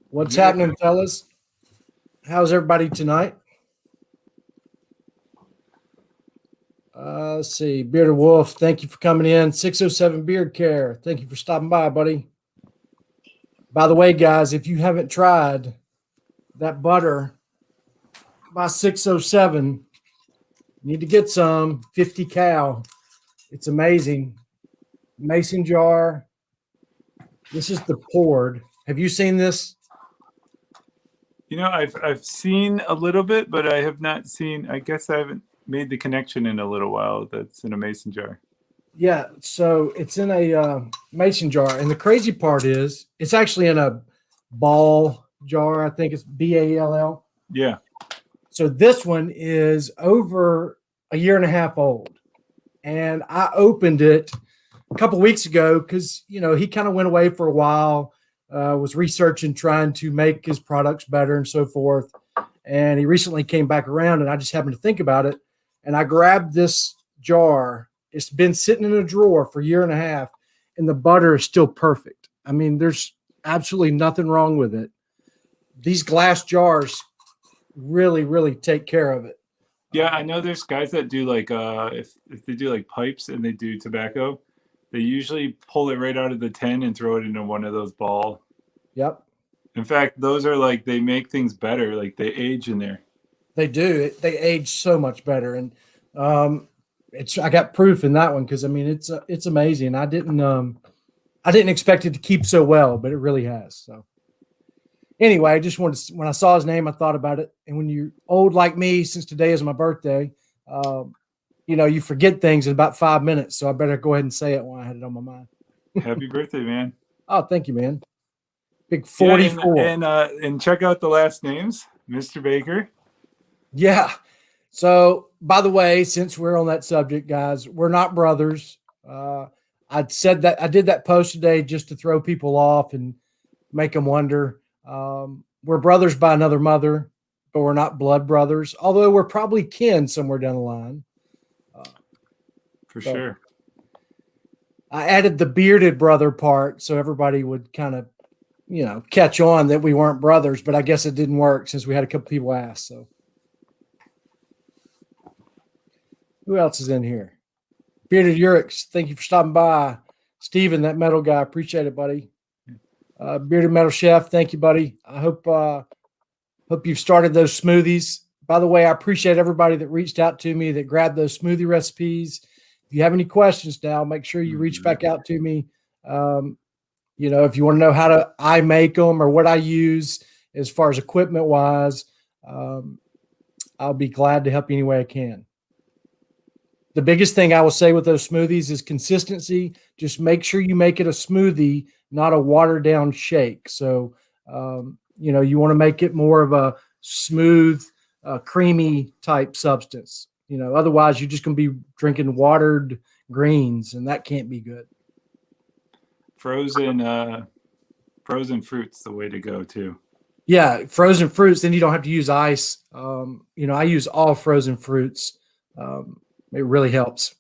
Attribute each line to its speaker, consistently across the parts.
Speaker 1: What's
Speaker 2: Yeah.
Speaker 1: happening, fellas? How's everybody tonight? Let's see. Bearded Wolf, thank you for coming in. 607 Beard Care, thank you for stopping by, buddy. By the way, guys, if you haven't tried that butter by 607, you need to get some 50 cal. It's amazing. Mason jar. This is the poured. Have you seen this?
Speaker 2: I've seen a little bit, but I have not seen. I guess I haven't made the connection in a little while. That's in a mason jar.
Speaker 1: Yeah, so it's in a mason jar, and the crazy part is it's actually in a ball jar. I think it's BALL.
Speaker 2: Yeah.
Speaker 1: So this one is over a year and a half old, and I opened it a couple weeks ago because he kind of went away for a while, was researching, trying to make his products better and so forth, and he recently came back around, and I just happened to think about it, and I grabbed this jar. It's been sitting in a drawer for a year and a half, and the butter is still perfect. I mean, there's absolutely nothing wrong with it. These glass jars really, really take care of it.
Speaker 2: Yeah, I know there's guys that do like if they do like pipes and they do tobacco, they usually pull it right out of the tin and throw it into one of those ball.
Speaker 1: Yep.
Speaker 2: In fact, those are like they make things better. Like they age in there.
Speaker 1: They do. They age so much better, and I got proof in that one because I mean it's amazing. I didn't expect it to keep so well, but it really has. So anyway, I just wanted to, when I saw his name, I thought about it. And when you're old like me, since today is my birthday, you forget things in about 5 minutes. So I better go ahead and say it when I had it on my mind.
Speaker 2: Happy birthday, man!
Speaker 1: Oh, thank you, man. Big 44.
Speaker 2: Yeah, and check out the last names, Mr. Baker.
Speaker 1: Yeah. So, by the way, since we're on that subject, guys, we're not brothers. I said that I did that post today just to throw people off and make them wonder. We're brothers by another mother, but we're not blood brothers, although we're probably kin somewhere down the line.
Speaker 2: For sure.
Speaker 1: I added the bearded brother part so everybody would kind of, catch on that we weren't brothers, but I guess it didn't work since we had a couple people ask. So who else is in here? Bearded Urix, thank you for stopping by. Steven, that metal guy, appreciate it, buddy. Bearded Metal Chef, thank you, buddy. I hope you've started those smoothies. By the way, I appreciate everybody that reached out to me that grabbed those smoothie recipes. If you have any questions now, make sure you reach back out to me. If you want to know how I make them or what I use as far as equipment wise, I'll be glad to help you any way I can. The biggest thing I will say with those smoothies is consistency. Just make sure you make it a smoothie, not a watered down shake. So, you want to make it more of a smooth, creamy type substance. Otherwise you're just going to be drinking watered greens, and that can't be good.
Speaker 2: Frozen fruit's the way to go too.
Speaker 1: Yeah, frozen fruits. Then you don't have to use ice. I use all frozen fruits. It really helps.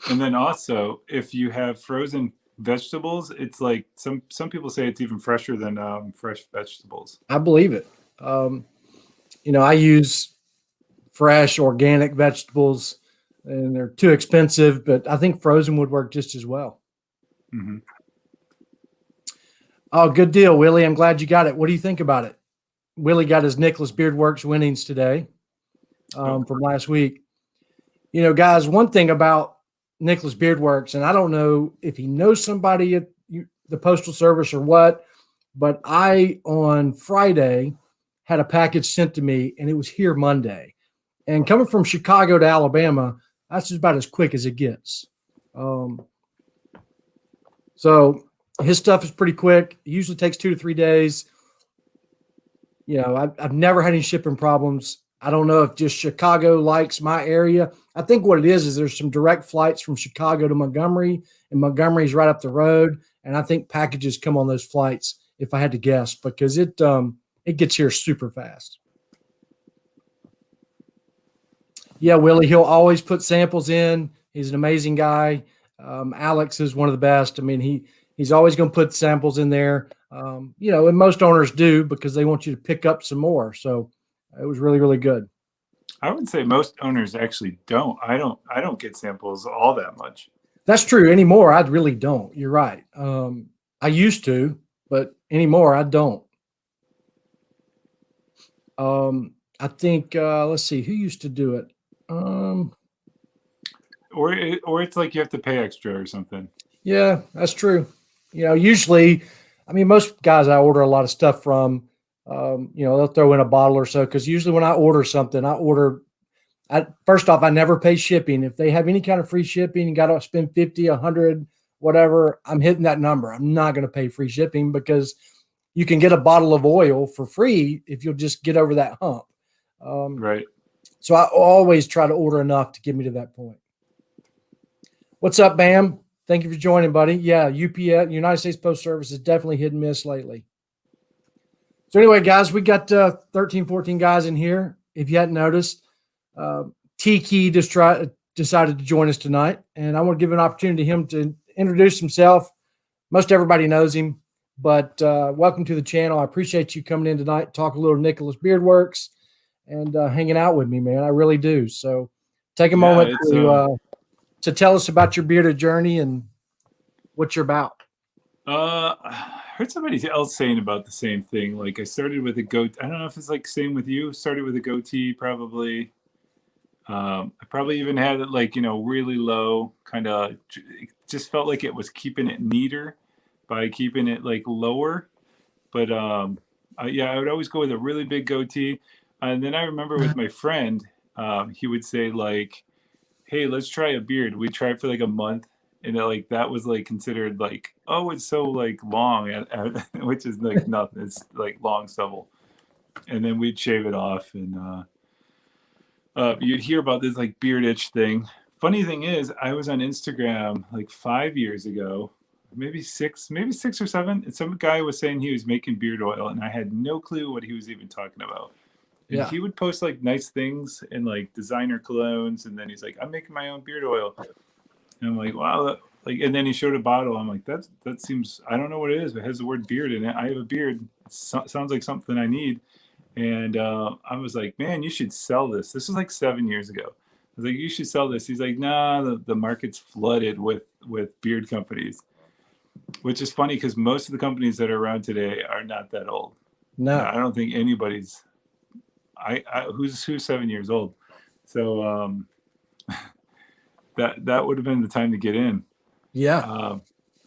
Speaker 2: And then also, if you have frozen vegetables, it's like some people say it's even fresher than fresh vegetables.
Speaker 1: I believe it. I use fresh organic vegetables, and they're too expensive, but I think frozen would work just as well.
Speaker 2: Mm-hmm.
Speaker 1: Oh, good deal, Willie. I'm glad you got it. What do you think about it? Willie got his Nicholas Beardworks winnings today from last week. Guys, one thing about Nicholas Beardworks, and I don't know if he knows somebody at the Postal Service or what, but I, on Friday, had a package sent to me, and it was here Monday. And coming from Chicago to Alabama, that's just about as quick as it gets. So his stuff is pretty quick. It usually takes 2 to 3 days. I've never had any shipping problems. I don't know if just Chicago likes my area. I think what it is there's some direct flights from Chicago to Montgomery, and Montgomery's right up the road. And I think packages come on those flights, if I had to guess, because it gets here super fast. Yeah, Willie, he'll always put samples in. He's an amazing guy. Alex is one of the best. I mean, He's always going to put samples in there, and most owners do because they want you to pick up some more. So it was really, really good.
Speaker 2: I would say most owners actually don't. I don't get samples all that much.
Speaker 1: That's true. Anymore, I really don't. You're right. I used to, but anymore, I don't. I think, let's see, who used to do it?
Speaker 2: Or it's like you have to pay extra or something.
Speaker 1: Yeah, that's true. Usually, most guys I order a lot of stuff from, they'll throw in a bottle or so. Cause usually when I order something, first off, I never pay shipping. If they have any kind of free shipping and got to spend 50, 100, whatever, I'm hitting that number. I'm not going to pay free shipping because you can get a bottle of oil for free if you'll just get over that hump.
Speaker 2: Right.
Speaker 1: So I always try to order enough to get me to that point. What's up, Bam? Thank you for joining, buddy. Yeah, UPS, United States Post Service, is definitely hit and miss lately. So anyway, guys, we got 13, 14 guys in here. If you hadn't noticed, T-Key decided to join us tonight, and I want to give an opportunity to him to introduce himself. Most everybody knows him, but welcome to the channel. I appreciate you coming in tonight, talk a little Nicholas Beardworks, and hanging out with me, man. I really do. So take a moment to tell us about your bearded journey and what you're about.
Speaker 2: I heard somebody else saying about the same thing. Like I started with a goatee. I don't know if it's like same with you. Started with a goatee, probably. I probably even had it like, really low, kind of just felt like it was keeping it neater by keeping it like lower. But I would always go with a really big goatee. And then I remember with my friend, he would say like, hey, let's try a beard. We tried for like a month, and that was like considered like, oh, it's so like long, which is like nothing. It's like long stubble. And then we'd shave it off, and you'd hear about this like beard itch thing. Funny thing is, I was on Instagram like 5 years ago, maybe six or seven. And some guy was saying he was making beard oil, and I had no clue what he was even talking about. And he would post like nice things and like designer colognes, and then he's like, I'm making my own beard oil. And I'm like, wow, and then he showed a bottle. I'm like, that seems, I don't know what it is, but it has the word beard in it. I have a beard. Sounds like something I need. And I was like, man, you should sell this. This was like 7 years ago. I was like, you should sell this. He's like, nah, the market's flooded with beard companies, which is funny because most of the companies that are around today are not that old.
Speaker 1: No,
Speaker 2: I don't think anybody's. Who's 7 years old, so that would have been the time to get in.
Speaker 1: Yeah,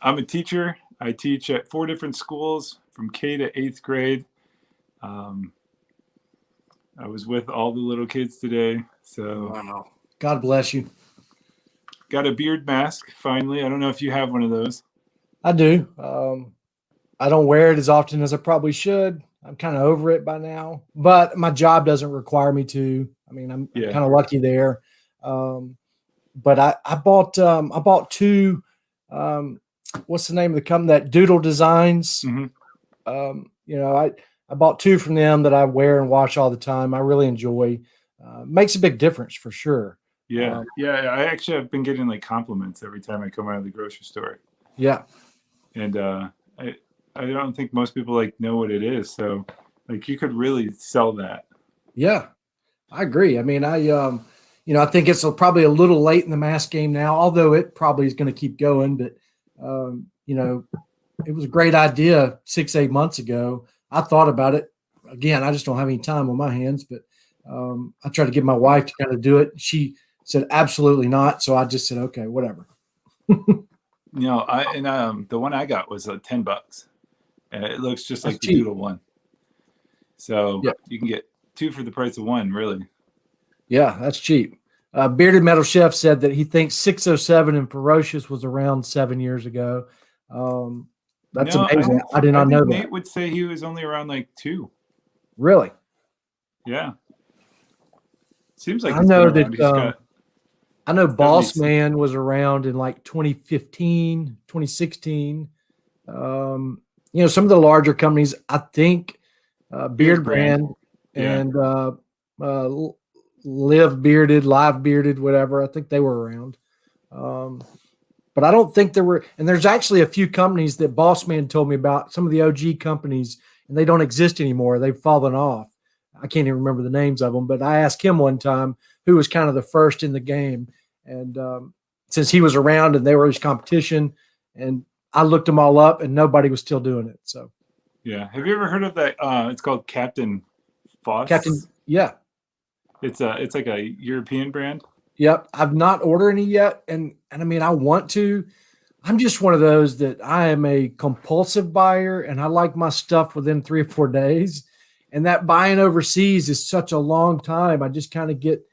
Speaker 2: I'm a teacher. I teach at 4 different schools from K to 8th grade. I was with all the little kids today, so
Speaker 1: wow. God bless you.
Speaker 2: Got a beard mask finally. I don't know if you have one of those.
Speaker 1: I do. I don't wear it as often as I probably should. I'm kind of over it by now, but my job doesn't require me to. I'm kind of lucky there. But I bought two. What's the name of the company that Doodle Designs?
Speaker 2: Mm-hmm.
Speaker 1: I bought two from them that I wear and wash all the time. I really enjoy. Makes a big difference for sure.
Speaker 2: Yeah. I actually have been getting like compliments every time I come out of the grocery store.
Speaker 1: Yeah.
Speaker 2: And I don't think most people like know what it is. So like you could really sell that.
Speaker 1: Yeah, I agree. I think it's probably a little late in the mask game now, although it probably is going to keep going. But, it was a great idea 6-8 months ago. I thought about it. Again, I just don't have any time on my hands, but I tried to get my wife to kind of do it. She said, absolutely not. So I just said, okay, whatever.
Speaker 2: The one I got was $10. And it looks just like the Doodle one. So you can get two for the price of one, really.
Speaker 1: Yeah, that's cheap. Bearded Metal Chef said that he thinks 607 and Ferocious was around 7 years ago. That's amazing. I did not know that.
Speaker 2: Nate would say he was only around like 2.
Speaker 1: Really?
Speaker 2: Yeah. Seems like
Speaker 1: I know that. I know Boss Man was around in like 2015, 2016. Some of the larger companies, I think, Beard Brand and Live Bearded, whatever. I think they were around.
Speaker 2: Yeah.
Speaker 1: But I know that Beard Metal Chef said that he thinks 607 and Ferocious was around 7 years ago. That's amazing. I did not know that. I know Boss Man was around in like 2015, 2016. Some of the larger companies, I think, Beard Brand and Live Bearded, but I don't think there were. And there's actually a few companies that Boss Man told me about, some of the OG companies, and they don't exist anymore. They've fallen off. I can't even remember the names of them, but I asked him one time who was kind of the first in the game. And since he was around and they were his competition, and I looked them all up and nobody was still doing it. So,
Speaker 2: yeah. Have you ever heard of that? It's called Captain Foss.
Speaker 1: Yeah.
Speaker 2: It's like a European brand.
Speaker 1: Yep. I've not ordered any yet. And I mean, I want to. I'm just one of those that I am a compulsive buyer and I like my stuff within 3 or 4 days. And that buying overseas is such a long time. I just kind of get,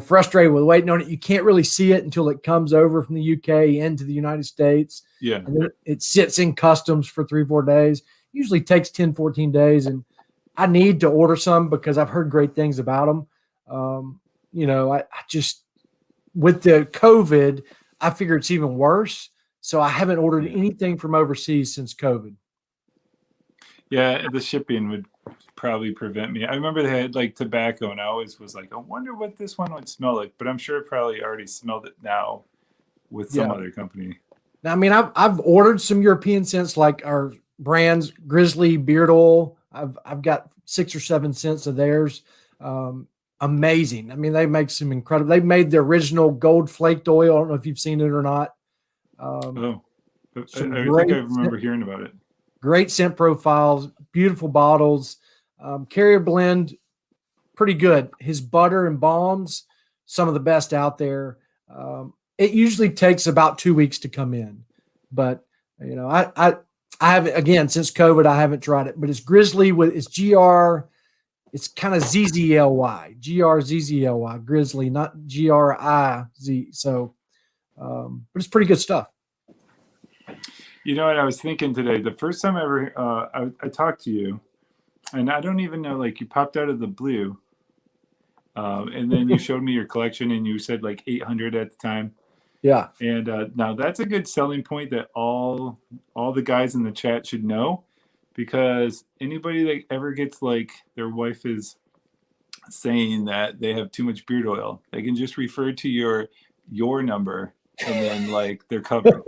Speaker 1: frustrated with waiting on it. You can't really see it until it comes over from the UK into the United States.
Speaker 2: Yeah.
Speaker 1: And then it sits in customs for 3 or 4 days. Usually takes 10, 14 days. And I need to order some because I've heard great things about them. I just, with the COVID, I figure it's even worse. So I haven't ordered anything from overseas since COVID.
Speaker 2: Yeah, the shipping would probably prevent me. I remember they had like tobacco, and I always was like, I wonder what this one would smell like. But I'm sure it probably already smelled it now with some other company.
Speaker 1: Now, I mean, I've ordered some European scents like our brands, Grizzly, Beard Oil. I've got 6 or 7 scents of theirs. Amazing. I mean, they make some incredible. They made the original gold flaked oil. I don't know if you've seen it or not.
Speaker 2: I think I remember hearing about it.
Speaker 1: Great scent profiles, beautiful bottles. Carrier blend, pretty good. His butter and balms, some of the best out there. It usually takes about 2 weeks to come in, but I haven't, again, since COVID, I haven't tried it. But it's Grizzly with it's GR. It's kind of ZZLY, GRZZLY, Grizzly, not GRIZ. So, but it's pretty good stuff.
Speaker 2: You know what I was thinking today? The first time I talked to you, and I don't even know, like, you popped out of the blue, and then you showed me your collection, and you said like 800 at the time.
Speaker 1: Yeah.
Speaker 2: And now that's a good selling point that all the guys in the chat should know, because anybody that ever gets like their wife is saying that they have too much beard oil, they can just refer to your number, and then like they're covered.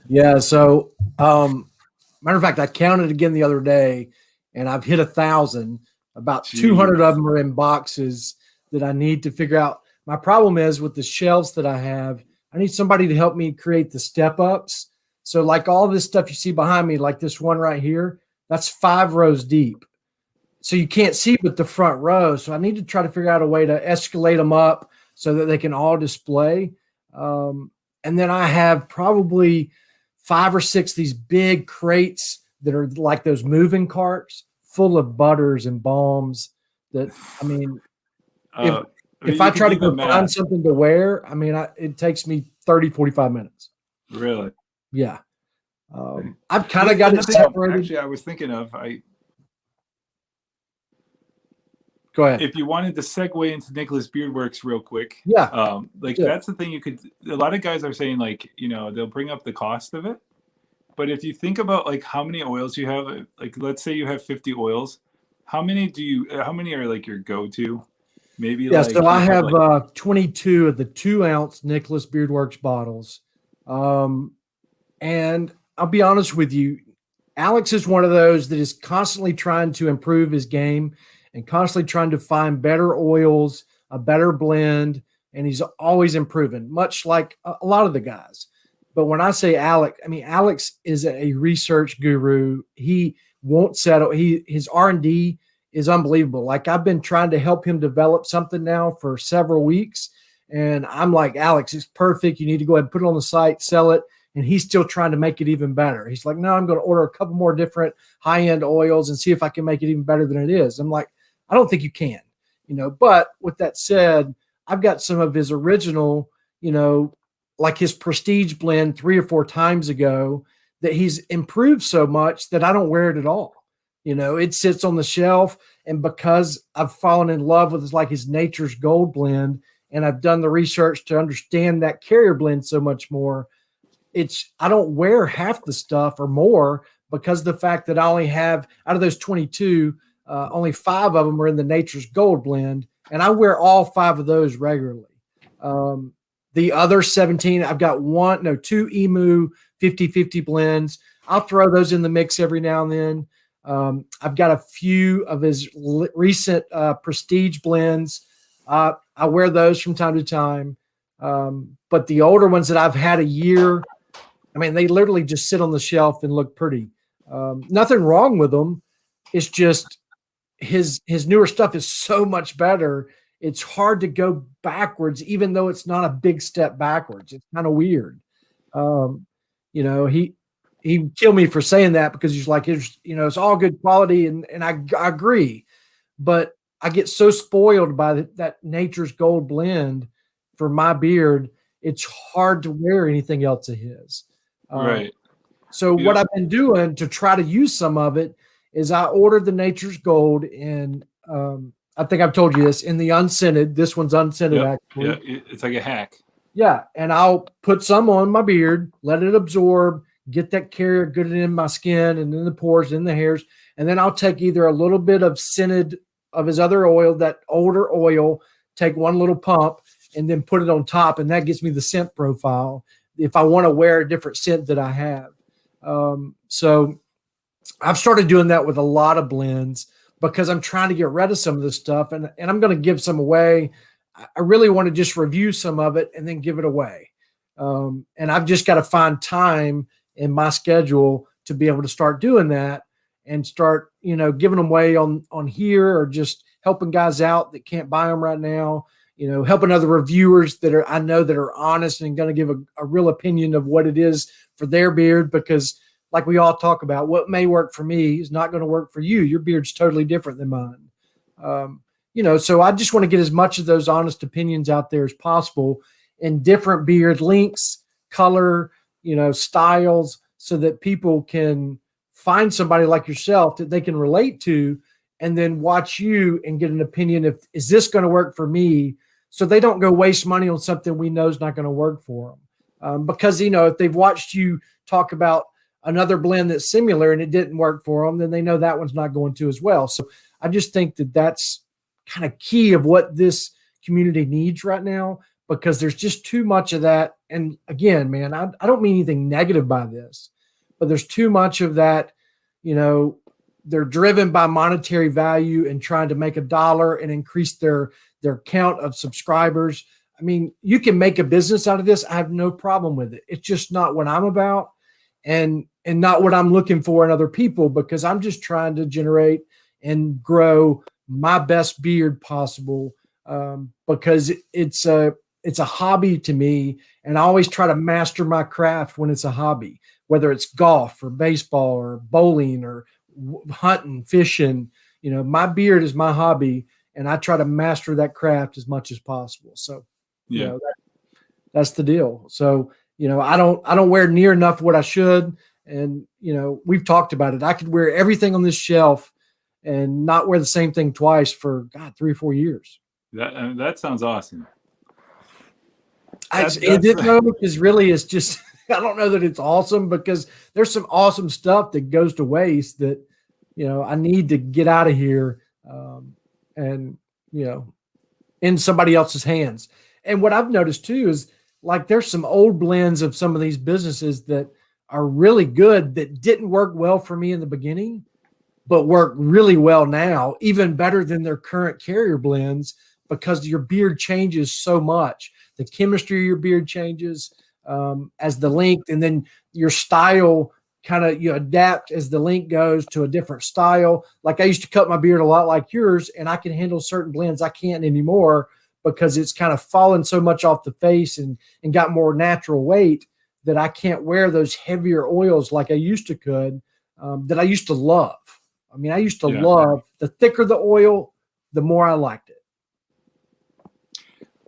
Speaker 1: Yeah. So, matter of fact, I counted again the other day, and I've hit 1,000. About 200 of them are in boxes that I need to figure out. My problem is with the shelves that I have, I need somebody to help me create the step ups. So, like all this stuff you see behind me, like this one right here, that's 5 rows deep. So you can't see but the front row. So I need to try to figure out a way to escalate them up so that they can all display. And then I have probably 5 or 6 these big crates that are like those moving carts full of butters and balms that, I mean, if I try to go find something to wear, I mean, it takes me 30, 45 minutes.
Speaker 2: Really?
Speaker 1: Yeah. I've kind of got it separated.
Speaker 2: Actually, I was thinking of,
Speaker 1: Go ahead.
Speaker 2: If you wanted to segue into Nicholas Beardworks real quick.
Speaker 1: Yeah.
Speaker 2: That's the thing a lot of guys are saying, like, they'll bring up the cost of it. But if you think about like how many oils you have, like let's say you have 50 oils, how many are like your go-to? Maybe
Speaker 1: so I have 22 of the 2-ounce Nicholas Beardworks bottles. And I'll be honest with you, Alex is one of those that is constantly trying to improve his game and constantly trying to find better oils, a better blend, and he's always improving, much like a lot of the guys. But when I say Alex, I mean, Alex is a research guru. He won't settle. His R&D is unbelievable. Like, I've been trying to help him develop something now for several weeks. And I'm like, Alex, it's perfect. You need to go ahead and put it on the site, sell it. And he's still trying to make it even better. He's like, no, I'm going to order a couple more different high-end oils and see if I can make it even better than it is. I'm like, I don't think you can, but with that said, I've got some of his original, like his Prestige blend 3 or 4 times ago that he's improved so much that I don't wear it at all. It sits on the shelf, and because I've fallen in love with his Nature's Gold blend, and I've done the research to understand that carrier blend so much more, I don't wear half the stuff or more because of the fact that I only have, out of those 22, only 5 of them are in the Nature's Gold blend, and I wear all 5 of those regularly. the other 17, I've got two Emu 50-50 blends. I'll throw those in the mix every now and then. I've got a few of his recent prestige blends. I wear those from time to time. But the older ones that I've had a year, I mean, they literally just sit on the shelf and look pretty. Nothing wrong with them. It's just his newer stuff is so much better. It's hard to go backwards, even though it's not a big step backwards. It's kind of weird. He killed me for saying that because he's like, it's all good quality. And I agree, but I get so spoiled by that Nature's Gold blend for my beard. It's hard to wear anything else of his.
Speaker 2: Right.
Speaker 1: So what I've been doing to try to use some of it is I ordered the Nature's Gold, and I think I've told you this, in the unscented. This one's unscented, actually.
Speaker 2: Yeah, it's like a hack.
Speaker 1: Yeah, and I'll put some on my beard, let it absorb, get that carrier good in my skin and in the pores, in the hairs, and then I'll take either a little bit of scented of his other oil, that older oil, take one little pump, and then put it on top, and that gives me the scent profile if I want to wear a different scent that I have. So I've started doing that with a lot of blends because I'm trying to get rid of some of this stuff, and I'm going to give some away. I really want to just review some of it and then give it away. And I've just got to find time in my schedule to be able to start doing that and start, giving them away on here, or just helping guys out that can't buy them right now, helping other reviewers that I know that are honest and going to give a real opinion of what it is for their beard, because like we all talk about, what may work for me is not going to work for you. Your beard's totally different than mine. So I just want to get as much of those honest opinions out there as possible in different beard lengths, color, styles, so that people can find somebody like yourself that they can relate to, and then watch you and get an opinion is this going to work for me, so they don't go waste money on something we know is not going to work for them. Because, if they've watched you talk about another blend that's similar and it didn't work for them, then they know that one's not going to as well. So I just think that that's kind of key of what this community needs right now, because there's just too much of that. And again, man, I don't mean anything negative by this, but there's too much of that. They're driven by monetary value and trying to make $1 and increase their count of subscribers. I mean, you can make a business out of this. I have no problem with it. It's just not what I'm about, and not what I'm looking for in other people, because I'm just trying to generate and grow my best beard possible, because it's a hobby to me, and I always try to master my craft when it's a hobby, whether it's golf or baseball or bowling or hunting, fishing. My beard is my hobby, and I try to master that craft as much as possible. So, that's the deal. So, I don't wear near enough what I should. And, we've talked about it. I could wear everything on this shelf and not wear the same thing twice for 3 or 4 years.
Speaker 2: That sounds awesome.
Speaker 1: It's just, I don't know that it's awesome, because there's some awesome stuff that goes to waste that, I need to get out of here, and, in somebody else's hands. And what I've noticed too is, like, there's some old blends of some of these businesses that are really good that didn't work well for me in the beginning, but work really well now, even better than their current carrier blends, because your beard changes so much. The chemistry of your beard changes as the length, and then your style kind of, you adapt as the length goes to a different style. Like, I used to cut my beard a lot like yours, and I can handle certain blends I can't anymore, because it's kind of fallen so much off the face and got more natural weight that I can't wear those heavier oils like I used to could, that I used to love. I mean, I used to love the thicker the oil, the more I liked it.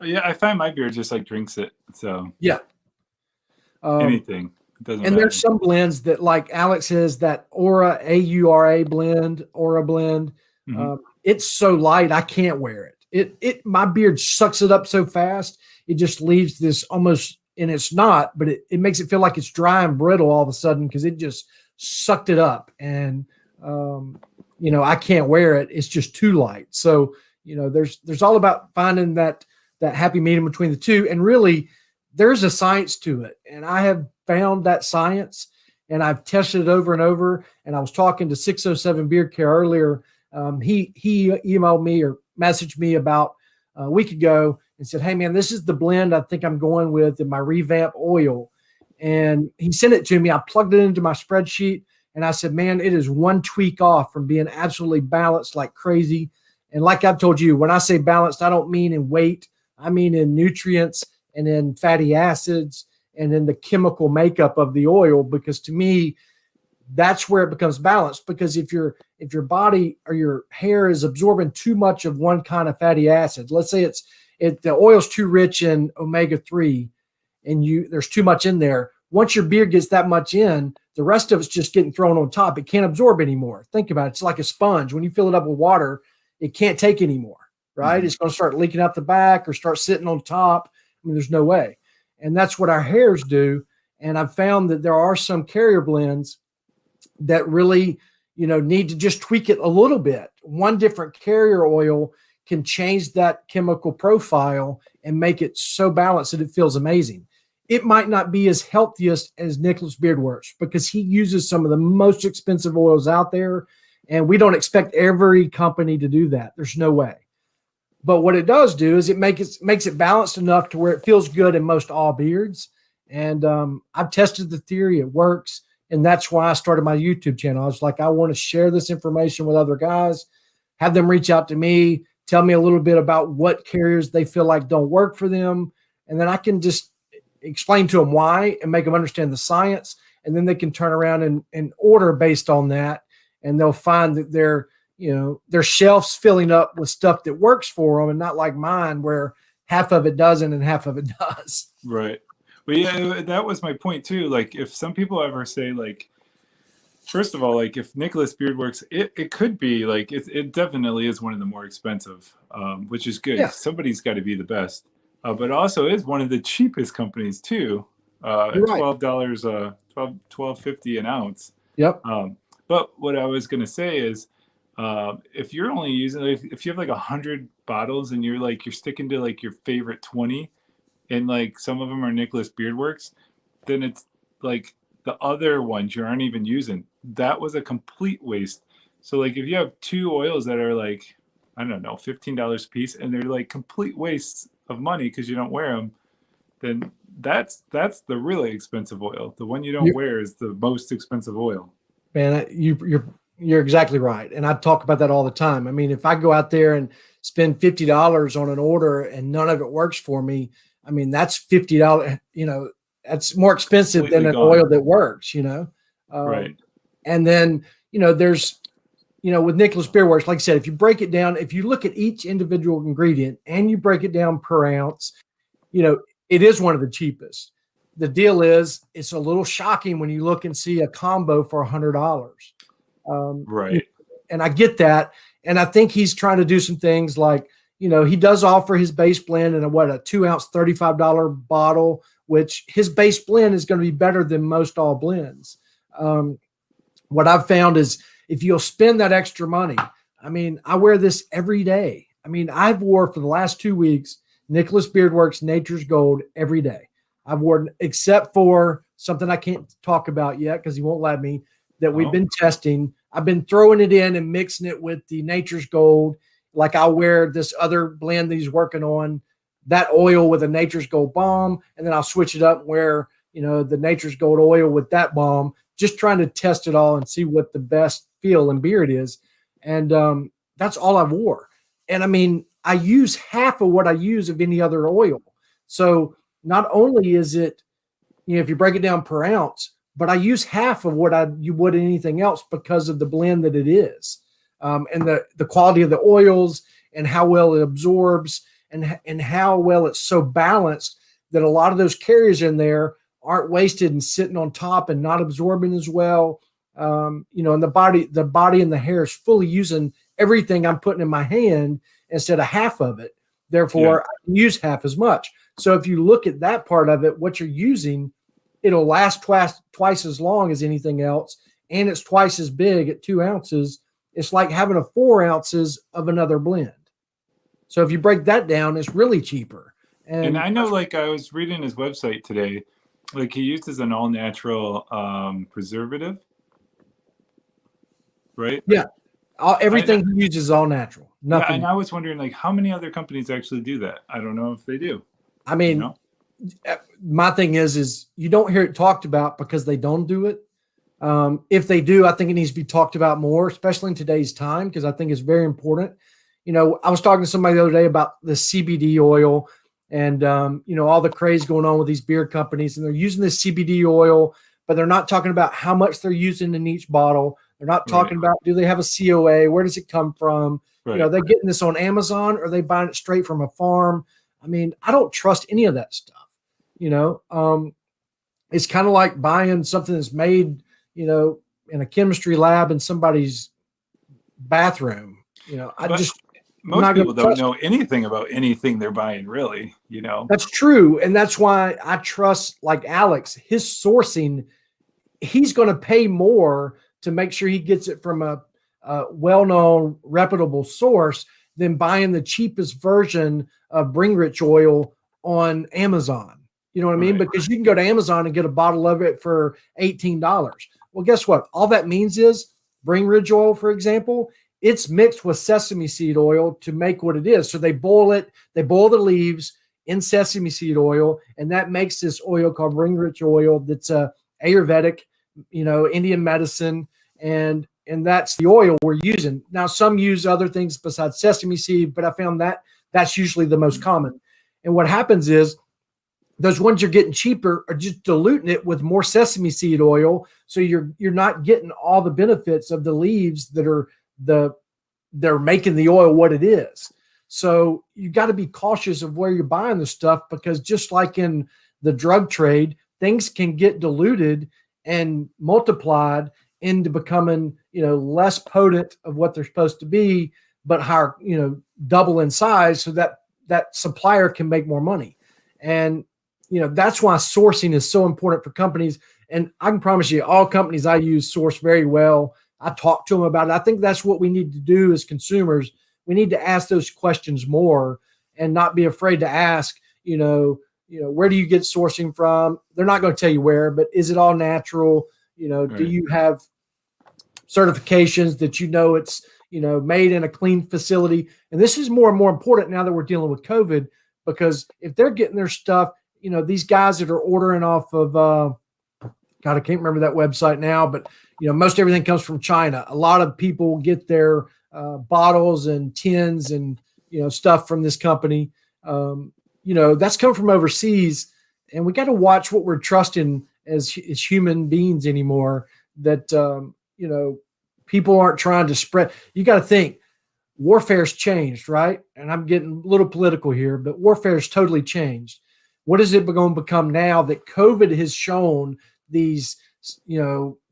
Speaker 2: Yeah, I find my beard just like drinks it. So anything. It doesn't matter.
Speaker 1: There's some blends that, like Alex has, that Aura, A-U-R-A blend, Aura blend.
Speaker 2: Mm-hmm.
Speaker 1: It's so light, I can't wear it. My beard sucks it up so fast. It just leaves this almost, and it's not, but it makes it feel like it's dry and brittle all of a sudden, because it just sucked it up. And, I can't wear it. It's just too light. So, there's all about finding that happy medium between the two. And really, there's a science to it. And I have found that science, and I've tested it over and over. And I was talking to 607 Beard Care earlier. He emailed me or messaged me about a week ago and said, hey, man, this is the blend I think I'm going with in my revamp oil. And he sent it to me. I plugged it into my spreadsheet, and I said, man, it is one tweak off from being absolutely balanced like crazy. And like I've told you, when I say balanced, I don't mean in weight. I mean in nutrients and in fatty acids and in the chemical makeup of the oil, because to me, that's where it becomes balanced. Because if your body or your hair is absorbing too much of one kind of fatty acid, let's say the oil's too rich in omega-3 and there's too much in there. Once your beard gets that much in, the rest of it's just getting thrown on top. It can't absorb anymore. Think about it. It's like a sponge. When you fill it up with water, it can't take anymore, right? Mm-hmm. It's going to start leaking out the back or start sitting on top. I mean, there's no way. And that's what our hairs do. And I've found that there are some carrier blends that really, need to just tweak it a little bit. One different carrier oil can change that chemical profile and make it so balanced that it feels amazing. It might not be as healthiest as Nicholas Beardworks because he uses some of the most expensive oils out there, and we don't expect every company to do that. There's no way. But what it does do is it makes it balanced enough to where it feels good in most all beards. And I've tested the theory. It works. And that's why I started my YouTube channel. I was like, I want to share this information with other guys, have them reach out to me, tell me a little bit about what carriers they feel like don't work for them. And then I can just explain to them why and make them understand the science. And then they can turn around and order based on that. And they'll find that their shelf's filling up with stuff that works for them, and not like mine where half of it doesn't and half of it does.
Speaker 2: Right. But yeah, that was my point too. Like, if some people ever say, like, first of all, like, if Nicholas Beardworks, it could be like, it definitely is one of the more expensive, which is good. Yeah. Somebody's got to be the best, but also is one of the cheapest companies too. At $12, $12.50 an ounce.
Speaker 1: Yep.
Speaker 2: But what I was gonna say is, if you're only using, if you have like 100 bottles and you're sticking to like your favorite 20, and like some of them are Nicholas Beardworks, then it's like the other ones you aren't even using. That was a complete waste. So like if you have two oils that are like, I don't know, $15 a piece, and they're like complete wastes of money because you don't wear them, then that's the really expensive oil. The one you don't wear is the most expensive oil.
Speaker 1: Man, you're exactly right. And I talk about that all the time. I mean, if I go out there and spend $50 on an order and none of it works for me, I mean, that's $50, that's more expensive completely than an oil that works,
Speaker 2: Right.
Speaker 1: And then, there's, with Nicholas Beardworks, like I said, if you break it down, if you look at each individual ingredient and you break it down per ounce, it is one of the cheapest. The deal is it's a little shocking when you look and see a combo for $100.
Speaker 2: Right.
Speaker 1: And I get that. And I think he's trying to do some things like, he does offer his base blend in a 2-ounce, $35 bottle, which his base blend is going to be better than most all blends. What I've found is if you'll spend that extra money, I mean, I wear this every day. I mean, I've wore for the last 2 weeks, Nicholas Beardworks Nature's Gold every day. I've worn, except for something I can't talk about yet because he won't let me, that we've been testing. I've been throwing it in and mixing it with the Nature's Gold. Like I'll wear this other blend that he's working on, that oil with a Nature's Gold balm, and then I'll switch it up and wear, the Nature's Gold oil with that balm, just trying to test it all and see what the best feel and beard is. And that's all I wore. And I mean, I use half of what I use of any other oil. So not only is it, if you break it down per ounce, but I use half of what you would anything else because of the blend that it is. And the quality of the oils and how well it absorbs and how well it's so balanced that a lot of those carriers in there aren't wasted and sitting on top and not absorbing as well. And the body and the hair is fully using everything I'm putting in my hand instead of half of it. Therefore, I can use half as much. So if you look at that part of it, what you're using, it'll last twice as long as anything else. And it's twice as big at 2 ounces. It's like having a 4 ounces of another blend. So if you break that down, it's really cheaper.
Speaker 2: And
Speaker 1: And
Speaker 2: I know, like, I was reading his website today, like he uses an all natural preservative, right?
Speaker 1: yeah,
Speaker 2: I
Speaker 1: everything he uses is all natural.
Speaker 2: Yeah, and
Speaker 1: Nothing.
Speaker 2: I was wondering, like, how many other companies actually do that? I don't know if they do.
Speaker 1: I
Speaker 2: You
Speaker 1: mean,
Speaker 2: know?
Speaker 1: my thing is you don't hear it talked about because they don't do it. If they do, I think it needs to be talked about more, especially in today's time, because I think it's very important. I was talking to somebody the other day about the CBD oil and, all the craze going on with these beer companies, and they're using this CBD oil, but they're not talking about how much they're using in each bottle. They're not
Speaker 2: Right.
Speaker 1: talking about, do they have a COA? Where does it come from?
Speaker 2: Right.
Speaker 1: They're getting this on Amazon, or are they buying it straight from a farm? I mean, I don't trust any of that stuff. It's kind of like buying something that's made, in a chemistry lab in somebody's bathroom. I
Speaker 2: But
Speaker 1: just, I'm
Speaker 2: most
Speaker 1: not going
Speaker 2: people
Speaker 1: to
Speaker 2: don't
Speaker 1: trust
Speaker 2: know
Speaker 1: it.
Speaker 2: anything about anything they're buying, really,
Speaker 1: That's true. And that's why I trust, like Alex, his sourcing, he's going to pay more to make sure he gets it from a well-known, reputable source than buying the cheapest version of Bhringraj oil on Amazon. You know what I mean?
Speaker 2: Right.
Speaker 1: Because you can go to Amazon and get a bottle of it for $18. Well, guess what? All that means is Bhringraj oil, for example, it's mixed with sesame seed oil to make what it is. So they boil it, they boil the leaves in sesame seed oil, and that makes this oil called Bhringraj oil that's Ayurvedic, Indian medicine, and that's the oil we're using. Now, some use other things besides sesame seed, but I found that that's usually the most common. And what happens is those ones you're getting cheaper are just diluting it with more sesame seed oil, so you're not getting all the benefits of the leaves that are they're making the oil what it is. So you got to be cautious of where you're buying the stuff, because just like in the drug trade, things can get diluted and multiplied into becoming, less potent of what they're supposed to be, but higher, double in size, so that supplier can make more money. And that's why sourcing is so important for companies. And I can promise you, all companies I use source very well. I talk to them about it. I think that's what we need to do as consumers. We need to ask those questions more and not be afraid to ask, where do you get sourcing from? They're not going to tell you where, but is it all natural?
Speaker 2: Right.
Speaker 1: Do you have certifications that it's, made in a clean facility? And this is more and more important now that we're dealing with COVID, because if they're getting their stuff, these guys that are ordering off of, God, I can't remember that website now, but most everything comes from China. A lot of people get their bottles and tins and stuff from this company. That's come from overseas, and we got to watch what we're trusting as human beings anymore. That people aren't trying to spread. You got to think warfare's changed, right? And I'm getting a little political here, but warfare's totally changed. What is it going to become now that COVID has shown these,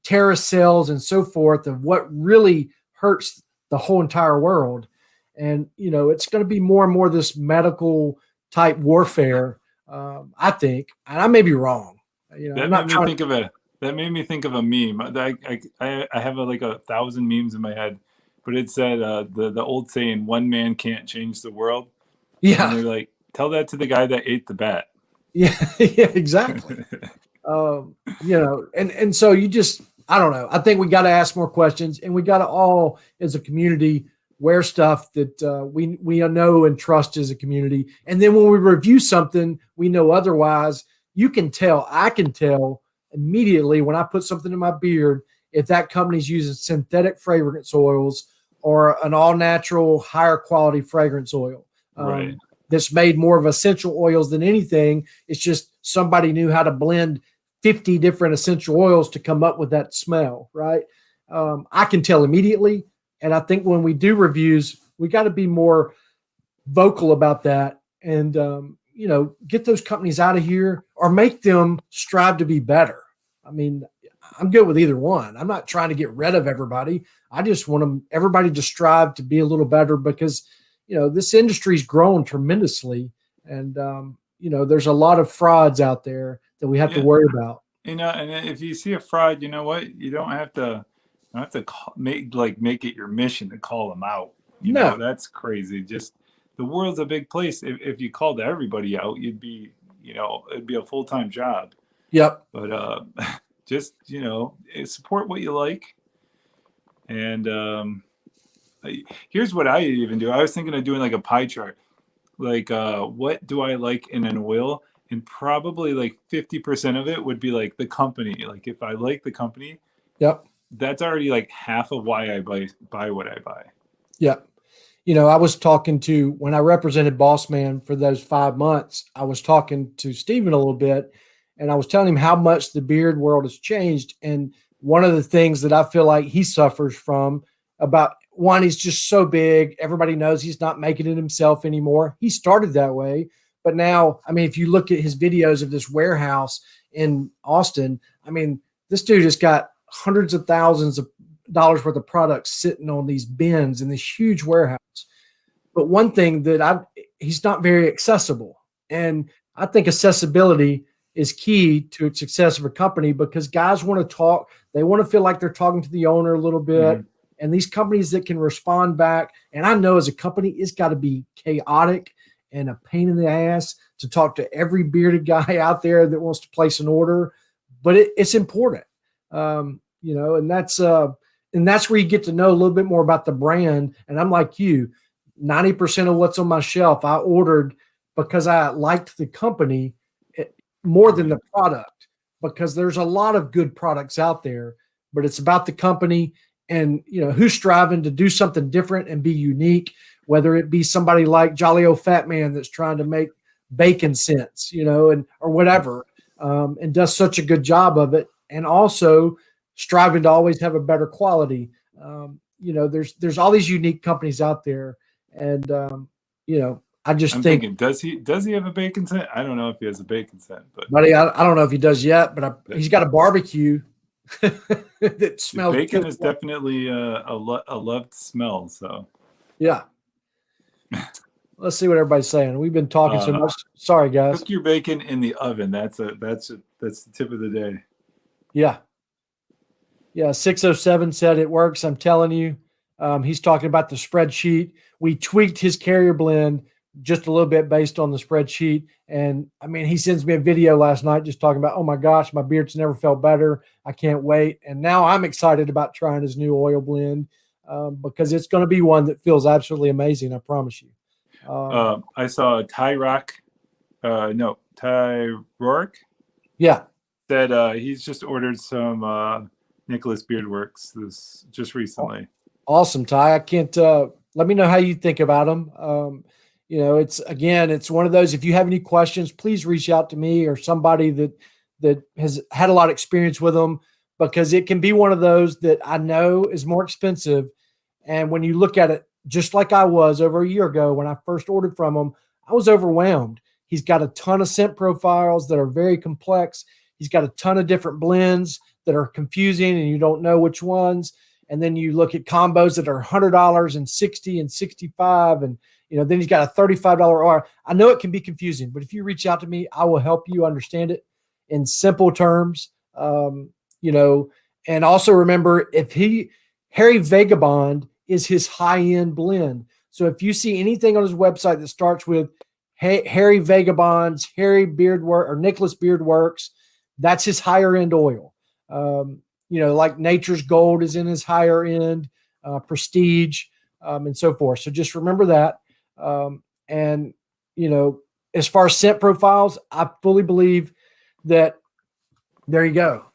Speaker 1: terrorist cells and so forth, of what really hurts the whole entire world? And, it's going to be more and more this medical type warfare, I think, and I may be wrong.
Speaker 2: That made me think of a meme. I have like 1,000 memes in my head, but it said the old saying, "One man can't change the world."
Speaker 1: Yeah.
Speaker 2: And they're like, tell that to the guy that ate the bat.
Speaker 1: Yeah, yeah, exactly. And so I don't know. I think we got to ask more questions, and we got to all, as a community, wear stuff that we know and trust as a community. And then when we review something we know otherwise, I can tell immediately when I put something in my beard if that company's using synthetic fragrance oils or an all natural, higher quality fragrance oil.
Speaker 2: Right.
Speaker 1: That's made more of essential oils than anything. It's just somebody knew how to blend 50 different essential oils to come up with that smell, right? I can tell immediately. And I think when we do reviews, we got to be more vocal about that and, get those companies out of here or make them strive to be better. I mean, I'm good with either one. I'm not trying to get rid of everybody. I just want everybody to strive to be a little better, because this industry's grown tremendously, and there's a lot of frauds out there that we have to worry about.
Speaker 2: And if you see a fraud, you know what? You don't have to make it your mission to call them out. That's crazy. Just the world's a big place. If you called everybody out, you'd be, it'd be a full-time job.
Speaker 1: Yep.
Speaker 2: But just, support what you like. And here's what I even do. I was thinking of doing like a pie chart. Like, what do I like in an oil? And probably like 50% of it would be like the company. Like if I like the company,
Speaker 1: yep,
Speaker 2: that's already like half of why I buy what I buy.
Speaker 1: Yep. I was talking to, when I represented Boss Man for those 5 months, I was talking to Steven a little bit, and I was telling him how much the beard world has changed. And one of the things that I feel like he suffers from, about one, he's just so big. Everybody knows he's not making it himself anymore. He started that way. But now, I mean, if you look at his videos of this warehouse in Austin, I mean, this dude has got hundreds of thousands of dollars worth of products sitting on these bins in this huge warehouse. But one thing that he's not very accessible. And I think accessibility is key to its success of a company, because guys want to talk. They want to feel like they're talking to the owner a little bit. Mm-hmm. And these companies that can respond back, and I know as a company, it's got to be chaotic and a pain in the ass to talk to every bearded guy out there that wants to place an order, but it's important, and that's where you get to know a little bit more about the brand. And I'm like you, 90% of what's on my shelf, I ordered because I liked the company more than the product, because there's a lot of good products out there, but it's about the company and, who's striving to do something different and be unique. Whether it be somebody like Jolly Old Fat Man that's trying to make bacon scents, or whatever, and does such a good job of it, and also striving to always have a better quality. There's all these unique companies out there, and I just
Speaker 2: I'm
Speaker 1: think,
Speaker 2: thinking, does he have a bacon scent? I don't know if he has a bacon scent, but
Speaker 1: buddy, I don't know if he does yet, but he's got a barbecue that smells.
Speaker 2: Bacon is definitely a loved smell. So
Speaker 1: yeah. Let's see what everybody's saying. We've been talking so much. Sorry, guys.
Speaker 2: Cook your bacon in the oven. That's the tip of the day.
Speaker 1: Yeah. 607 said it works. I'm telling you. He's talking about the spreadsheet. We tweaked his carrier blend just a little bit based on the spreadsheet. And I mean, he sends me a video last night just talking about, oh my gosh, my beard's never felt better. I can't wait. And now I'm excited about trying his new oil blend, because it's going to be one that feels absolutely amazing. I promise you.
Speaker 2: I saw Ty Rourke.
Speaker 1: Yeah.
Speaker 2: Said he's just ordered some Nicholas Beardworks just recently.
Speaker 1: Awesome, Ty. I can't. Let me know how you think about them. It's one of those. If you have any questions, please reach out to me or somebody that has had a lot of experience with them, because it can be one of those that I know is more expensive. And when you look at it, just like I was over a year ago when I first ordered from him, I was overwhelmed. He's got a ton of scent profiles that are very complex. He's got a ton of different blends that are confusing and you don't know which ones. And then you look at combos that are $100 and $60 and $65. And, then he's got a $35 R. I know it can be confusing, but if you reach out to me, I will help you understand it in simple terms. And also remember, Harry Vagabond is his high-end blend. So if you see anything on his website that starts with Harry Vagabond's, Harry Beardwork or Nicholas Beardworks, that's his higher end oil. Like Nature's Gold is in his higher end, Prestige, and so forth. So just remember that. As far as scent profiles, I fully believe that there you go.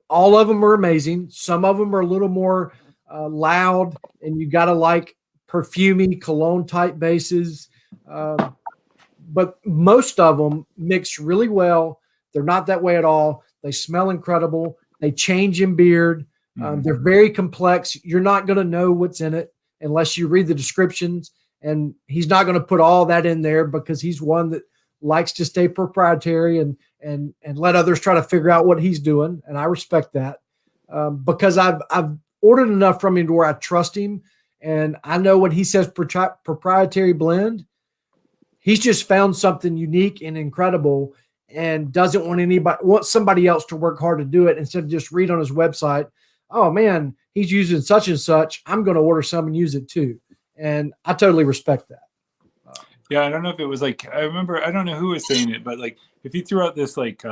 Speaker 1: All of them are amazing. Some of them are a little more loud, and you got to like perfumey cologne type bases. But most of them mix really well. They're not that way at all. They smell incredible. They change in beard. They're very complex. You're not going to know what's in it unless you read the descriptions. And he's not going to put all that in there because he's one that likes to stay proprietary and let others try to figure out what he's doing. And I respect that because I've ordered enough from him to where I trust him. And I know when he says proprietary blend, he's just found something unique and incredible and doesn't want somebody else to work hard to do it instead of just read on his website, oh man, he's using such and such, I'm going to order some and use it too. And I totally respect that.
Speaker 2: Yeah, I don't know if it was like, I remember, I don't know who was saying it, but like if you threw out this like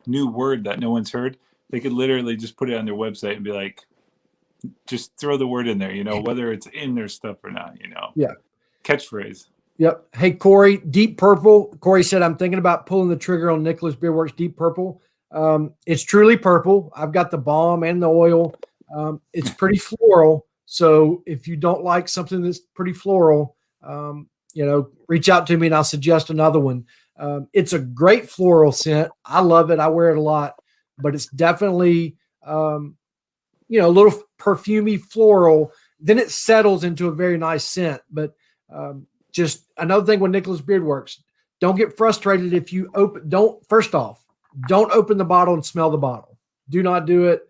Speaker 2: new word that no one's heard, they could literally just put it on their website and be like, just throw the word in there, whether it's in their stuff or not,
Speaker 1: Yeah.
Speaker 2: catchphrase.
Speaker 1: Yep. Hey, Corey, Deep Purple. Corey said, I'm thinking about pulling the trigger on Nicholas Beardworks Deep Purple. It's truly purple. I've got the balm and the oil. It's pretty floral. So if you don't like something that's pretty floral, reach out to me and I'll suggest another one. It's a great floral scent. I love it. I wear it a lot, but it's definitely, a little perfumey floral. Then it settles into a very nice scent. But just another thing with Nicholas Beardworks, don't get frustrated if you don't open the bottle and smell the bottle. Do not do it.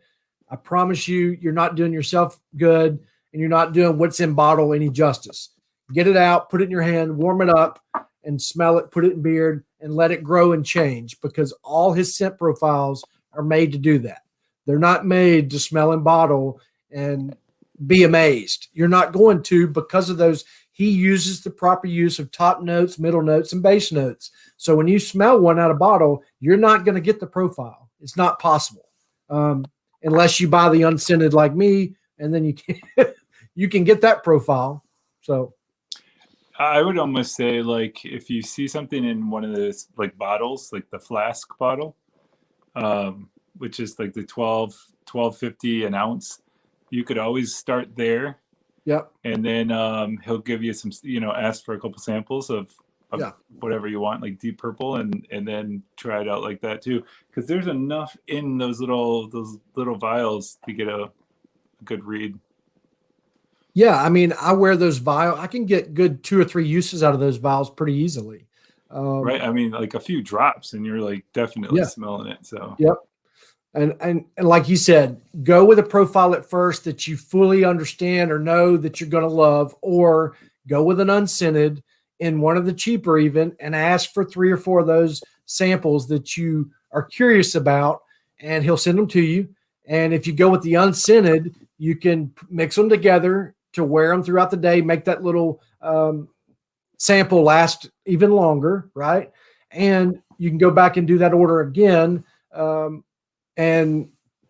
Speaker 1: I promise you, you're not doing yourself good and you're not doing what's in bottle any justice. Get it out, put it in your hand, warm it up and smell it, put it in beard and let it grow and change, because all his scent profiles are made to do that. They're not made to smell in bottle and be amazed. You're not going to, because of those. He uses the proper use of top notes, middle notes, and base notes. So when you smell one out of bottle, you're not going to get the profile. It's not possible, unless you buy the unscented like me, and then you can get that profile. So
Speaker 2: I would almost say, like, if you see something in one of those like bottles, like the flask bottle, which is like the 12.50 an ounce, you could always start there.
Speaker 1: Yep.
Speaker 2: And then he'll give you some, ask for a couple samples of whatever you want, like Deep Purple, and then try it out like that too. Because there's enough in those little vials to get a good read.
Speaker 1: Yeah, I mean, I wear those vials. I can get good 2 or 3 uses out of those vials pretty easily.
Speaker 2: Right. I mean, like a few drops, and you're like definitely smelling it. So.
Speaker 1: Yep. And like you said, go with a profile at first that you fully understand or know that you're going to love, or go with an unscented in one of the cheaper even, and ask for 3 or 4 of those samples that you are curious about, and he'll send them to you. And if you go with the unscented, you can mix them together to wear them throughout the day, make that little sample last even longer, right? And you can go back and do that order again. And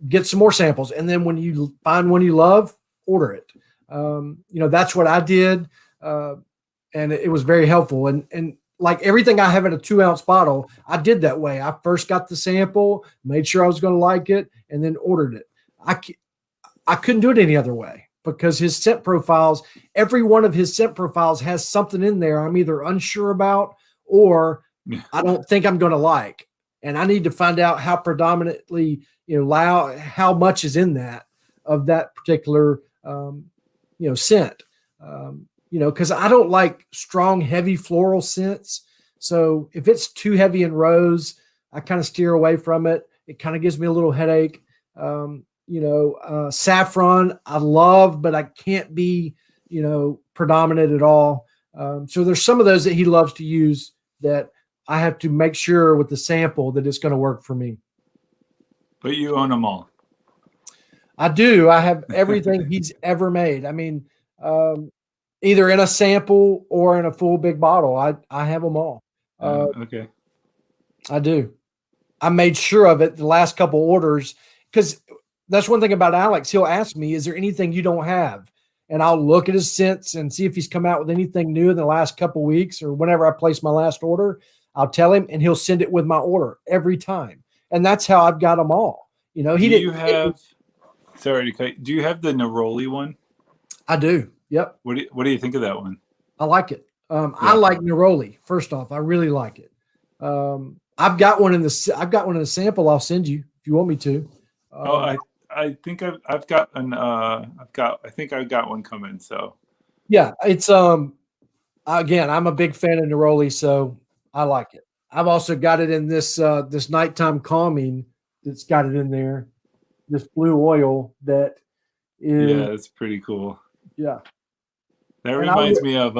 Speaker 1: get some more samples. And then when you find one you love, order it. That's what I did. And it was very helpful. And like everything I have in a 2-ounce bottle, I did that way. I first got the sample, made sure I was going to like it, and then ordered it. I couldn't do it any other way, because his scent profiles, every one of his scent profiles has something in there I'm either unsure about or I don't think I'm going to like. And I need to find out how predominantly, how much is in that of that particular, scent, because I don't like strong, heavy floral scents. So if it's too heavy in rose, I kind of steer away from it. It kind of gives me a little headache. Saffron, I love, but I can't be, predominant at all. So there's some of those that he loves to use that I have to make sure with the sample that it's going to work for me.
Speaker 2: But you own them all.
Speaker 1: I do. I have everything he's ever made. I mean, either in a sample or in a full big bottle. I have them all.
Speaker 2: Okay.
Speaker 1: I do. I made sure of it the last couple orders, because that's one thing about Alex. He'll ask me, is there anything you don't have? And I'll look at his scents and see if he's come out with anything new in the last couple weeks, or whenever I place my last order. I'll tell him, and he'll send it with my order every time. And that's how I've got them all. He didn't.
Speaker 2: Sorry to cut. Do you have the Neroli one?
Speaker 1: I do. Yep.
Speaker 2: What do you think of that one?
Speaker 1: I like it. I like Neroli. First off, I really like it. I've got one in the sample. I'll send you if you want me to.
Speaker 2: I think I've got one coming. So
Speaker 1: yeah, it's again, I'm a big fan of Neroli, so I like it. I've also got it in this nighttime calming that's got it in there. This blue oil that is.
Speaker 2: Yeah, it's pretty cool.
Speaker 1: Yeah.
Speaker 2: That reminds me of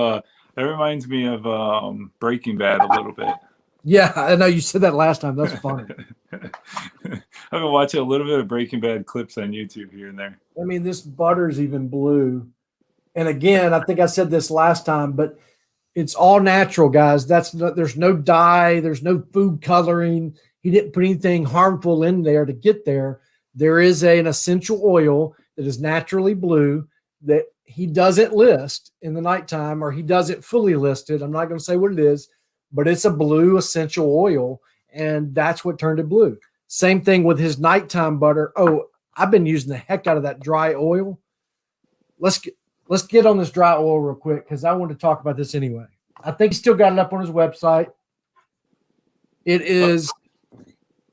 Speaker 2: Breaking Bad a little bit.
Speaker 1: Yeah, I know you said that last time. That's funny.
Speaker 2: I've been watching a little bit of Breaking Bad clips on YouTube here and there.
Speaker 1: I mean, this butter's even blue. And again, I think I said this last time, but It's all natural, guys. There's no dye, there's no food coloring. He didn't put anything harmful in there to get there. There is an essential oil that is naturally blue that he doesn't list in the nighttime, or he doesn't fully list it. I'm not going to say what it is, but it's a blue essential oil, and that's what turned it blue. Same thing with his nighttime butter. Oh, I've been using the heck out of that dry oil. Let's get on this dry oil real quick because I want to talk about this anyway. I think he still got it up on his website. It is.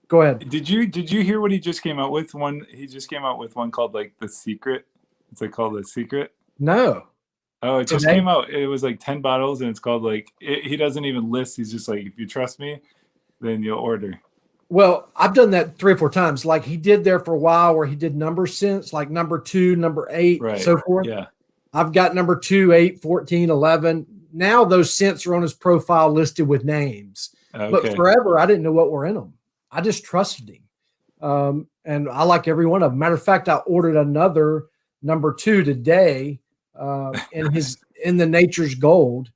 Speaker 1: Go ahead.
Speaker 2: Did you hear what he just came out with? He just came out with one called like The Secret. It's like called The Secret.
Speaker 1: No.
Speaker 2: Oh, it just came out. It was like 10 bottles, and it's called like he doesn't even list. He's just like, if you trust me, then you'll order.
Speaker 1: Well, I've done that 3 or 4 times. Like he did there for a while where he did number scents, like number 2, number 8,
Speaker 2: right.
Speaker 1: so forth.
Speaker 2: Yeah.
Speaker 1: I've got number 2, 8, 14, 11. Now those scents are on his profile listed with names.
Speaker 2: Okay.
Speaker 1: But forever, I didn't know what were in them. I just trusted him. And I like every one of them. Matter of fact, I ordered another number 2 today in the Nature's Gold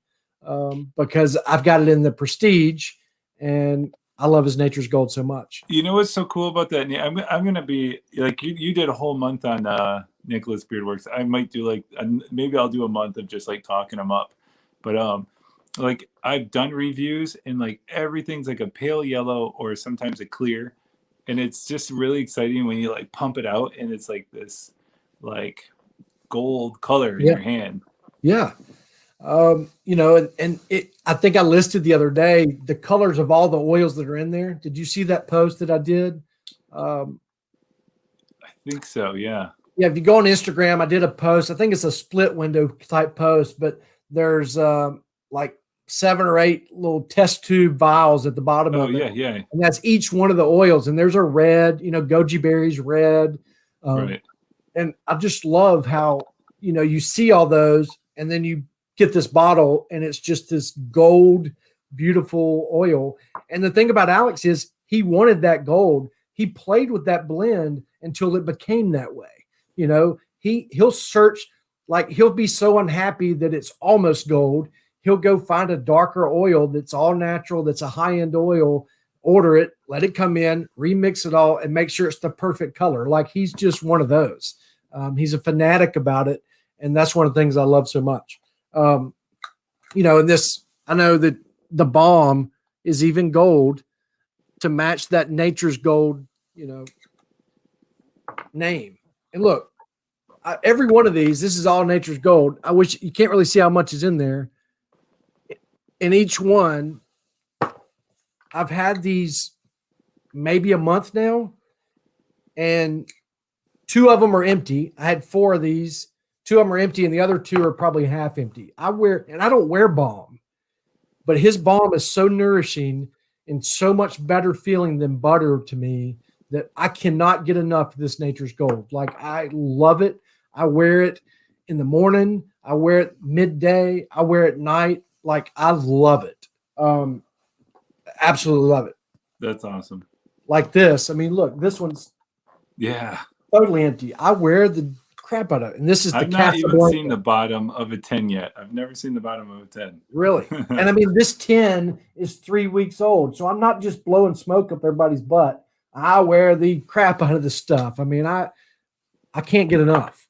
Speaker 1: because I've got it in the Prestige, and I love his Nature's Gold so much.
Speaker 2: You know what's so cool about that? I'm gonna be like you did a whole month on Nicholas Beardworks. I might do like maybe I'll do a month of just like talking him up, but like I've done reviews and like everything's like a pale yellow or sometimes a clear, and it's just really exciting when you like pump it out and it's like this like gold color in your hand.
Speaker 1: Yeah. You know, and I think I listed the other day the colors of all the oils that are in there. Did you see that post that I did?
Speaker 2: I think so. Yeah.
Speaker 1: Yeah. If you go on Instagram, I did a post. I think it's a split window type post, but there's like 7 or 8 little test tube vials at the bottom of it.
Speaker 2: Yeah.
Speaker 1: And that's each one of the oils. And there's a red, you know, goji berries, red.
Speaker 2: Right.
Speaker 1: And I just love how, you know, you see all those and then you get this bottle and it's just this gold, beautiful oil. And the thing about Alex is he wanted that gold. He played with that blend until it became that way. You know, he'll search, like he'll be so unhappy that it's almost gold. He'll go find a darker oil that's all natural, that's a high-end oil, order it, let it come in, remix it all, and make sure it's the perfect color. Like he's just one of those. He's a fanatic about it, and that's one of the things I love so much. You know, and this, I know that the Balm is even gold to match that Nature's Gold, you know, name. And look, every one of these, this is all Nature's Gold. I wish you can't really see how much is in there. In each one, I've had these maybe a month now, and 2 of them are empty. I had 4 of these. 2 of them are empty, and the other 2 are probably half empty. I don't wear Balm, but his Balm is so nourishing and so much better feeling than butter to me that I cannot get enough of this Nature's Gold. Like I love it. I wear it in the morning. I wear it midday. I wear it at night. Like I love it. Absolutely love it.
Speaker 2: That's awesome.
Speaker 1: Like this. I mean, look, this one's totally empty. I wear the crap out of it. And this is
Speaker 2: I've not even seen the bottom of a 10 yet. I've never seen the bottom of a 10.
Speaker 1: Really? And I mean, this 10 is 3 weeks old. So I'm not just blowing smoke up everybody's butt. I wear the crap out of this stuff. I mean, I can't get enough.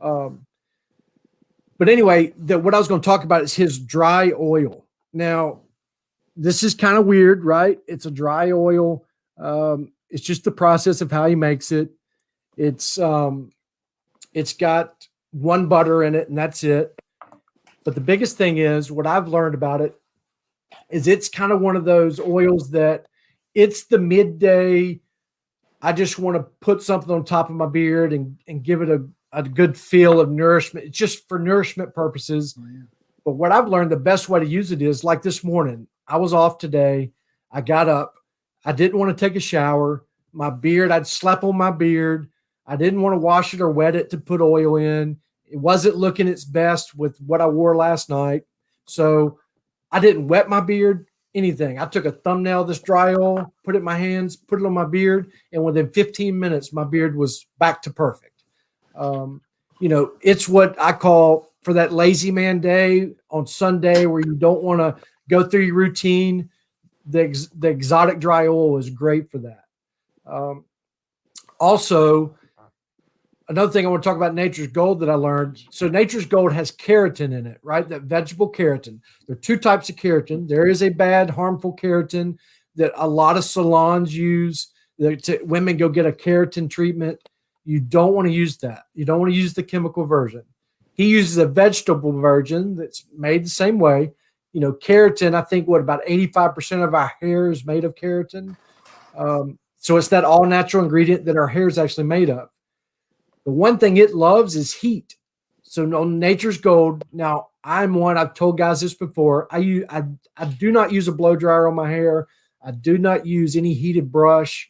Speaker 1: But anyway, what I was going to talk about is his dry oil. Now, this is kind of weird, right? It's a dry oil. It's just the process of how he makes it. It's got 1 butter in it, and that's it. But the biggest thing is, what I've learned about it is it's kind of one of those oils that it's the midday. I just want to put something on top of my beard and give it a good feel of nourishment. It's just for nourishment purposes. Oh, yeah. But what I've learned, the best way to use it is like this morning. I was off today. I got up. I didn't want to take a shower. My beard, I'd slept on my beard. I didn't want to wash it or wet it to put oil in. It wasn't looking its best with what I wore last night. So I didn't wet my beard, anything. I took a thumbnail of this dry oil, put it in my hands, put it on my beard, and within 15 minutes, my beard was back to perfect. You know, it's what I call for that lazy man day on Sunday where you don't want to go through your routine, the exotic dry oil is great for that. Also, another thing I want to talk about Nature's Gold that I learned. So Nature's Gold has keratin in it, right? That vegetable keratin. There are two types of keratin. There is a bad, harmful keratin that a lot of salons use. Women go get a keratin treatment. You don't want to use that. You don't want to use the chemical version. He uses a vegetable version that's made the same way. You know, keratin, I think about 85% of our hair is made of keratin. So it's that all natural ingredient that our hair is actually made of. The one thing it loves is heat. So on Nature's Gold, now I've told guys this before. I do not use a blow dryer on my hair. I do not use any heated brush.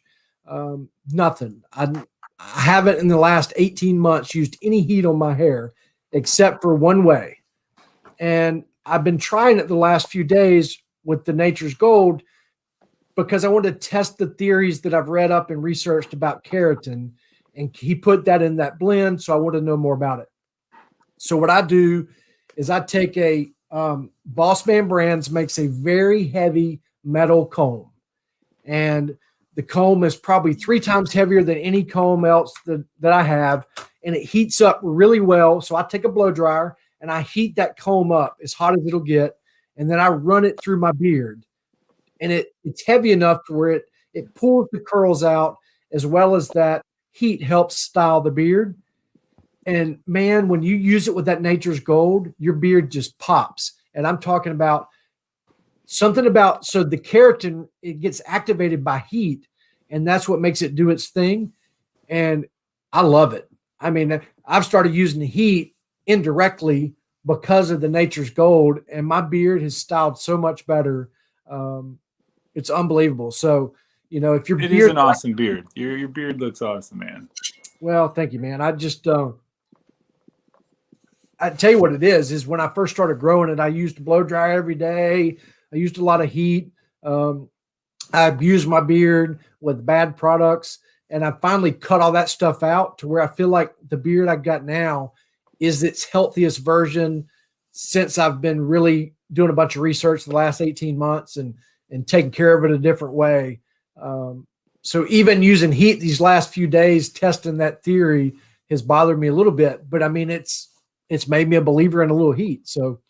Speaker 1: Nothing. I haven't in the last 18 months used any heat on my hair except for one way. And I've been trying it the last few days with the Nature's Gold because I wanted to test the theories that I've read up and researched about keratin. And he put that in that blend, so I want to know more about it. So what I do is I take a Boss Man Brands makes a very heavy metal comb. And the comb is probably 3 times heavier than any comb else that I have. And it heats up really well. So I take a blow dryer and I heat that comb up as hot as it'll get. And then I run it through my beard. And it's heavy enough to where it pulls the curls out, as well as that heat helps style the beard. And man, when you use it with that Nature's Gold, your beard just pops. And I'm talking about so the keratin, it gets activated by heat, and that's what makes it do its thing. And I love it. I mean, I've started using the heat indirectly because of the Nature's Gold, and my beard has styled so much better. It's unbelievable. So, you know, if your
Speaker 2: it
Speaker 1: beard
Speaker 2: is an awesome beard. Your beard looks awesome, man.
Speaker 1: Well, thank you, man. I just I tell you what it is when I first started growing it, I used a blow dryer every day. I used a lot of heat. I've used my beard with bad products, and I finally cut all that stuff out to where I feel like the beard I got now is its healthiest version since I've been really doing a bunch of research the last 18 months and taking care of it a different way. So even using heat these last few days, testing that theory has bothered me a little bit, but I mean, it's made me a believer in a little heat. So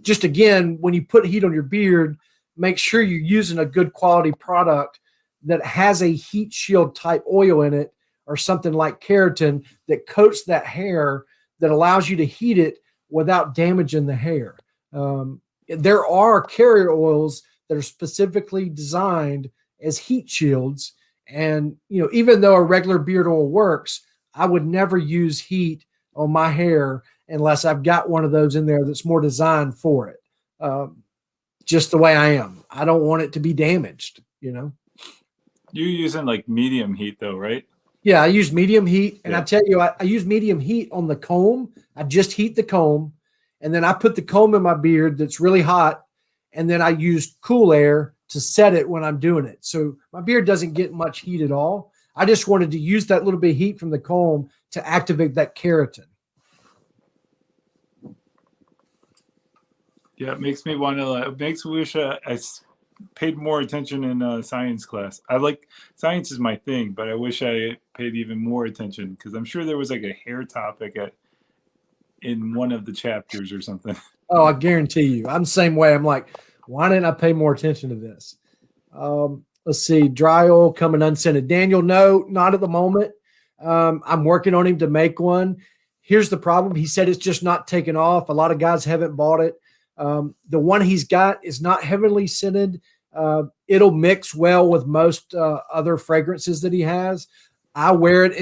Speaker 1: just again, when you put heat on your beard, make sure you're using a good quality product that has a heat shield type oil in it or something like keratin that coats that hair that allows you to heat it without damaging the hair. There are carrier oils that are specifically designed as heat shields. And, you know, even though a regular beard oil works, I would never use heat on my hair unless I've got one of those in there that's more designed for it. Just the way I am. I don't want it to be damaged, you know.
Speaker 2: You're using like medium heat though, right?
Speaker 1: Yeah, I use medium heat. And
Speaker 2: Yeah.
Speaker 1: I tell you, I use medium heat on the comb. I just heat the comb. And then I put the comb in my beard that's really hot. And then I use cool air to set it when I'm doing it. So my beard doesn't get much heat at all. I just wanted to use that little bit of heat from the comb to activate that keratin.
Speaker 2: Yeah, it makes me want to. It makes me wish I paid more attention in science class. Science is my thing, but I wish I paid even more attention because I'm sure there was like a hair topic in one of the chapters or something.
Speaker 1: Oh, I guarantee you. I'm the same way. I'm like, why didn't I pay more attention to this? Let's see. Dry oil coming unscented. Daniel, no, not at the moment. I'm working on him to make one. Here's the problem. He said it's just not taken off. A lot of guys haven't bought it. The one he's got is not heavily scented. It'll mix well with most other fragrances that he has. I wear it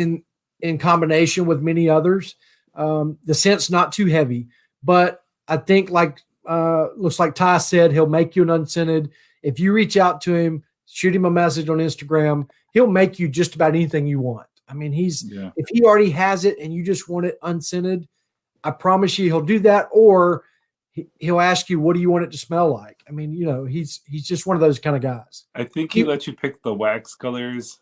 Speaker 1: in combination with many others. The scent's not too heavy, but I think looks like Ty said, he'll make you an unscented. If you reach out to him, shoot him a message on Instagram, he'll make you just about anything you want. I mean, if he already has it and you just want it unscented, I promise you he'll do that. Or he'll ask you, what do you want it to smell like? I mean, you know, he's just one of those kind of guys.
Speaker 2: I think he lets you pick the wax colors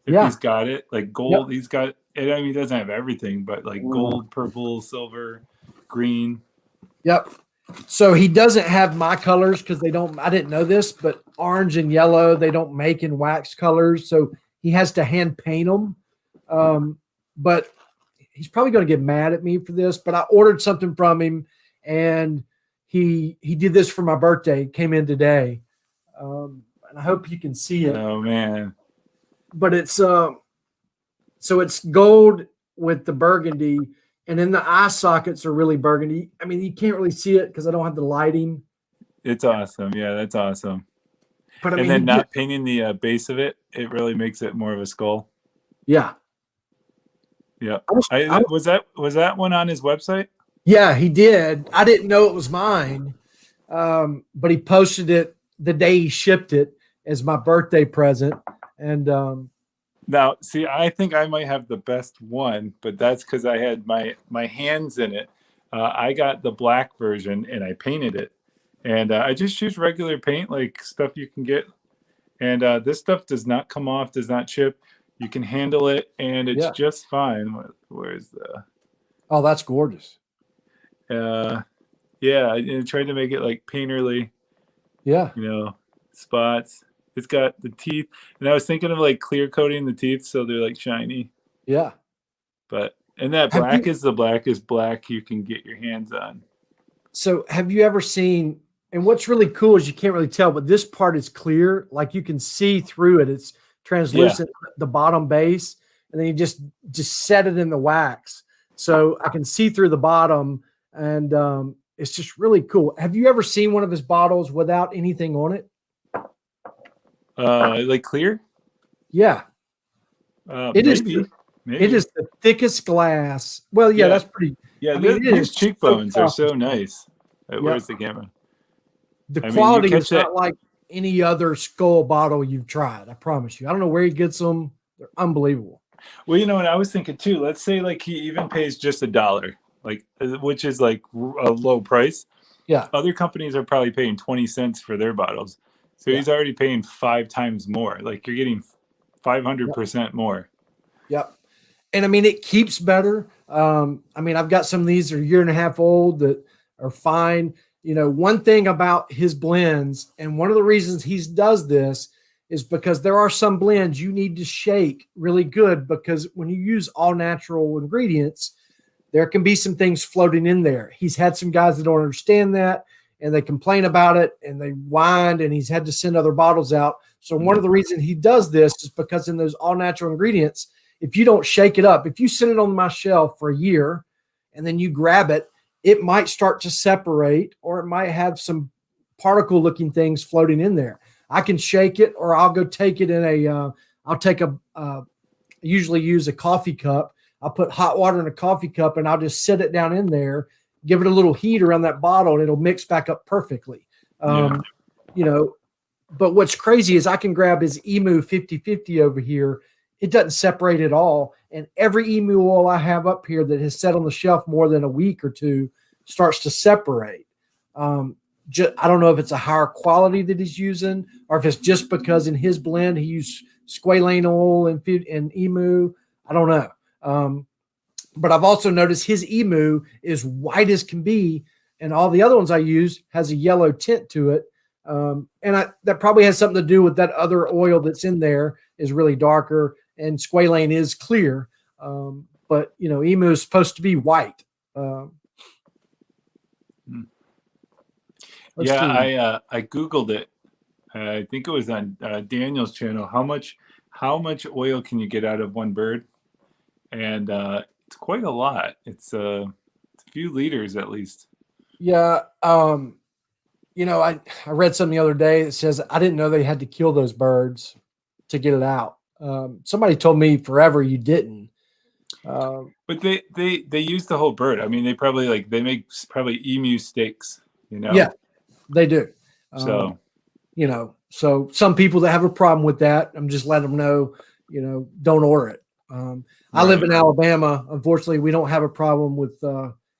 Speaker 2: if he's got it. Like gold, he's got it. I mean, he doesn't have everything, but like gold, purple, silver, green.
Speaker 1: Yep. So he doesn't have my colors because I didn't know this, but orange and yellow, they don't make in wax colors. So he has to hand paint them. But he's probably going to get mad at me for this, but I ordered something from him and he did this for my birthday. It came in today. And I hope you can see it.
Speaker 2: Oh man.
Speaker 1: But it's, so it's gold with the burgundy, and then the eye sockets are really burgundy. I mean, you can't really see it because I don't have the lighting.
Speaker 2: It's awesome. Yeah, that's awesome.
Speaker 1: But I
Speaker 2: And
Speaker 1: mean,
Speaker 2: then not painting the base of it, it really makes it more of a skull.
Speaker 1: yeah.
Speaker 2: Yeah. Was that one on his website?
Speaker 1: Yeah, he did. I didn't know it was mine, but he posted it the day he shipped it as my birthday present. And
Speaker 2: now, see, I think I might have the best one, but that's because I had my hands in it. I got the black version and I painted it, and I just use regular paint, like stuff you can get. And this stuff does not come off, does not chip. You can handle it, and it's just fine. Where's the?
Speaker 1: Oh, that's gorgeous.
Speaker 2: Yeah, I tried to make it like painterly.
Speaker 1: Yeah,
Speaker 2: spots. It's got the teeth, and I was thinking of like clear coating the teeth so they're like shiny.
Speaker 1: Yeah,
Speaker 2: and that black is the blackest black you can get your hands on.
Speaker 1: So have you ever seen? And what's really cool is you can't really tell, but this part is clear, like you can see through it. It's translucent, the bottom base, and then you just set it in the wax, so I can see through the bottom, and it's just really cool. Have you ever seen one of his bottles without anything on it?
Speaker 2: Like clear?
Speaker 1: Yeah. It is the thickest glass. Well, yeah. That's pretty.
Speaker 2: Yeah, his cheekbones are so nice. Where's the camera?
Speaker 1: The quality is not like any other skull bottle you've tried. I promise you. I don't know where he gets them. They're unbelievable.
Speaker 2: Well, and I was thinking too, let's say like he even pays just $1, like, which is like a low price.
Speaker 1: Yeah.
Speaker 2: Other companies are probably paying 20 cents for their bottles. So he's already paying 5 times more. Like you're getting 500% more.
Speaker 1: Yep. And I mean, it keeps better. I mean, I've got some of these that are 1.5 years old that are fine. One thing about his blends, and one of the reasons he does this is because there are some blends you need to shake really good, because when you use all natural ingredients, there can be some things floating in there. He's had some guys that don't understand that, and they complain about it and they whine, and he's had to send other bottles out. So one of the reasons he does this is because in those all natural ingredients, if you don't shake it up, if you sit it on my shelf for a year and then you grab it, it might start to separate, or it might have some particle looking things floating in there. I can shake it, or I'll go take it in usually use a coffee cup. I'll put hot water in a coffee cup and I'll just set it down in there, give it a little heat around that bottle, and it'll mix back up perfectly. But what's crazy is I can grab his Emu 50/50 over here. It doesn't separate at all. And every Emu oil I have up here that has sat on the shelf more than a week or two starts to separate. I don't know if it's a higher quality that he's using, or if it's just because in his blend he used Squalane oil and Emu. I don't know. But I've also noticed his Emu is white as can be, and all the other ones I use has a yellow tint to it. That probably has something to do with that other oil that's in there is really darker, and Squalane is clear. But Emu is supposed to be white.
Speaker 2: I Googled it. I think it was on Daniel's channel. How much oil can you get out of one bird? And it's quite a lot. It's a few liters at least.
Speaker 1: Yeah. I read something the other day that says I didn't know they had to kill those birds to get it out. Somebody told me forever you didn't.
Speaker 2: But they use the whole bird. I mean, they make probably emu steaks.
Speaker 1: Yeah, they do. So some people that have a problem with that, I'm just letting them know, don't order it. I live in Alabama. Unfortunately, we don't have a problem with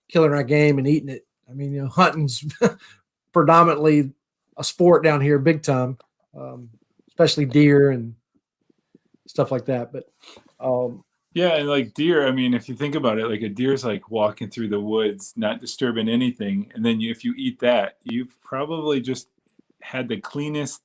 Speaker 1: killing our game and eating it. I mean, hunting's predominantly a sport down here, big time, especially deer and stuff like that. But
Speaker 2: Yeah, and like deer, I mean, if you think about it, like a deer's like walking through the woods, not disturbing anything, and then if you eat that, you've probably just had the cleanest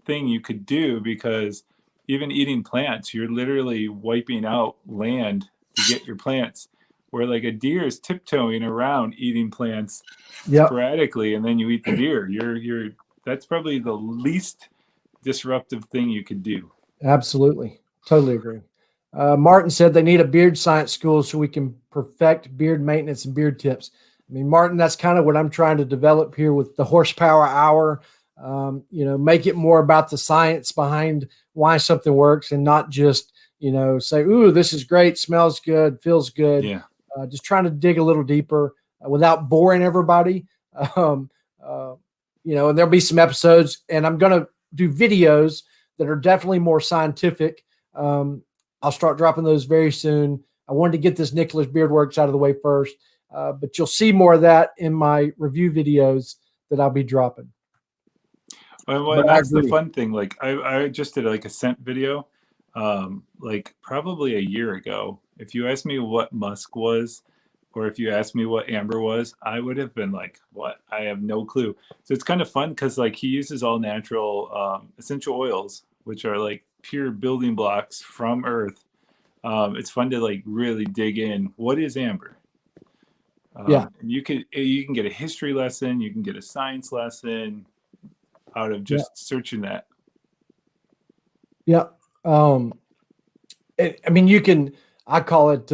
Speaker 2: thing you could do because even eating plants, you're literally wiping out land to get your plants. Where like a deer is tiptoeing around eating plants
Speaker 1: Yep,
Speaker 2: sporadically, and then you eat the deer. You're that's probably the least disruptive thing you could do.
Speaker 1: absolutely. Totally agree. Martin said they need a beard science school so we can perfect beard maintenance and beard tips. I mean, Martin, that's kind of what I'm trying to develop here with the horsepower hour. Make it more about the science behind why something works and not just, say, ooh, this is great, smells good, feels good.
Speaker 2: Yeah.
Speaker 1: Just trying to dig a little deeper without boring everybody. Um, and there'll be some episodes, and I'm going to do videos that are definitely more scientific. I'll start dropping those very soon. I wanted to get this Nicholas Beardworks out of the way first, but you'll see more of that in my review videos that I'll be dropping.
Speaker 2: Well,
Speaker 1: But
Speaker 2: and
Speaker 1: I
Speaker 2: that's the
Speaker 1: agree.
Speaker 2: fun thing. Like I just did like a scent video, like probably a year ago. If you asked me what musk was, or if you asked me what amber was, I would have been like, "What? I have no clue." So it's kind of fun because like he uses all natural essential oils, which are like pure building blocks from Earth. It's fun to like really dig in. What is amber?
Speaker 1: Yeah,
Speaker 2: And you can get a history lesson, you can get a science lesson out of
Speaker 1: yeah,
Speaker 2: just searching that.
Speaker 1: yeah. I mean, you can. I call it.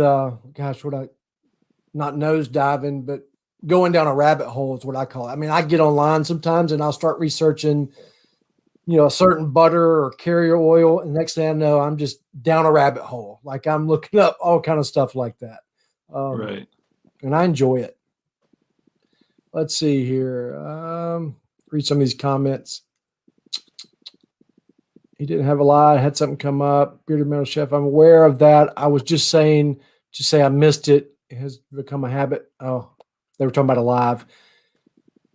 Speaker 1: Not nose diving, but going down a rabbit hole is what I call it. I mean, I get online sometimes and I'll start researching, a certain butter or carrier oil, and next thing I know, I'm just down a rabbit hole. Like I'm looking up all kind of stuff like that,
Speaker 2: Right.
Speaker 1: and I enjoy it. Let's see here. Read some of these comments. He didn't have a lie. I had something come up. Bearded Metal Chef. I'm aware of that. I was just saying to say I missed it. It has become a habit. Oh, they were talking about Alive.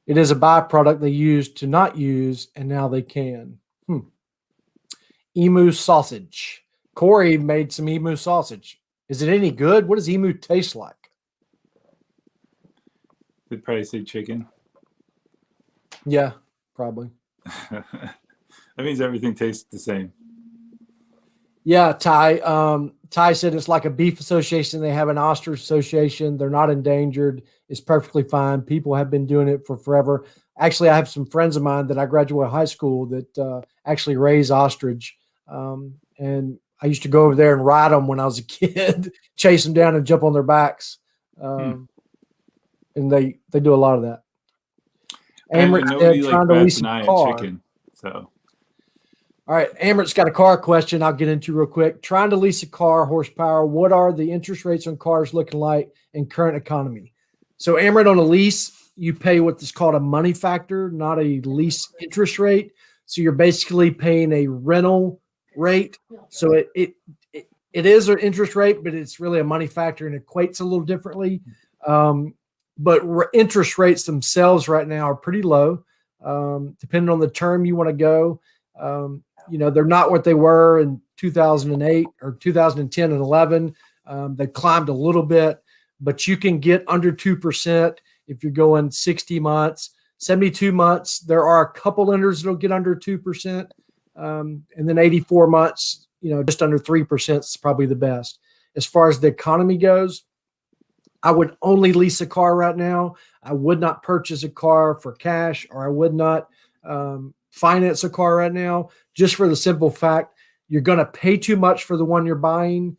Speaker 1: It is a byproduct they used to not use, and now they can. Emu sausage. Corey made some emu sausage. Is it any good? What does emu taste like?
Speaker 2: They'd probably say chicken.
Speaker 1: Yeah, probably.
Speaker 2: That means everything tastes the same.
Speaker 1: Yeah, Ty. Ty said it's like a beef association. They have an ostrich association. They're not endangered. It's perfectly fine. People have been doing it for forever. Actually, I have some friends of mine that I graduated high school that actually raise ostrich. And I used to go over there and ride them when I was a kid, chase them down and jump on their backs. And they do a lot of that.
Speaker 2: And
Speaker 1: Amrit said
Speaker 2: nobody like
Speaker 1: trying to
Speaker 2: bats
Speaker 1: lease
Speaker 2: an
Speaker 1: a
Speaker 2: eye at
Speaker 1: car.
Speaker 2: chicken. So
Speaker 1: All right, Amrit's got a car question I'll get into real quick. Trying to lease a car, horsepower. What are the interest rates on cars looking like in current economy? So, Amrit, on a lease, you pay what is called a money factor, not a lease interest rate. So you're basically paying a rental rate. So it is an interest rate, but it's really a money factor and equates a little differently. But interest rates themselves right now are pretty low, depending on the term you want to go. They're not what they were in 2008 or 2010 and 11. They climbed a little bit, but you can get under 2% if you're going 60 months, 72 months. There are a couple lenders that'll get under 2%. And then 84 months, just under 3% is probably the best. As far as the economy goes, I would only lease a car right now. I would not purchase a car for cash, or I would not finance a car right now, just for the simple fact you're going to pay too much for the one you're buying.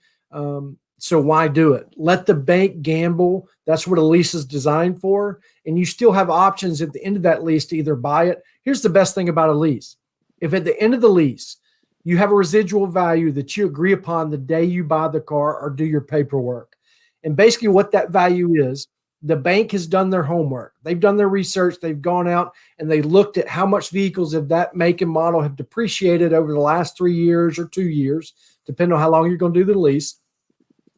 Speaker 1: So why do it? Let the bank gamble. That's what a lease is designed for. And you still have options at the end of that lease to either buy it. Here's the best thing about a lease. If at the end of the lease, you have a residual value that you agree upon the day you buy the car or do your paperwork. And basically what that value is, the bank has done their homework. They've done their research. They've gone out and they looked at how much vehicles of that make and model have depreciated over the last 3 years or 2 years, depending on how long you're going to do the lease.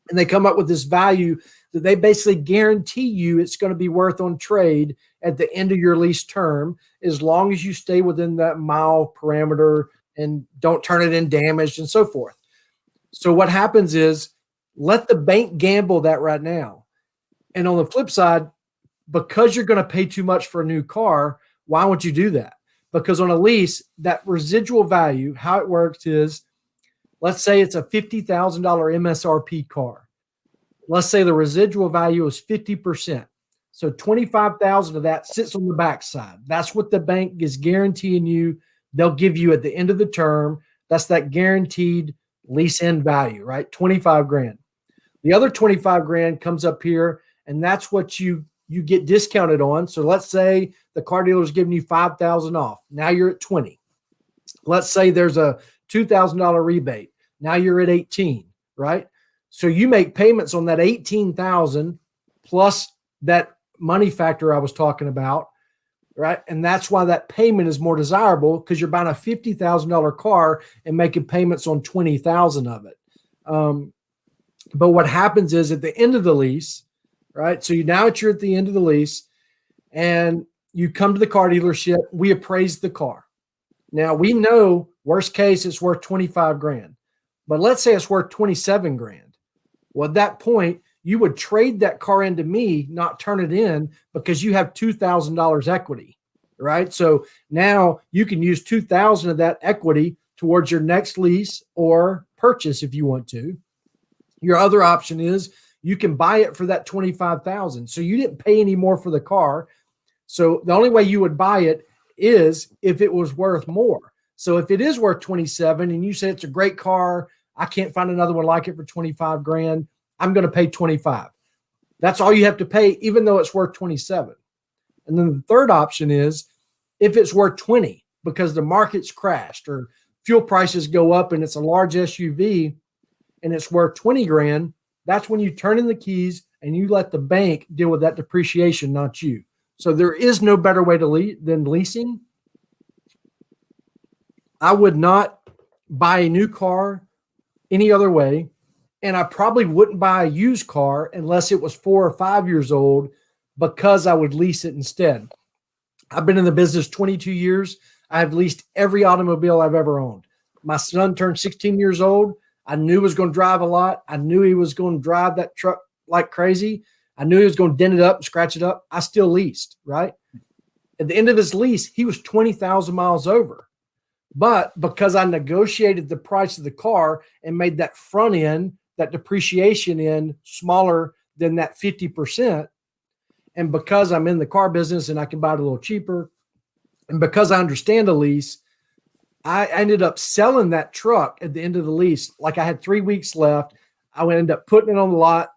Speaker 1: And they come up with this value that they basically guarantee you it's going to be worth on trade at the end of your lease term, as long as you stay within that mile parameter and don't turn it in damaged and so forth. So what happens is Let the bank gamble that right now. And on the flip side, because you're going to pay too much for a new car, why would you do that? Because on a lease, that residual value, how it works is, let's say it's a $50,000 MSRP car. Let's say the residual value is 50%. So 25,000 of that sits on the backside. That's what the bank is guaranteeing you they'll give you at the end of the term. That's that guaranteed lease end value, right? 25 grand. The other 25 grand comes up here, and that's what you get discounted on. So let's say the car dealer is giving you 5,000 off. Now you're at 20. Let's say there's a $2,000 rebate. Now you're at 18, right? So you make payments on that 18,000 plus that money factor I was talking about, right? And that's why that payment is more desirable, because you're buying a $50,000 car and making payments on 20,000 of it. But what happens is at the end of the lease, right? So you're at the end of the lease and you come to the car dealership, we appraise the car. Now we know worst case it's worth 25 grand, but let's say it's worth 27 grand. Well, at that point, you would trade that car into me, not turn it in, because you have $2,000 equity, right? So now you can use 2,000 of that equity towards your next lease or purchase if you want to. Your other option is you can buy it for that 25,000. So you didn't pay any more for the car. So the only way you would buy it is if it was worth more. So if it is worth 27 and you say it's a great car, I can't find another one like it for 25 grand, I'm going to pay 25. That's all you have to pay, even though it's worth 27. And then the third option is if it's worth 20 because the market's crashed or fuel prices go up and it's a large SUV and it's worth 20 grand, that's when you turn in the keys and you let the bank deal with that depreciation, not you. So there is no better way to than leasing. I would not buy a new car any other way. And I probably wouldn't buy a used car unless it was 4 or 5 years old, because I would lease it instead. I've been in the business 22 years. I've leased every automobile I've ever owned. My son turned 16 years old. I knew he was going to drive a lot. I knew he was going to drive that truck like crazy. I knew he was going to dent it up and scratch it up. I still leased, right? At the end of his lease, he was 20,000 miles over. But because I negotiated the price of the car and made that front end, that depreciation end, smaller than that 50%, and because I'm in the car business and I can buy it a little cheaper, and because I understand a lease, I ended up selling that truck at the end of the lease. Like I had 3 weeks left. I would end up putting it on the lot,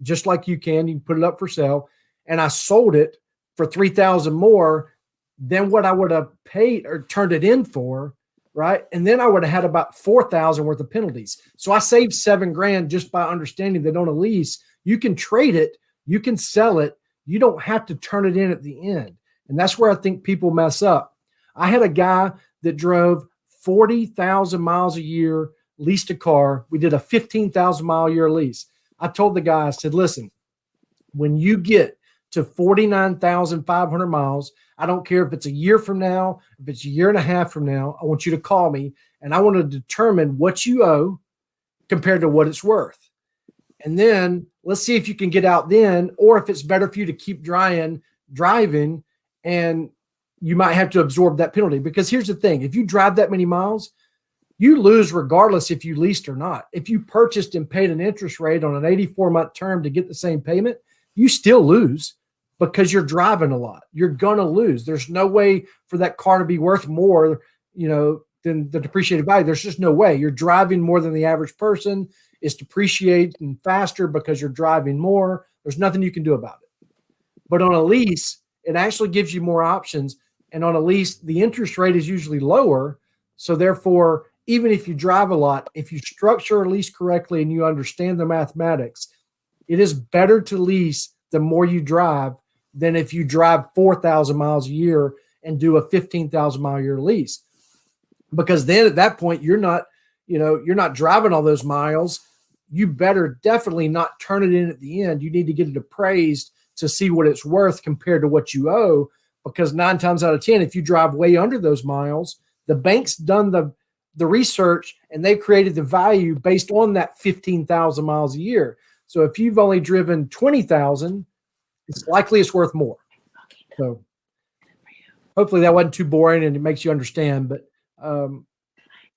Speaker 1: just like you can put it up for sale. And I sold it for 3,000 more than what I would have paid or turned it in for. Right. And then I would have had about 4,000 worth of penalties. So I saved 7 grand just by understanding that on a lease, you can trade it, you can sell it. You don't have to turn it in at the end. And that's where I think people mess up. I had a guy that drove 40,000 miles a year, leased a car. We did a 15,000 mile a year lease. I told the guy, I said, listen, when you get to 49,500 miles, I don't care if it's a year from now, if it's a year and a half from now, I want you to call me and I want to determine what you owe compared to what it's worth. And then let's see if you can get out then, or if it's better for you to keep driving and you might have to absorb that penalty. Because here's the thing, if you drive that many miles, you lose regardless if you leased or not. If you purchased and paid an interest rate on an 84-month term to get the same payment, you still lose. Because you're driving a lot, you're going to lose. There's no way for that car to be worth more, than the depreciated value. There's just no way. You're driving more than the average person. It's depreciating faster because you're driving more. There's nothing you can do about it. But on a lease, it actually gives you more options. And on a lease, the interest rate is usually lower. So therefore, even if you drive a lot, if you structure a lease correctly and you understand the mathematics, it is better to lease the more you drive than if you drive 4,000 miles a year and do a 15,000 mile a year lease. Because then at that point, you're not driving all those miles. You better definitely not turn it in at the end. You need to get it appraised to see what it's worth compared to what you owe. Because 9 times out of 10, if you drive way under those miles, the bank's done the the research and they created the value based on that 15,000 miles a year. So if you've only driven 20,000, it's likely it's worth more. So hopefully that wasn't too boring and it makes you understand. But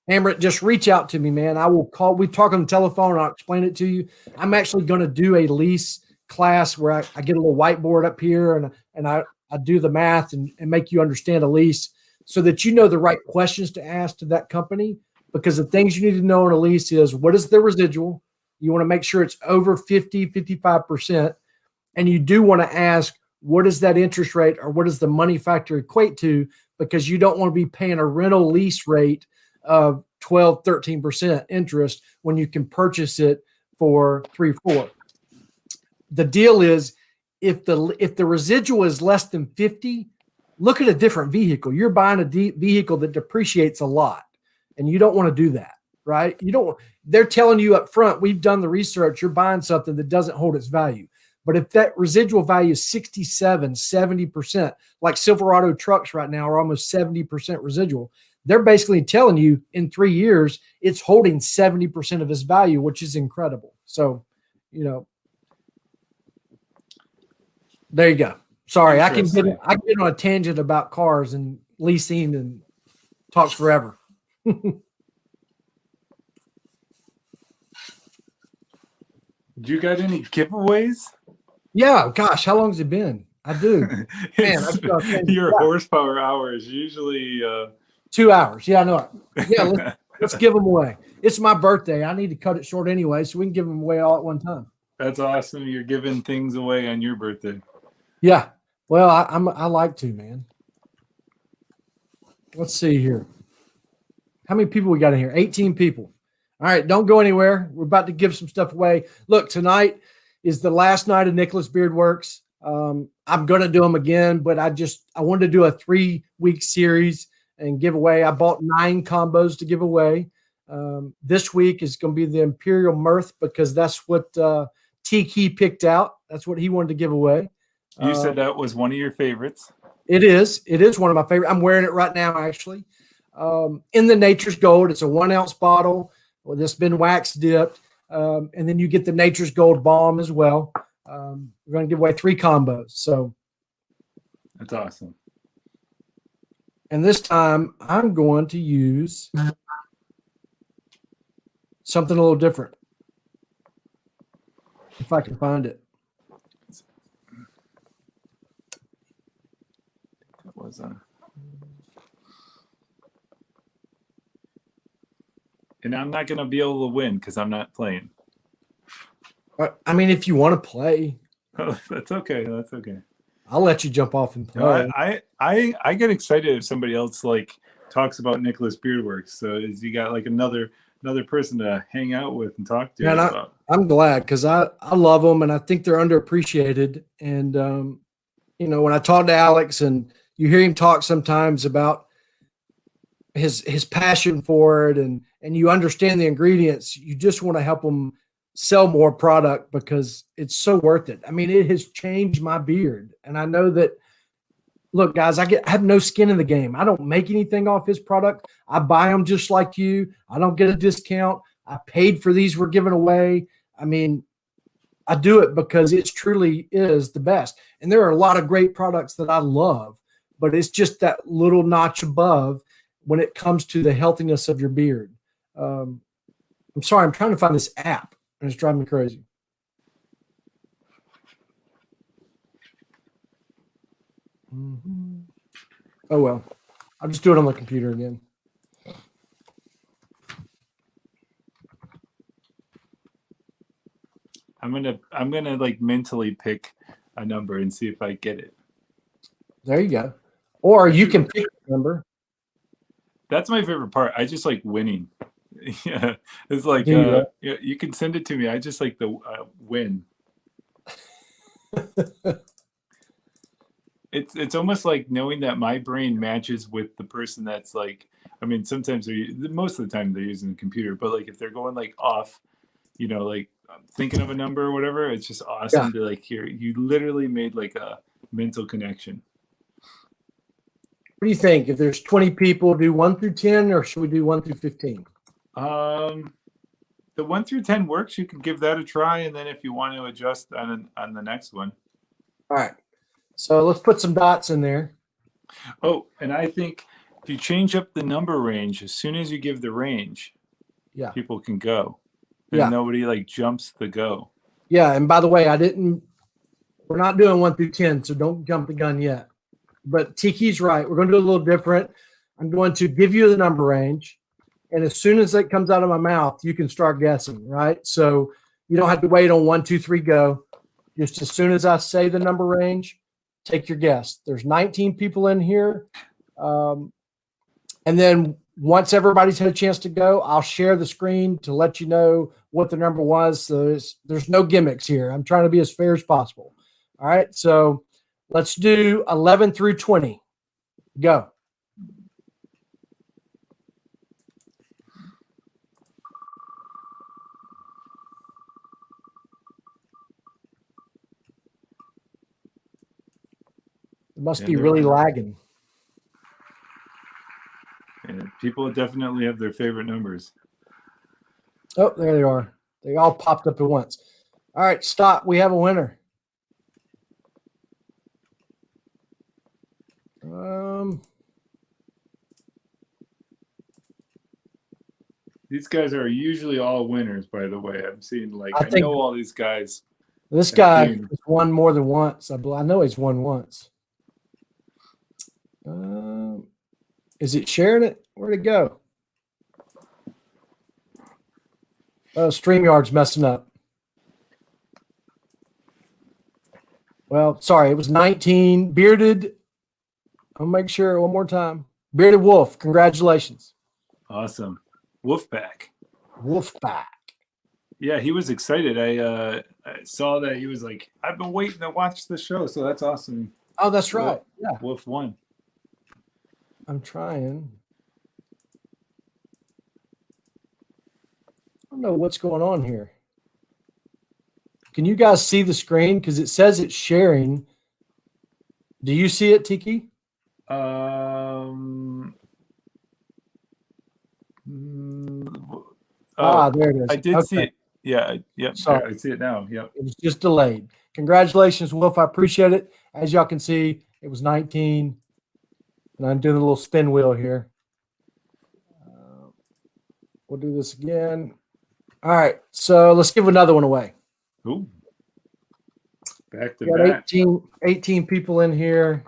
Speaker 1: Amrit, just reach out to me, man. I will call. We talk on the telephone and I'll explain it to you. I'm actually going to do a lease class where I get a little whiteboard up here and I do the math and make you understand a lease so that you know the right questions to ask to that company. Because the things you need to know in a lease is what is the residual? You want to make sure it's over 50, 55%. And you do want to ask, what is that interest rate or what does the money factor equate to? Because you don't want to be paying a rental lease rate of 12, 13% interest when you can purchase it for 3, 4. The deal is if the residual is less than 50, look at a different vehicle. You're buying a vehicle that depreciates a lot and you don't want to do that, right? They're telling you up front, we've done the research, you're buying something that doesn't hold its value. But if that residual value is 67, 70%, like Silverado trucks right now are almost 70% residual, they're basically telling you in 3 years, it's holding 70% of its value, which is incredible. So, there you go. Sorry, I can get on a tangent about cars and leasing and talks forever.
Speaker 2: Do you got any giveaways?
Speaker 1: Yeah, gosh, how long has it been? I do. Man,
Speaker 2: your horsepower hours usually
Speaker 1: 2 hours. Yeah, I know. Yeah, let's give them away. It's my birthday. I need to cut it short anyway, so we can give them away all at one time.
Speaker 2: That's awesome. You're giving things away on your birthday.
Speaker 1: Yeah. Well, I like to, man. Let's see here. How many people we got in here? 18 people. All right, don't go anywhere. We're about to give some stuff away. Look, tonight is the last night of Nicholas Beard Works. I'm going to do them again, but I wanted to do a 3-week series and give away. I bought 9 combos to give away. This week is going to be the Imperial Myrrh because that's what Tiki picked out. That's what he wanted to give away.
Speaker 2: You said that was one of your favorites.
Speaker 1: It is. It is one of my favorite. I'm wearing it right now, actually. In the Nature's Gold. It's a 1-ounce bottle that's been wax dipped. And then you get the Nature's Gold Balm as well. We're going to give away 3 combos. So
Speaker 2: that's awesome.
Speaker 1: And this time I'm going to use something a little different. If I can find it.
Speaker 2: That was and I'm not going to be able to win because I'm not playing.
Speaker 1: I mean, if you want to play.
Speaker 2: Oh, that's okay. That's okay.
Speaker 1: I'll let you jump off and play.
Speaker 2: No, I get excited if somebody else like talks about Nicholas Beard Works. So is you got like another person to hang out with and talk to about.
Speaker 1: I'm glad because I love them and I think they're underappreciated. And when I talk to Alex and you hear him talk sometimes about his passion for it and you understand the ingredients, you just want to help him sell more product because it's so worth it. I mean, it has changed my beard. And I know that, look, guys, I have no skin in the game. I don't make anything off his product. I buy them just like you. I don't get a discount. I paid for these we're giving away. I mean, I do it because it truly is the best. And there are a lot of great products that I love, but it's just that little notch above when it comes to the healthiness of your beard. I'm sorry, I'm trying to find this app. And it's driving me crazy. Mm-hmm. Oh well, I'll just do it on the computer again.
Speaker 2: I'm gonna like mentally pick a number and see if I get it.
Speaker 1: There you go. Or you can pick a number.
Speaker 2: That's my favorite part. I just like winning. Yeah, it's like you can send it to me. I just like the win. It's almost like knowing that my brain matches with the person that's like. I mean, sometimes most of the time they're using the computer, but like if they're going like off, like thinking of a number or whatever, it's just awesome to like hear. You literally made like a mental connection.
Speaker 1: What do you think? If there's 20 people, do 1 through 10, or should we do 1 through 15?
Speaker 2: The 1 through 10 works. You can give that a try, and then if you want to adjust on the next one.
Speaker 1: All right. So let's put some dots in there.
Speaker 2: Oh, and I think if you change up the number range, as soon as you give the range,
Speaker 1: Yeah.
Speaker 2: people can go. And
Speaker 1: Yeah.
Speaker 2: nobody like jumps the go.
Speaker 1: Yeah. And by the way, we're not doing 1 through 10, so don't jump the gun yet. But Tiki's right. We're going to do a little different. I'm going to give you the number range. And as soon as it comes out of my mouth, you can start guessing, right? So you don't have to wait on 1, 2, 3, go. Just as soon as I say the number range, take your guess. There's 19 people in here. And then once everybody's had a chance to go, I'll share the screen to let you know what the number was. So there's no gimmicks here. I'm trying to be as fair as possible. All right. So let's do 11 through 20. Go. It must be really lagging.
Speaker 2: And people definitely have their favorite numbers.
Speaker 1: Oh, there they are. They all popped up at once. All right, stop. We have a winner.
Speaker 2: These guys are usually all winners, by the way. I'm seeing I know all these guys.
Speaker 1: This guy has won more than once. I know he's won once. Is it sharing it? Where'd it go? Oh, StreamYard's messing up. Well, sorry, it was 19. Bearded. I'll make sure one more time. Bearded Wolf, congratulations.
Speaker 2: Awesome. Wolfpack.
Speaker 1: Wolfpack.
Speaker 2: Yeah, he was excited. I saw that he was like, I've been waiting to watch the show, so that's awesome.
Speaker 1: Oh, that's right. Yeah.
Speaker 2: Wolf won.
Speaker 1: I'm trying. I don't know what's going on here. Can you guys see the screen? Because it says it's sharing. Do you see it, Tiki?
Speaker 2: There it is. I did see it. Yeah. Yep. Sorry. I see it now. Yep.
Speaker 1: It was just delayed. Congratulations, Wolf. I appreciate it. As y'all can see, it was 19. And I'm doing a little spin wheel here. We'll do this again. All right. So let's give another one away.
Speaker 2: Ooh. Back to
Speaker 1: back. 18 people in here.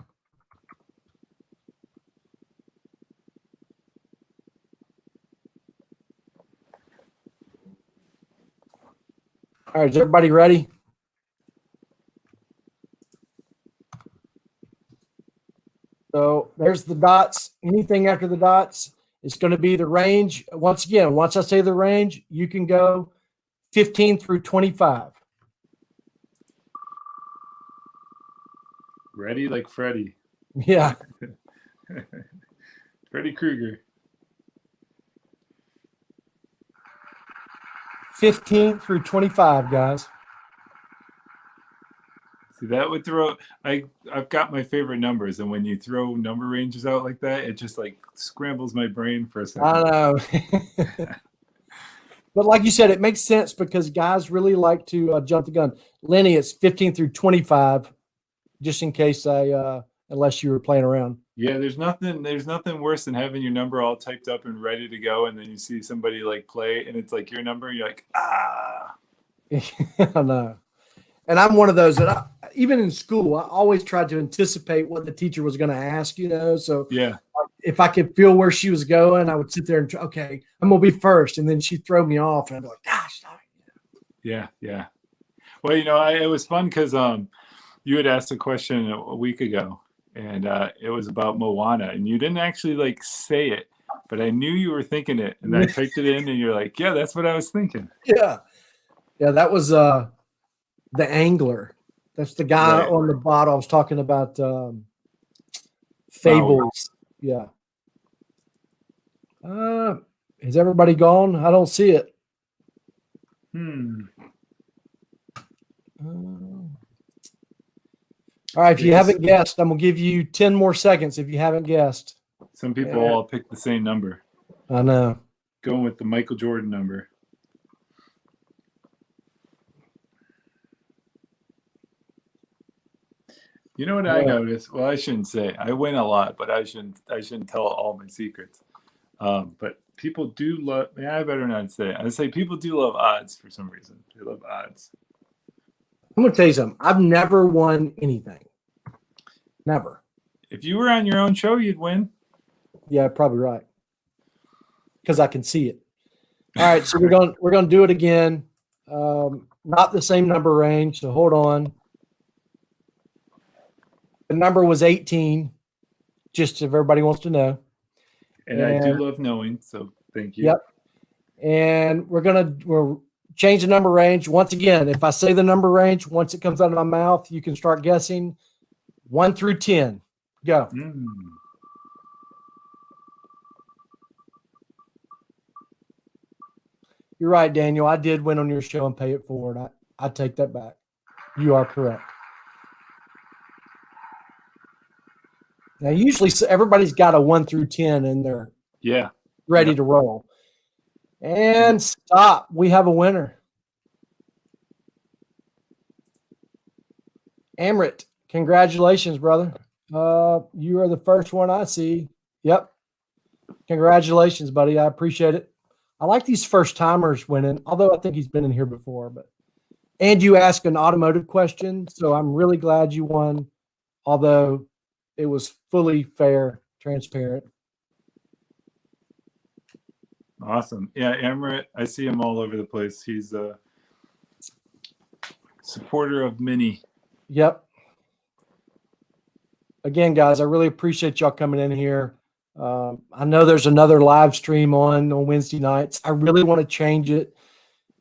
Speaker 1: All right. Is everybody ready? So there's the dots. Anything after the dots, it's going to be the range. Once again, once I say the range, you can go 15 through 25.
Speaker 2: Ready like Freddy.
Speaker 1: Yeah.
Speaker 2: Freddy Krueger.
Speaker 1: 15 through 25, guys.
Speaker 2: See, that would throw. I've got my favorite numbers, and when you throw number ranges out like that, it just like scrambles my brain for a second.
Speaker 1: I know. But like you said, it makes sense because guys really like to jump the gun. Lenny, it's 15 through 25, just in case unless you were playing around.
Speaker 2: Yeah, there's nothing worse than having your number all typed up and ready to go, and then you see somebody like play, and it's like your number, and you're like, ah.
Speaker 1: I know. And I'm one of those that even in school, I always tried to anticipate what the teacher was going to ask, So
Speaker 2: yeah,
Speaker 1: if I could feel where she was going, I would sit there and okay, I'm going to be first. And then she'd throw me off and I'd be like, gosh.
Speaker 2: Yeah. Well, it was fun because you had asked a question a week ago and it was about Moana and you didn't actually like say it, but I knew you were thinking it and I typed it in and you're like, yeah, that's what I was thinking.
Speaker 1: Yeah. Yeah. That was, the angler. That's the guy on the bottom. I was talking about fables. Wow. Yeah. Is everybody gone? I don't see it. All All right, if you
Speaker 2: Yes.
Speaker 1: haven't guessed, I'm gonna give you 10 more seconds if you haven't guessed.
Speaker 2: Some people all pick the same number.
Speaker 1: I know.
Speaker 2: Going with the Michael Jordan number. You know what I noticed? Well, I shouldn't say. I win a lot, but I shouldn't tell all my secrets. But people do love. Yeah, I better not say. I say people do love odds for some reason. They love odds.
Speaker 1: I'm gonna tell you something. I've never won anything. Never.
Speaker 2: If you were on your own show, you'd win.
Speaker 1: Yeah, probably right. Because I can see it. All right, so we're gonna do it again. Not the same number range. So hold on. The number was 18. Just if everybody wants to know.
Speaker 2: And I do love knowing. So thank you.
Speaker 1: Yep. And we'll change the number range once again. If I say the number range, once it comes out of my mouth, you can start guessing. 1 through 10. Go. You're right, Daniel. I did win on your show and pay it forward. I take that back. You are correct. Now, usually everybody's got a 1 through 10 and they're ready to roll. And stop. We have a winner. Amrit, congratulations, brother. You are the first one I see. Yep. Congratulations, buddy. I appreciate it. I like these first timers winning, although I think he's been in here before. And you asked an automotive question, so I'm really glad you won, although it was fully fair, transparent.
Speaker 2: Awesome. Yeah, Amrit, I see him all over the place. He's a supporter of Mini.
Speaker 1: Yep. Again, guys, I really appreciate y'all coming in here. I know there's another live stream on Wednesday nights. I really want to change it.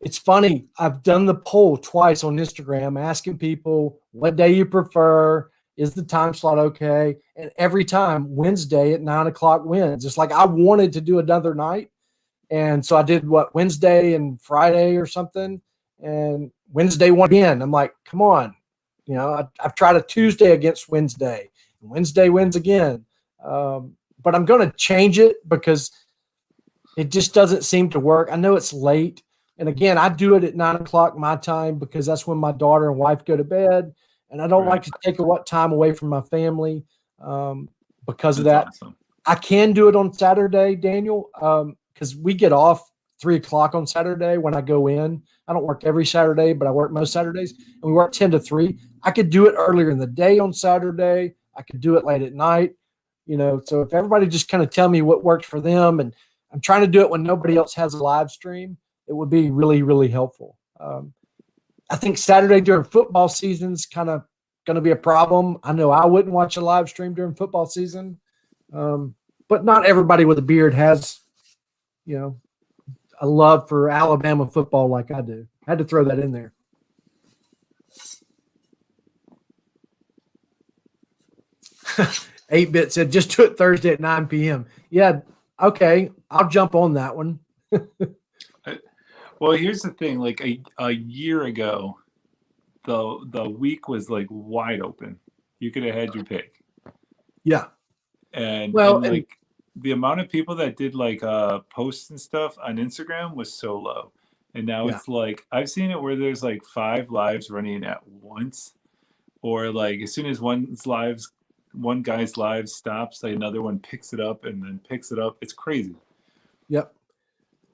Speaker 1: It's funny. I've done the poll twice on Instagram asking people what day you prefer. Is the time slot okay? And every time Wednesday at 9 o'clock wins. It's like I wanted to do another night. And so I did Wednesday and Friday or something. And Wednesday won again. I'm like, come on. You know, I've tried a Tuesday against Wednesday. Wednesday wins again. But I'm going to change it because it just doesn't seem to work. I know it's late. And again, I do it at 9 o'clock my time because that's when my daughter and wife go to bed. And I don't like to take time away from my family because of that.
Speaker 2: Awesome.
Speaker 1: I can do it on Saturday, Daniel, because we get off 3 o'clock on Saturday when I go in. I don't work every Saturday, but I work most Saturdays. And we work 10 to 3. I could do it earlier in the day on Saturday. I could do it late at night. You know, so if everybody just kind of tell me what works for them, and I'm trying to do it when nobody else has a live stream, it would be really, really helpful. I think Saturday during football season is kind of going to be a problem. I know I wouldn't watch a live stream during football season, but not everybody with a beard has, you know, a love for Alabama football like I do. I had to throw that in there. Eight-Bit said, just do it Thursday at 9 p.m. Yeah, okay. I'll jump on that one.
Speaker 2: Well, here's the thing. Like a year ago, the week was like wide open. You could have had your pick.
Speaker 1: Yeah.
Speaker 2: And
Speaker 1: well,
Speaker 2: like the amount of people that did like posts and stuff on Instagram was so low. And now it's like I've seen it where there's like 5 lives running at once, or like as soon as one guy's live stops, like another one picks it up and then picks it up. It's crazy.
Speaker 1: Yep.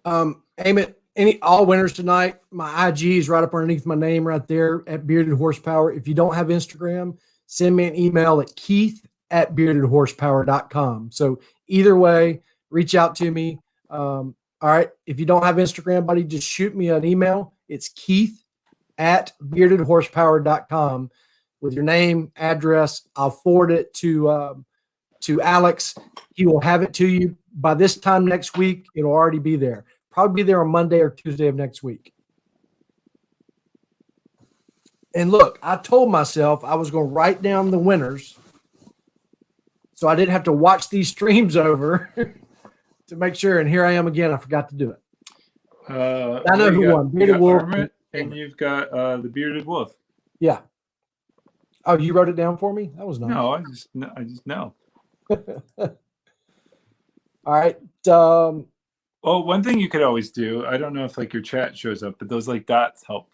Speaker 1: Aim it. All winners tonight. My IG is right up underneath my name right there at Bearded Horsepower. If you don't have Instagram, send me an email at keith@beardedhorsepower.com. So either way, reach out to me. All right. If you don't have Instagram, buddy, just shoot me an email. It's keith@beardedhorsepower.com with your name, address. I'll forward it to Alex. He will have it to you by this time next week. It'll already be there. Probably be there on Monday or Tuesday of next week. And look, I told myself I was going to write down the winners so I didn't have to watch these streams over to make sure. And here I am again. I forgot to do it. I know who won. Bearded Wolf.
Speaker 2: And you've got the Bearded Wolf.
Speaker 1: Yeah. Oh, you wrote it down for me? That was nice.
Speaker 2: No, I just know.
Speaker 1: All right.
Speaker 2: Oh, one thing you could always do, I don't know if like your chat shows up, but those like dots help.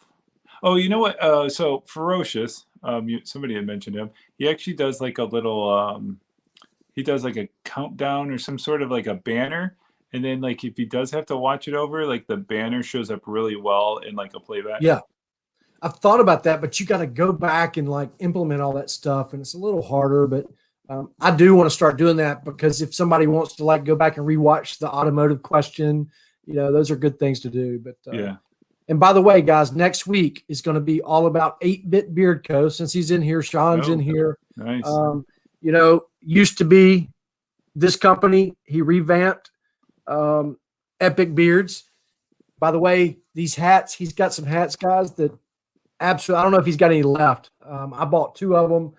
Speaker 2: Oh, you know what? So Ferocious, somebody had mentioned him. He actually does like a little, he does like a countdown or some sort of like a banner. And then like if he does have to watch it over, like the banner shows up really well in like a playback.
Speaker 1: Yeah. I've thought about that, but you got to go back and like implement all that stuff. And it's a little harder, but I do want to start doing that because if somebody wants to like go back and rewatch the automotive question, those are good things to do. But
Speaker 2: Yeah.
Speaker 1: And by the way, guys, next week is going to be all about 8-Bit Beard Co. Since he's in here, Sean's in here.
Speaker 2: Nice.
Speaker 1: Used to be this company. He revamped Epic Beards. By the way, these hats, he's got some hats, guys, that absolutely, I don't know if he's got any left. I bought 2 of them.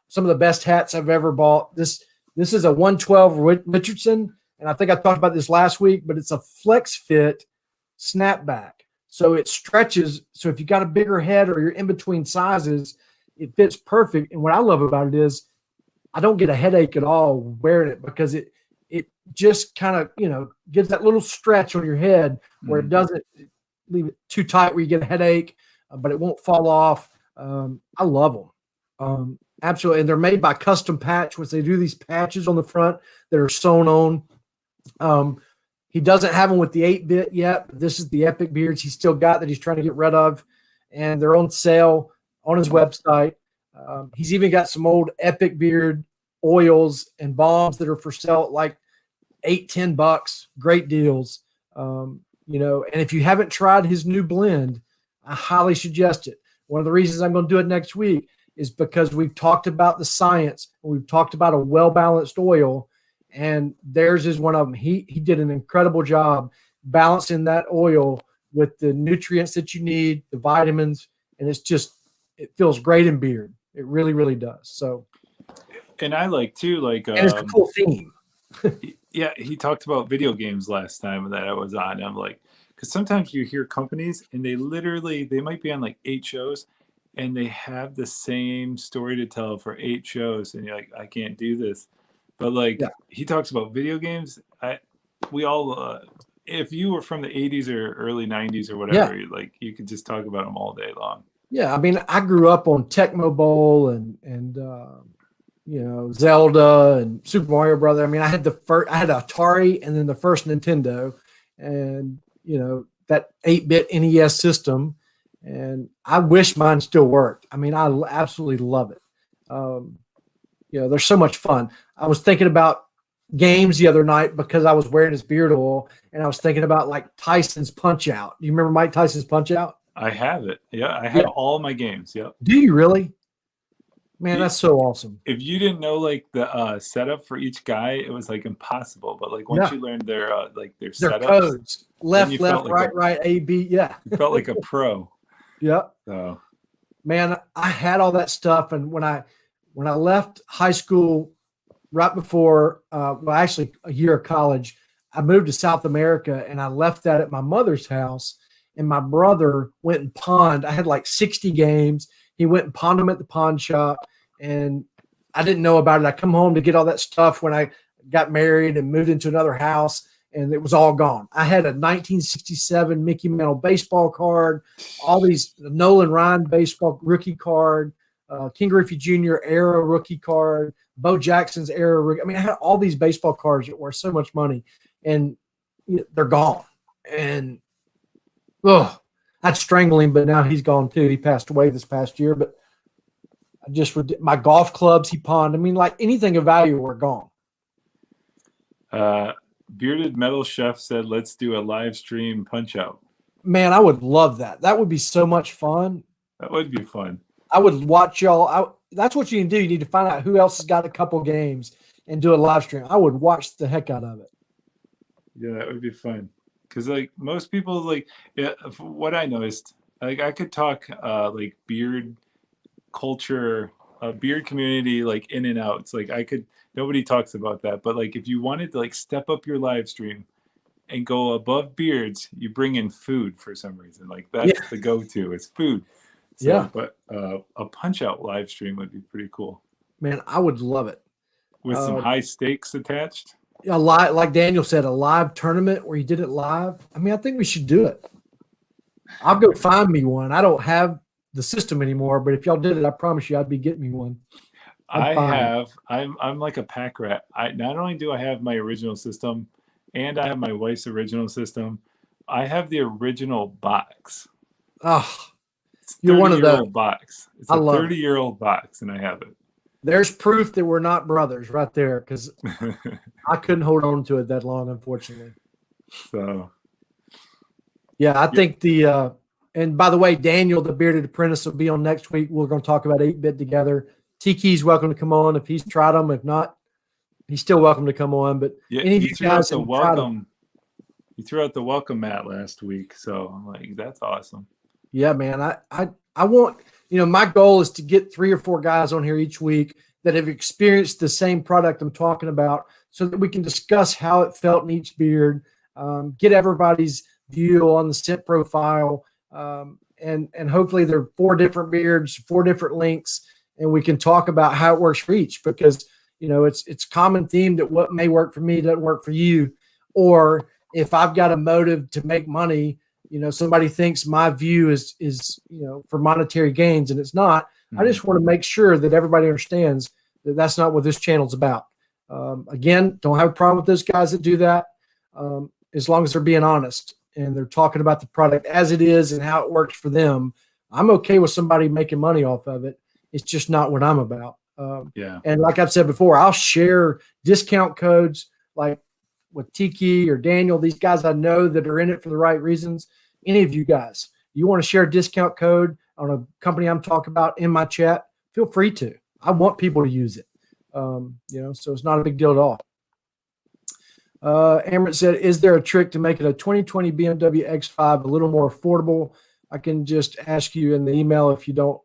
Speaker 1: Some of the best hats I've ever bought. This is a 112 Richardson, and I think I talked about this last week, but it's a flex fit snapback. So it stretches. So if you got a bigger head or you're in between sizes, it fits perfect. And what I love about it is I don't get a headache at all wearing it because it just kind of, gives that little stretch on your head where it doesn't leave it too tight where you get a headache, but it won't fall off. I love them. Absolutely. And they're made by Custom Patch, which they do these patches on the front that are sewn on. He doesn't have them with the 8-bit yet. But this is the Epic Beards he's still got that he's trying to get rid of. And they're on sale on his website. He's even got some old Epic Beard oils and balms that are for sale at like $8-10. Great deals. And if you haven't tried his new blend, I highly suggest it. One of the reasons I'm going to do it next week is because we've talked about the science and we've talked about a well-balanced oil, and theirs is one of them. He did an incredible job balancing that oil with the nutrients that you need, the vitamins, and it feels great in beard. It really, really does. So,
Speaker 2: and I like too, and
Speaker 1: it's a cool theme.
Speaker 2: Yeah, he talked about video games last time that I was on. I'm like, because sometimes you hear companies and they might be on like 8 shows and they have the same story to tell for 8 shows, and you're like, I can't do this. But he talks about video games. We all, if you were from the 80s or early 90s or whatever, you could just talk about them all day long.
Speaker 1: Yeah, I mean, I grew up on Tecmo Bowl and Zelda and Super Mario Brother. I mean, I had Atari and then the first Nintendo, and that 8-bit NES system, and I wish mine still worked. I mean, I absolutely love it. They're so much fun. I was thinking about games the other night because I was wearing his beard oil, and I was thinking about like Tyson's Punch Out. Do you remember Mike Tyson's Punch Out?
Speaker 2: I have it. Yeah, I have all my games. Yep.
Speaker 1: Do you really? Man, that's so awesome.
Speaker 2: If you didn't know like the setup for each guy, it was like impossible. But like once you learned their setups,
Speaker 1: codes, left, right, A, B. Yeah,
Speaker 2: you felt like a pro.
Speaker 1: Yep.
Speaker 2: So,
Speaker 1: man, I had all that stuff, and when I left high school, right before, actually a year of college, I moved to South America, and I left that at my mother's house. And my brother went and pawned. I had like 60 games. He went and pawned them at the pawn shop, and I didn't know about it. I come home to get all that stuff when I got married and moved into another house, and it was all gone. I had a 1967 Mickey Mantle baseball card, all these Nolan Ryan baseball rookie card, King Griffey Jr. era rookie card, Bo Jackson's era rookie. I mean, I had all these baseball cards that were so much money, and they're gone. And I'd strangle him, but now he's gone too. He passed away this past year. But my golf clubs he pawned. I mean, like anything of value were gone.
Speaker 2: Bearded Metal Chef said, "Let's do a live stream Punch Out."
Speaker 1: Man, I would love that. That would be so much fun.
Speaker 2: That would be fun.
Speaker 1: I would watch y'all. That's what you can do. You need to find out who else has got a couple games and do a live stream. I would watch the heck out of it.
Speaker 2: Yeah, that would be fun. Because like most people, from what I noticed, like I could talk like beard culture, beard community, like in and out. It's like nobody talks about that. But like if you wanted to like step up your live stream and go above beards, you bring in food for some reason. Like that's the go-to. It's food. So,
Speaker 1: Yeah.
Speaker 2: but a punch out live stream would be pretty cool
Speaker 1: Man, I would love it.
Speaker 2: with some high stakes attached.
Speaker 1: A live, like Daniel said, a live tournament where you did it live. I mean, I think we should do it. I'll go find me one. I don't have the system anymore, but if y'all did it, I promise you I'd be getting me one.
Speaker 2: I'm like a pack rat. I not only do I have my original system and I have my wife's original system, I have the original box.
Speaker 1: Oh,
Speaker 2: It's
Speaker 1: you're one of those.
Speaker 2: box. It's
Speaker 1: I
Speaker 2: a
Speaker 1: love it.
Speaker 2: 30-year-old box, and I have it.
Speaker 1: There's proof that we're not brothers right there, because I couldn't hold on to it that long, unfortunately.
Speaker 2: So,
Speaker 1: yeah, I think and by the way, Daniel, the Bearded Apprentice, will be on next week. We're going to talk about 8-bit together. Tiki's welcome to come on if he's tried them. If not, he's still welcome to come on. But
Speaker 2: yeah,
Speaker 1: any of you guys
Speaker 2: the welcome. You threw out the welcome mat last week, so I'm like, that's awesome.
Speaker 1: Yeah, man. I want, my goal is to get 3 or 4 guys on here each week that have experienced the same product I'm talking about, so that we can discuss how it felt in each beard, get everybody's view on the scent profile, and hopefully there are 4 different beards, 4 different links, and we can talk about how it works for each, because it's common theme that what may work for me doesn't work for you. Or if I've got a motive to make money, somebody thinks my view is for monetary gains, and it's not. I just want to make sure that everybody understands that that's not what this channel's about. Again, don't have a problem with those guys that do that, as long as they're being honest and they're talking about the product as it is and how it works for them. I'm okay with somebody making money off of it. It's just not what I'm about. And like I've said before, I'll share discount codes like with Tiki or Daniel, these guys I know that are in it for the right reasons. Any of you guys, you want to share a discount code on a company I'm talking about in my chat, feel free to. I want people to use it. So it's not a big deal at all. Amrit said, is there a trick to make it a 2020 BMW X5 a little more affordable? I can just ask you in the email if you don't.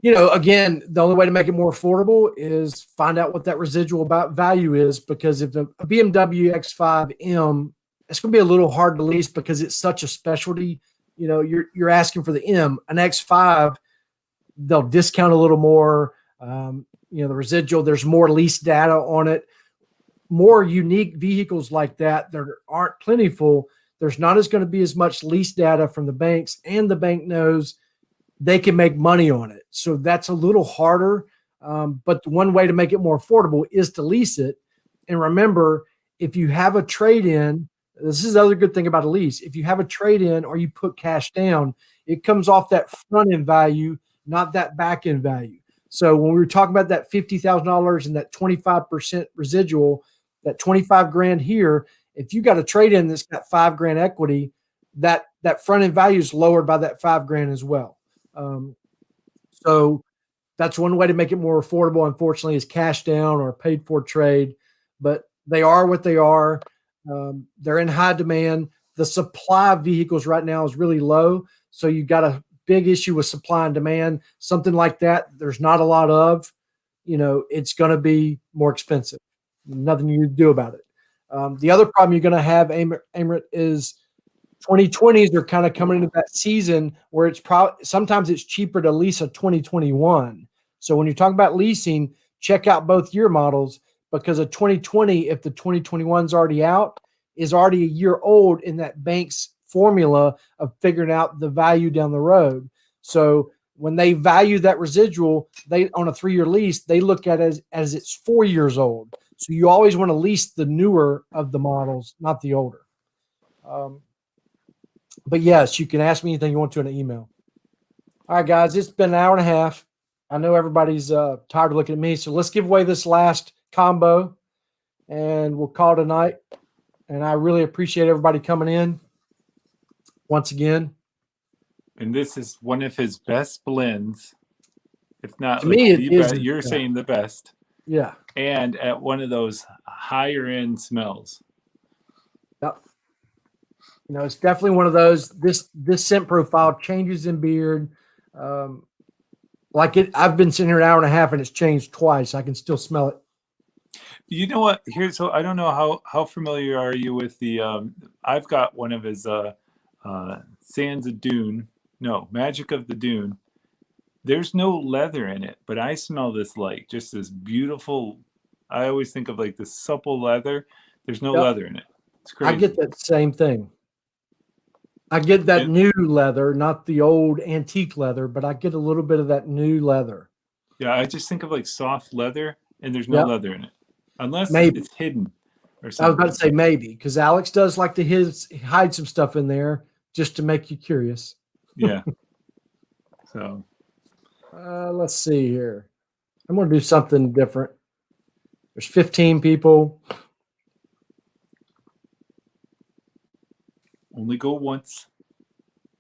Speaker 1: Again, the only way to make it more affordable is find out what that residual value is, because if a BMW X5M, it's going to be a little hard to lease because it's such a specialty. You're asking for the M. An X5, they'll discount a little more. The residual, there's more lease data on it. More unique vehicles like that aren't plentiful. There's not going to be as much lease data from the banks, and the bank knows they can make money on it. So that's a little harder. But the one way to make it more affordable is to lease it. And remember, if you have a trade-in, this is the other good thing about a lease. If you have a trade-in or you put cash down, it comes off that front-end value, not that back-end value. So when we were talking about that $50,000 and that 25% residual, that 25 grand here, if you got a trade-in that's got 5 grand equity, that front-end value is lowered by that 5 grand as well. So that's one way to make it more affordable, unfortunately, is cash down or paid for trade. But they are what they are. They're in high demand. The supply of vehicles right now is really low. So you've got a big issue with supply and demand. Something like that, there's not a lot of, it's going to be more expensive. Nothing you can do about it. The other problem you're going to have, Amrit, is 2020s are kind of coming into that season where it's sometimes it's cheaper to lease a 2021. So when you're talking about leasing, check out both year models, because a 2020, if the 2021 is already out, is already a year old in that bank's formula of figuring out the value down the road. So when they value that residual, they on a 3-year lease, they look at it as it's 4 years old. So you always want to lease the newer of the models, not the older. But yes, you can ask me anything you want to in an email. All right, guys, it's been an hour and a half. I know everybody's tired of looking at me, so let's give away this last combo, and we'll call it a night. And I really appreciate everybody coming in once again.
Speaker 2: And this is one of his best blends, if not,
Speaker 1: to me,
Speaker 2: you're saying the best.
Speaker 1: Yeah.
Speaker 2: And at one of those higher end smells.
Speaker 1: Yep. It's definitely one of those. This scent profile changes in beard. I've been sitting here an hour and a half and it's changed twice. I can still smell it.
Speaker 2: You know what? So I don't know how familiar are you with the I've got one of his Sands of Dune No, Magic of the Dune. There's no leather in it, but I smell this like just this beautiful. I always think of like this supple leather. There's no
Speaker 1: Yep.
Speaker 2: leather in it. It's
Speaker 1: I
Speaker 2: crazy.
Speaker 1: get that same thing. I get that new leather, not the old antique leather, but I get a little bit of that new leather.
Speaker 2: Yeah, I just think of like soft leather, and there's no leather in it, unless
Speaker 1: Maybe
Speaker 2: it's hidden or
Speaker 1: I was
Speaker 2: something.
Speaker 1: about to say maybe, because Alex does like to hide some stuff in there just to make you curious.
Speaker 2: Yeah. So
Speaker 1: let's see here. I'm going to do something different. There's 15 people.
Speaker 2: only go once.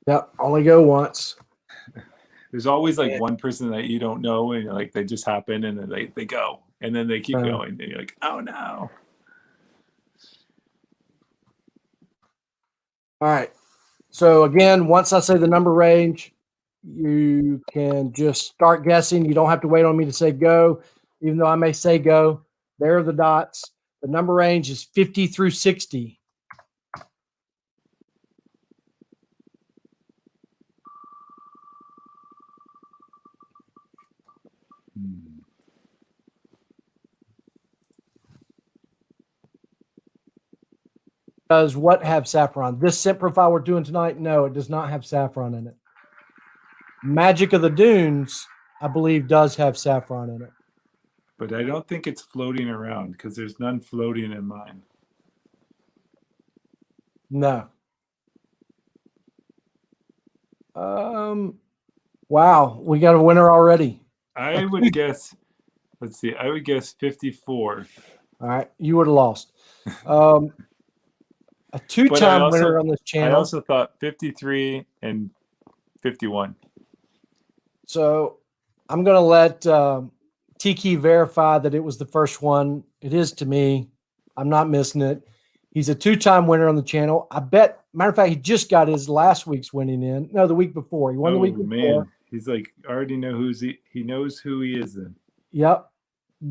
Speaker 1: Yep, only go once.
Speaker 2: There's always like one person that you don't know, and like they just happen, and then they go, and then they keep going, and you're like, oh no.
Speaker 1: All right. So again, once I say the number range, you can just start guessing. You don't have to wait on me to say go, even though I may say go. There are the dots. The number range is 50 through 60. Does what have saffron? This scent profile we're doing tonight, no, it does not have saffron in it. Magic of the Dunes, I believe, does have saffron in it.
Speaker 2: But I don't think it's floating around because there's none floating in mine.
Speaker 1: No. Wow, we got a winner already.
Speaker 2: I would guess, let's see, I would guess 54.
Speaker 1: All right, you would have lost. A two-time winner on this channel.
Speaker 2: I also thought 53 and 51.
Speaker 1: So I'm going to let Tiki verify that it was the first one. It is to me. I'm not missing it. He's a two-time winner on the channel. I bet, matter of fact, he just got his last week's winning in. No, the week before. He won the week before. Man.
Speaker 2: He's like, already know he knows who he is then.
Speaker 1: Yep.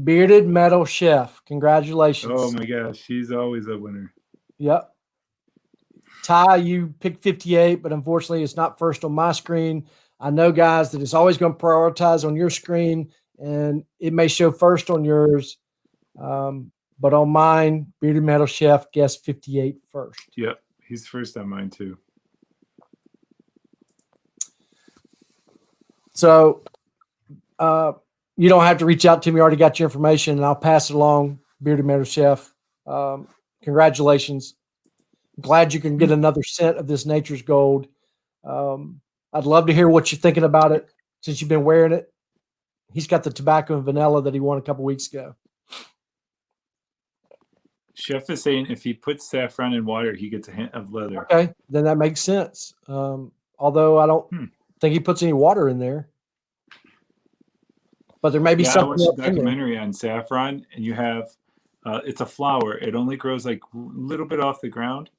Speaker 1: Bearded Metal Chef. Congratulations.
Speaker 2: Oh my gosh, he's always a winner.
Speaker 1: Yep. Ty, you picked 58, but unfortunately it's not first on my screen. I know, guys, that it's always going to prioritize on your screen, and it may show first on yours. But on mine, Bearded Metal Chef guessed 58 first.
Speaker 2: Yep, he's first on mine too.
Speaker 1: So you don't have to reach out to me. I already got your information, and I'll pass it along, Bearded Metal Chef. Congratulations. Glad you can get another scent of this Nature's Gold. I'd love to hear what you're thinking about it since you've been wearing it. He's got the tobacco and vanilla that he won a couple weeks ago.
Speaker 2: Chef is saying if he puts saffron in water, he gets a hint of leather.
Speaker 1: Okay, then that makes sense. Although I don't think he puts any water in there. But there may be something.
Speaker 2: I watched a documentary on saffron, and you have it's a flower. It only grows like a little bit off the ground,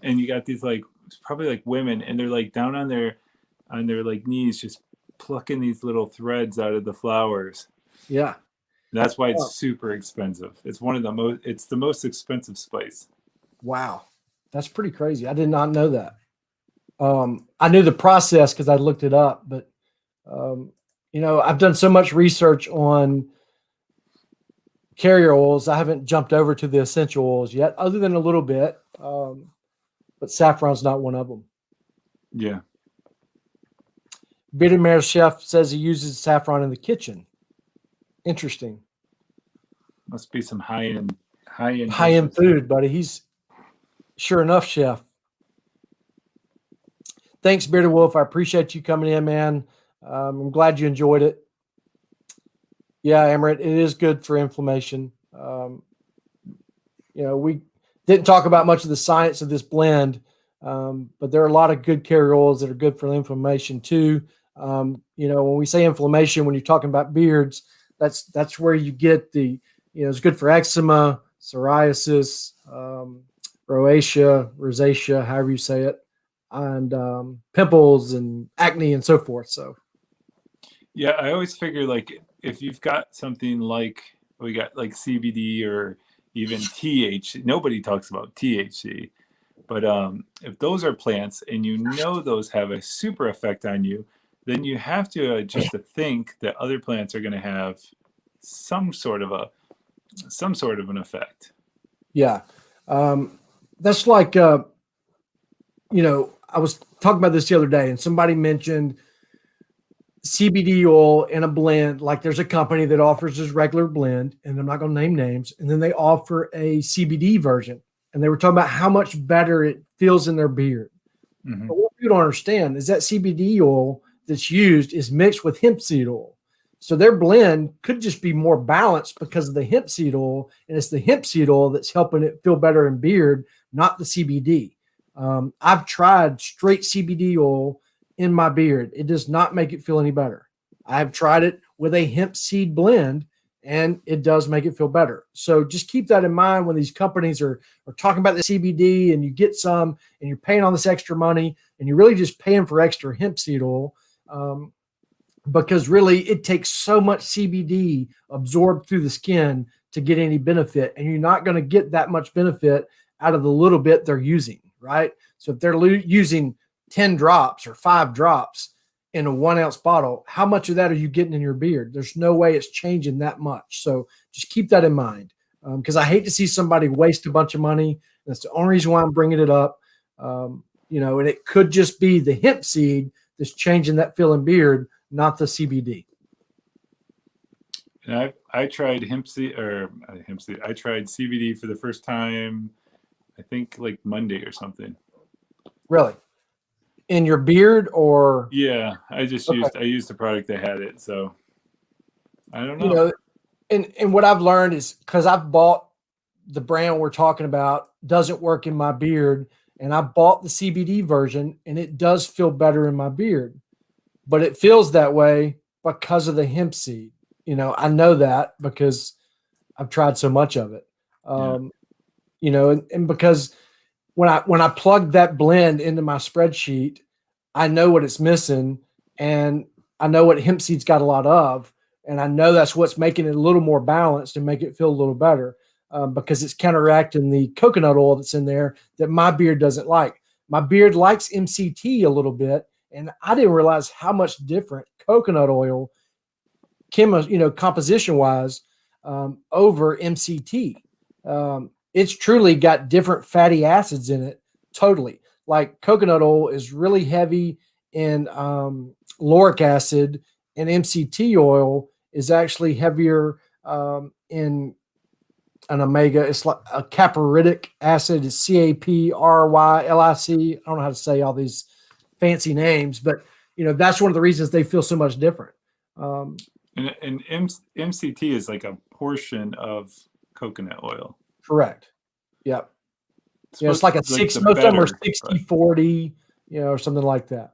Speaker 2: and you got these like probably like women, and they're like down on their like knees, just plucking these little threads out of the flowers.
Speaker 1: Yeah,
Speaker 2: that's why it's super expensive. It's one of the most. It's the most expensive spice.
Speaker 1: Wow, that's pretty crazy. I did not know that. I knew the process because I looked it up, but you know, I've done so much research on carrier oils. I haven't jumped over to the essential oils yet, other than a little bit. But saffron's not one of them.
Speaker 2: Yeah.
Speaker 1: Bearded Metal Chef says he uses saffron in the kitchen. Interesting.
Speaker 2: Must be some high-end
Speaker 1: food, buddy. He's sure enough chef. Thanks, Bearded Wolf. I appreciate you coming in, man. I'm glad you enjoyed it. Yeah, Amaret, it is good for inflammation. You know, we didn't talk about much of the science of this blend, but there are a lot of good carrier oils that are good for inflammation too. You know, when we say inflammation, when you're talking about beards, that's where you get the, you know, it's good for eczema, psoriasis, rosacea, however you say it, and pimples and acne and so forth. So,
Speaker 2: yeah, I always figure like if you've got something like we got like CBD or even THC, nobody talks about THC, But if those are plants and you know those have a super effect on you, then you have to just to think that other plants are going to have some sort of an effect.
Speaker 1: Yeah. That's like, I was talking about this the other day, and somebody mentioned CBD oil in a blend. Like there's a company that offers this regular blend, and I'm not going to name names, and then they offer a CBD version, and they were talking about how much better it feels in their beard.
Speaker 2: Mm-hmm.
Speaker 1: But what you don't understand is that CBD oil that's used is mixed with hemp seed oil. So their blend could just be more balanced because of the hemp seed oil, and it's the hemp seed oil that's helping it feel better in beard, not the CBD. I've tried straight CBD oil in my beard. It does not make it feel any better. I've tried it with a hemp seed blend, and it does make it feel better. So just keep that in mind when these companies are talking about the CBD, and you get some and you're paying all this extra money, and you're really just paying for extra hemp seed oil. Because really it takes so much CBD absorbed through the skin to get any benefit. And you're not going to get that much benefit out of the little bit they're using, right? So if they're using 10 drops or 5 drops in a 1 ounce bottle, how much of that are you getting in your beard? There's no way it's changing that much. So just keep that in mind, because I hate to see somebody waste a bunch of money. That's the only reason why I'm bringing it up. And it could just be the hemp seed that's changing that feeling beard, not the CBD.
Speaker 2: And I tried hemp seed. I tried CBD for the first time, I think like Monday or something.
Speaker 1: Really? In your beard or?
Speaker 2: Yeah, I used the product that had it. So I don't know.
Speaker 1: You know, and what I've learned is, because I've bought the brand we're talking about, doesn't work in my beard, and I bought the CBD version, and it does feel better in my beard. But it feels that way because of the hemp seed. I know that because I've tried so much of it. And because when I plug that blend into my spreadsheet, I know what it's missing, and I know what hemp seed's got a lot of, and I know that's what's making it a little more balanced and make it feel a little better, because it's counteracting the coconut oil that's in there that my beard doesn't like. My beard likes MCT a little bit, and I didn't realize how much different coconut oil, composition wise, over MCT. It's truly got different fatty acids in it. Totally. Like coconut oil is really heavy in lauric acid, and MCT oil is actually heavier in an omega. It's like a caprylic acid. It's CAPRYLIC. I don't know how to say all these fancy names, but that's one of the reasons they feel so much different.
Speaker 2: And MCT is like a portion of coconut oil.
Speaker 1: Correct. Yep. It's like most of them are 60-40, or something like that.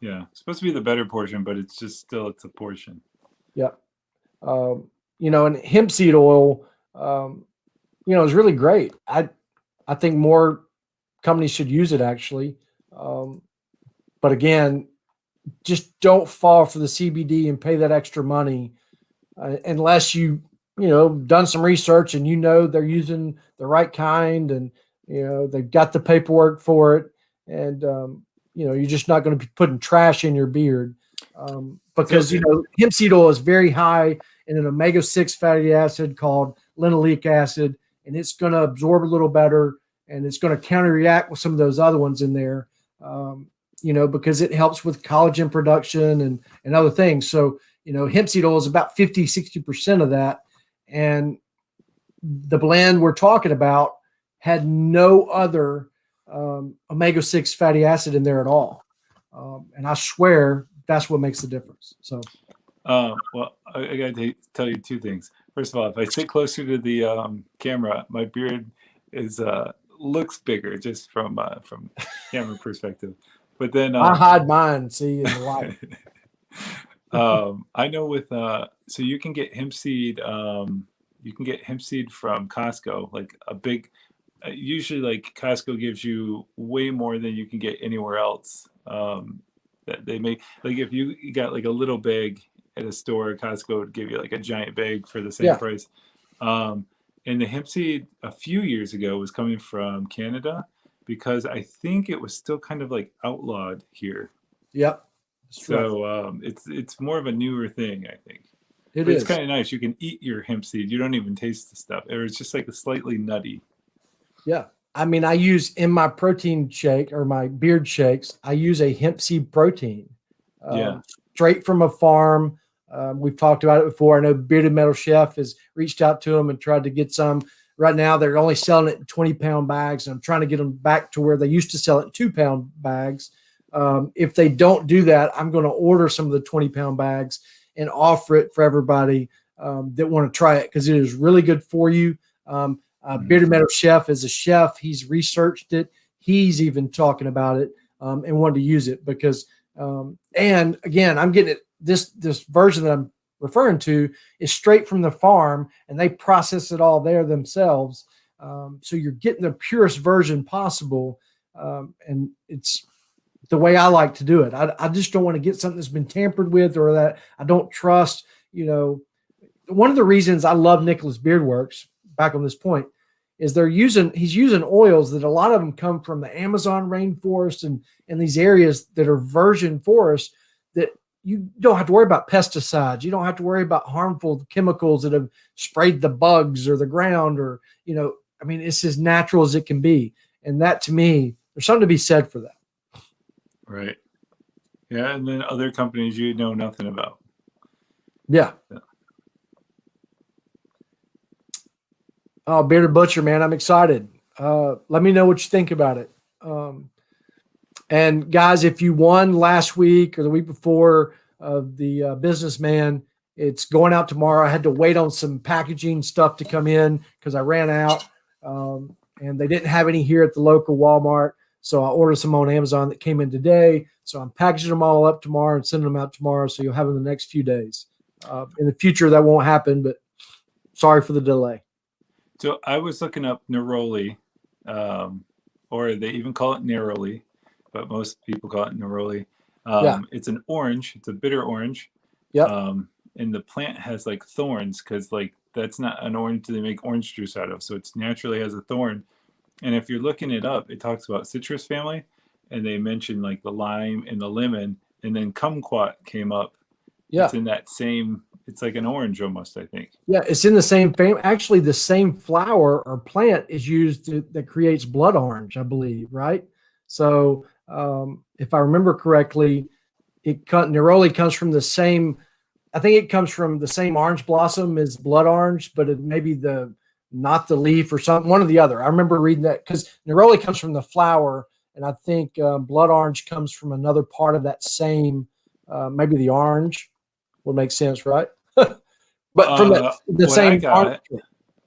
Speaker 2: Yeah, it's supposed to be the better portion, but it's a portion.
Speaker 1: Yep. And hemp seed oil, is really great. I think more companies should use it, actually. But again, just don't fall for the CBD and pay that extra money unless you done some research and they're using the right kind, and they've got the paperwork for it, and you're just not going to be putting trash in your beard, because hemp seed oil is very high in an omega-6 fatty acid called linoleic acid, and it's going to absorb a little better, and it's going to counter-react with some of those other ones in there, because it helps with collagen production and other things. So hemp seed oil is about 50-60% of that, and the blend we're talking about had no other omega-6 fatty acid in there at all, and I swear that's what makes the difference. So
Speaker 2: well, I gotta tell you two things. First of all, if I sit closer to the camera, my beard looks bigger just from camera perspective. But then
Speaker 1: I hide mine, see, in the light.
Speaker 2: I know with so you can get hemp seed. You can get hemp seed from Costco, like a big. Usually, like Costco gives you way more than you can get anywhere else. That they make, like if you got like a little bag at a store, Costco would give you like a giant bag for the same price. And the hemp seed a few years ago was coming from Canada, because I think it was still kind of like outlawed here.
Speaker 1: Yep.
Speaker 2: So it's more of a newer thing, I think.
Speaker 1: It
Speaker 2: But
Speaker 1: is.
Speaker 2: it's kind of nice. You can eat your hemp seed. You don't even taste the stuff. Or it's just like a slightly nutty.
Speaker 1: Yeah. I mean, I use in my protein shake or my beard shakes, I use a hemp seed protein
Speaker 2: Yeah.
Speaker 1: straight from a farm. We've talked about it before. I know Bearded Metal Chef has reached out to them and tried to get some. Right now, they're only selling it in 20-pound bags. And I'm trying to get them back to where they used to sell it in 2-pound bags. If they don't do that, I'm going to order some of the 20-pound bags and offer it for everybody that want to try it because it is really good for you. Bearded Metal Chef is a chef. He's researched it. He's even talking about it and wanted to use it because, and again, I'm getting it. This version that I'm referring to is straight from the farm, and they process it all there themselves. So you're getting the purest version possible, and it's the way I like to do it. I just don't want to get something that's been tampered with or that I don't trust. You know, one of the reasons I love Nicholas Beardworks, back on this point, is he's using oils that a lot of them come from the Amazon rainforest and these areas that are virgin forests that you don't have to worry about pesticides. You don't have to worry about harmful chemicals that have sprayed the bugs or the ground or, I mean, it's as natural as it can be. And that, to me, there's something to be said for that.
Speaker 2: Right. Yeah. And then other companies you know nothing about.
Speaker 1: Yeah. Oh, Bearded Butcher, man, I'm excited. Let me know what you think about it. And guys, if you won last week or the week before of the businessman, it's going out tomorrow. I had to wait on some packaging stuff to come in because I ran out, and they didn't have any here at the local Walmart. So I ordered some on Amazon that came in today. So I'm packaging them all up tomorrow and sending them out tomorrow. So you'll have them the next few days. In the future, that won't happen, but sorry for the delay.
Speaker 2: So I was looking up neroli, or they even call it neroli, but most people call it neroli. It's an orange. It's a bitter orange.
Speaker 1: Yep.
Speaker 2: And the plant has like thorns because like that's not an orange they make orange juice out of. So it's naturally has a thorn. And if you're looking it up, it talks about citrus family, and they mention like the lime and the lemon, and then kumquat came up. Yeah. It's in that same. It's like an orange almost, I think.
Speaker 1: Yeah, it's in the same family. Actually, the same flower or plant is used that creates blood orange, I believe, right? So if I remember correctly, neroli comes from the same. I think it comes from the same orange blossom as blood orange, but it may be not the leaf or something, one or the other. I remember reading that because neroli comes from the flower, and I think blood orange comes from another part of that same, maybe the orange would make sense, right? But from the same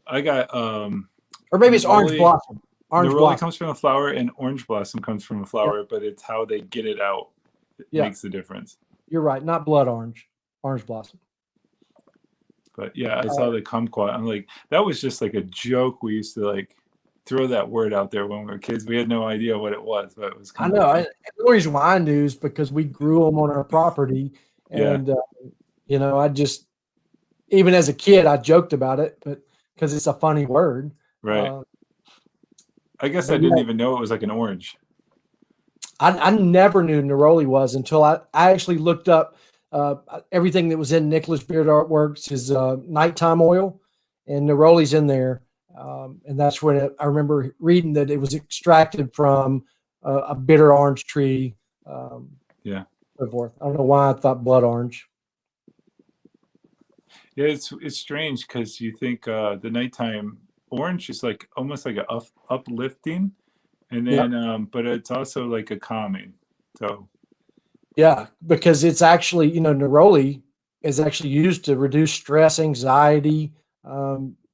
Speaker 2: I got
Speaker 1: or maybe it's orange blossom.
Speaker 2: Orange neroli comes from a flower, and orange blossom comes from a flower, but it's how they get it out that makes the difference.
Speaker 1: You're right, not blood orange, orange blossom.
Speaker 2: But yeah, I saw the kumquat. I'm like, that was just like a joke. We used to like throw that word out there when we were kids. We had no idea what it was, but it was
Speaker 1: kind of. And the reason why I knew is because we grew them on our property, and I just, even as a kid, I joked about it, but because it's a funny word,
Speaker 2: right? I guess I didn't even know it was like an orange.
Speaker 1: I never knew neroli was until I actually looked up everything that was in Nicholas Beard Artworks, his nighttime oil, and neroli's in there. And that's when I remember reading that it was extracted from a bitter orange tree. So forth. I don't know why I thought blood orange.
Speaker 2: Yeah, it's strange because you think the nighttime orange is like almost like a uplifting, and then but it's also like a calming. So
Speaker 1: yeah, because it's actually neroli is actually used to reduce stress, anxiety,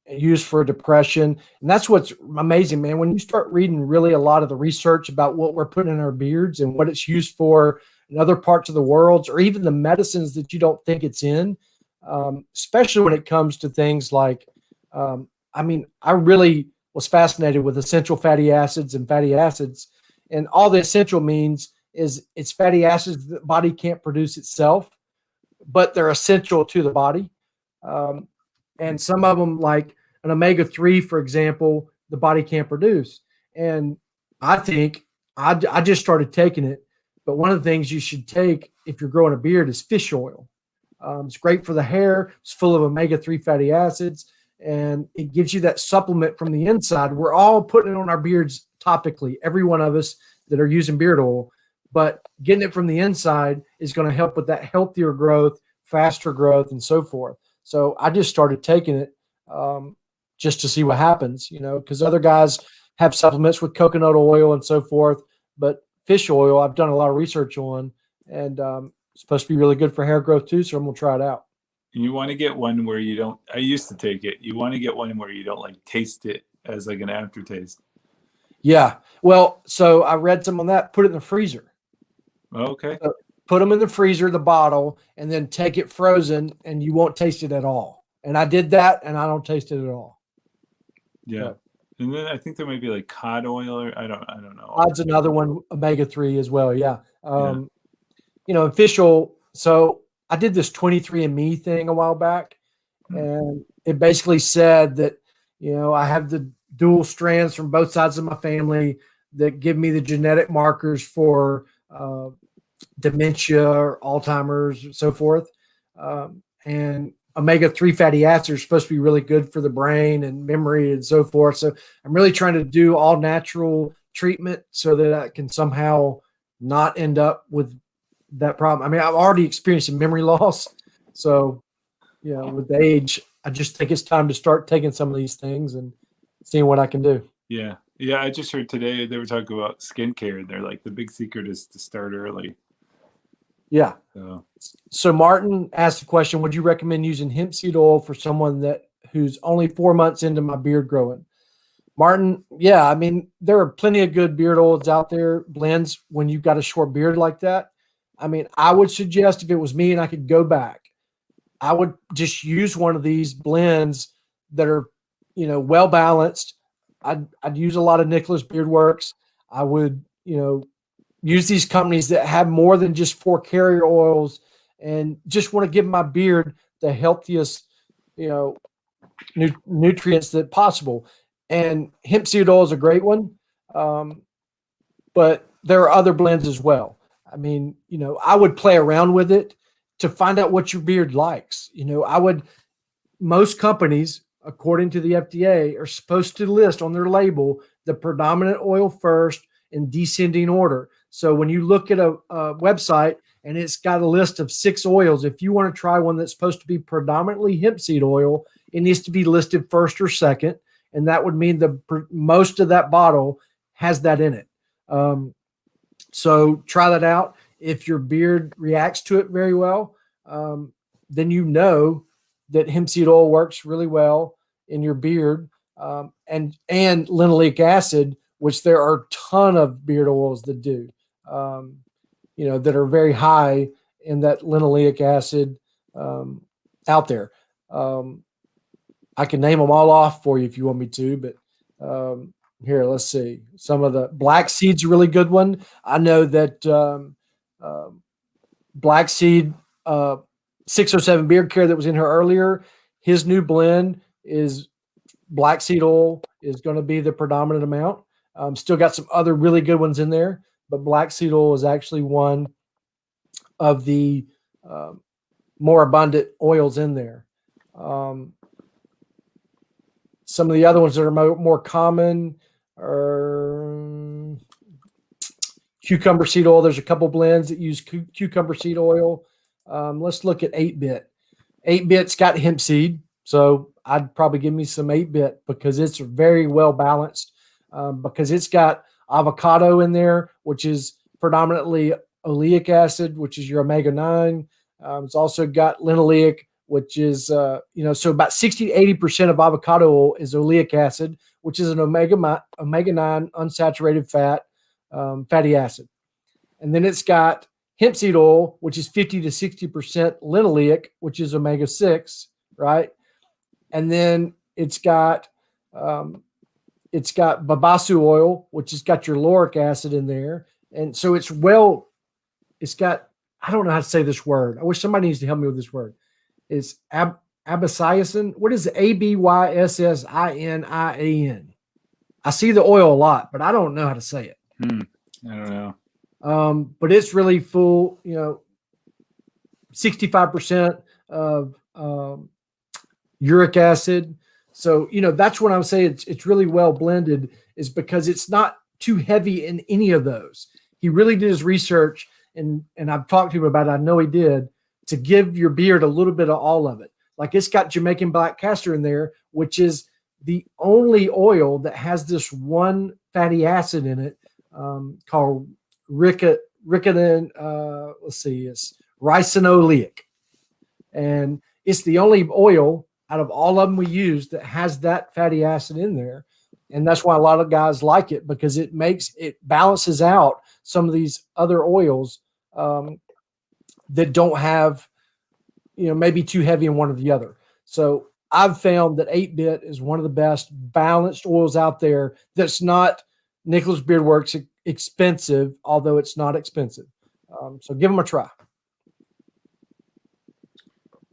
Speaker 1: used for depression, and that's what's amazing, man. When you start reading really a lot of the research about what we're putting in our beards and what it's used for in other parts of the world, or even the medicines that you don't think it's in. Especially when it comes to things like, I really was fascinated with essential fatty acids and fatty acids, and all the essential means is it's fatty acids that the body can't produce itself, but they're essential to the body. And some of them, like an omega-3, for example, the body can't produce. And I think I just started taking it, but one of the things you should take if you're growing a beard is fish oil. It's great for the hair. It's full of omega-3 fatty acids, and it gives you that supplement from the inside. We're all putting it on our beards topically, every one of us that are using beard oil, but getting it from the inside is going to help with that healthier growth, faster growth, and so forth. So I just started taking it just to see what happens, because other guys have supplements with coconut oil and so forth, but fish oil, I've done a lot of research on, and it's supposed to be really good for hair growth too. So I'm going to try it out.
Speaker 2: And you want to get one where you don't, I used to take it. You want to get one where you don't like taste it as like an aftertaste.
Speaker 1: Yeah. Well, so I read some on that, put it in the freezer.
Speaker 2: Okay.
Speaker 1: So put them in the freezer, the bottle, and then take it frozen and you won't taste it at all. And I did that and I don't taste it at all.
Speaker 2: Yeah. So, and then I think there might be like cod oil or I don't know.
Speaker 1: Cod's another one, omega-3 as well. Yeah. Fish oil. So I did this 23andMe thing a while back, and it basically said that, I have the dual strands from both sides of my family that give me the genetic markers for dementia or Alzheimer's and so forth. And omega-3 fatty acids are supposed to be really good for the brain and memory and so forth. So I'm really trying to do all natural treatment so that I can somehow not end up with that problem. I mean, I've already experienced some memory loss. So, with age, I just think it's time to start taking some of these things and seeing what I can do.
Speaker 2: Yeah. Yeah. I just heard today they were talking about skincare. They're like, the big secret is to start early.
Speaker 1: Yeah. So Martin asked the question, would you recommend using hemp seed oil for someone who's only 4 months into my beard growing? Martin, yeah, I mean, there are plenty of good beard oils out there, blends when you've got a short beard like that. I mean, I would suggest if it was me and I could go back, I would just use one of these blends that are, well balanced. I'd use a lot of Nicholas Beard Works. I would, use these companies that have more than just 4 carrier oils and just want to give my beard the healthiest, nutrients that possible. And hemp seed oil is a great one. But there are other blends as well. I mean, I would play around with it to find out what your beard likes. Most companies, according to the FDA, are supposed to list on their label the predominant oil first in descending order. So when you look at a website and it's got a list of 6 oils, if you want to try one that's supposed to be predominantly hemp seed oil, it needs to be listed first or second. And that would mean most of that bottle has that in it. So try that out. If your beard reacts to it very well, then that hemp seed oil works really well in your beard. And linoleic acid, which there are a ton of beard oils that do, that are very high in that linoleic acid out there. I can name them all off for you if you want me to, but here, let's see. Some of the black seed's a really good one. I know that black seed 607 Beard Care that was in here earlier, his new blend is black seed oil is going to be the predominant amount. Still got some other really good ones in there, but black seed oil is actually one of the more abundant oils in there. Some of the other ones that are more common are cucumber seed oil. There's a couple blends that use cucumber seed oil. Let's look at 8-bit. 8-bit's got hemp seed, so I'd probably give me some 8-bit because it's very well balanced. Because it's got avocado in there, which is predominantly oleic acid, which is your omega-9. It's also got linoleic, which is, so about 60 to 80% of avocado oil is oleic acid, which is an omega-9 unsaturated fatty acid. And then it's got hemp seed oil, which is 50 to 60% linoleic, which is omega-6, right? And then it's got babasu oil, which has got your lauric acid in there. And so it's got, I don't know how to say this word. I wish somebody needs to help me with this word. It's abyssin. What is it? Abyssin? I see the oil a lot, but I don't know how to say it.
Speaker 2: I don't know.
Speaker 1: But it's really full, 65% of uric acid. So, that's what I'm saying. It's really well blended, is because it's not too heavy in any of those. He really did his research, and I've talked to him about it. I know he did, to give your beard a little bit of all of it. Like, it's got Jamaican black castor in there, which is the only oil that has this one fatty acid in it, called Ricotin. It's ricinoleic, and it's the only oil out of all of them we use that has that fatty acid in there. And that's why a lot of guys like it, because it balances out some of these other oils that don't have, maybe too heavy in one or the other. So I've found that 8-bit is one of the best balanced oils out there. That's not Nicholas Beard Works expensive, although it's not expensive. So give them a try.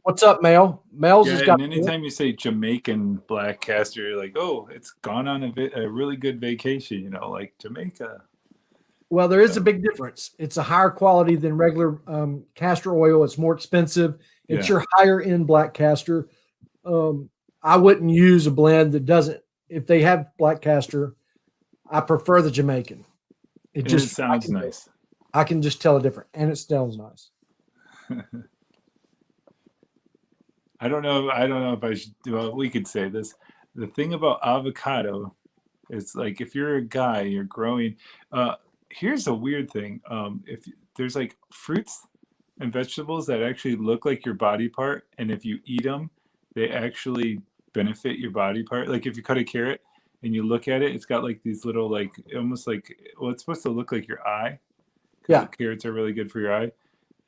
Speaker 1: What's up, Mel? Mel's has got.
Speaker 2: And anytime you say Jamaican black castor, you're like, oh, it's gone on a really good vacation, like Jamaica.
Speaker 1: Well, there is a big difference. It's a higher quality than regular castor oil. It's more expensive. It's your higher end black castor. I wouldn't use a blend that doesn't. If they have black castor, I prefer the Jamaican. It
Speaker 2: sounds nice.
Speaker 1: I can just tell a difference, and it smells nice.
Speaker 2: I don't know if I should. Well, we could say this. The thing about avocado is, like, if you're a guy, you're growing. Here's a weird thing. If there's like fruits and vegetables that actually look like your body part, and if you eat them, they actually benefit your body part. Like, if you cut a carrot and you look at it, it's got like these little, like, almost like, well, it's supposed to look like your eye. Yeah, carrots are really good for your eye.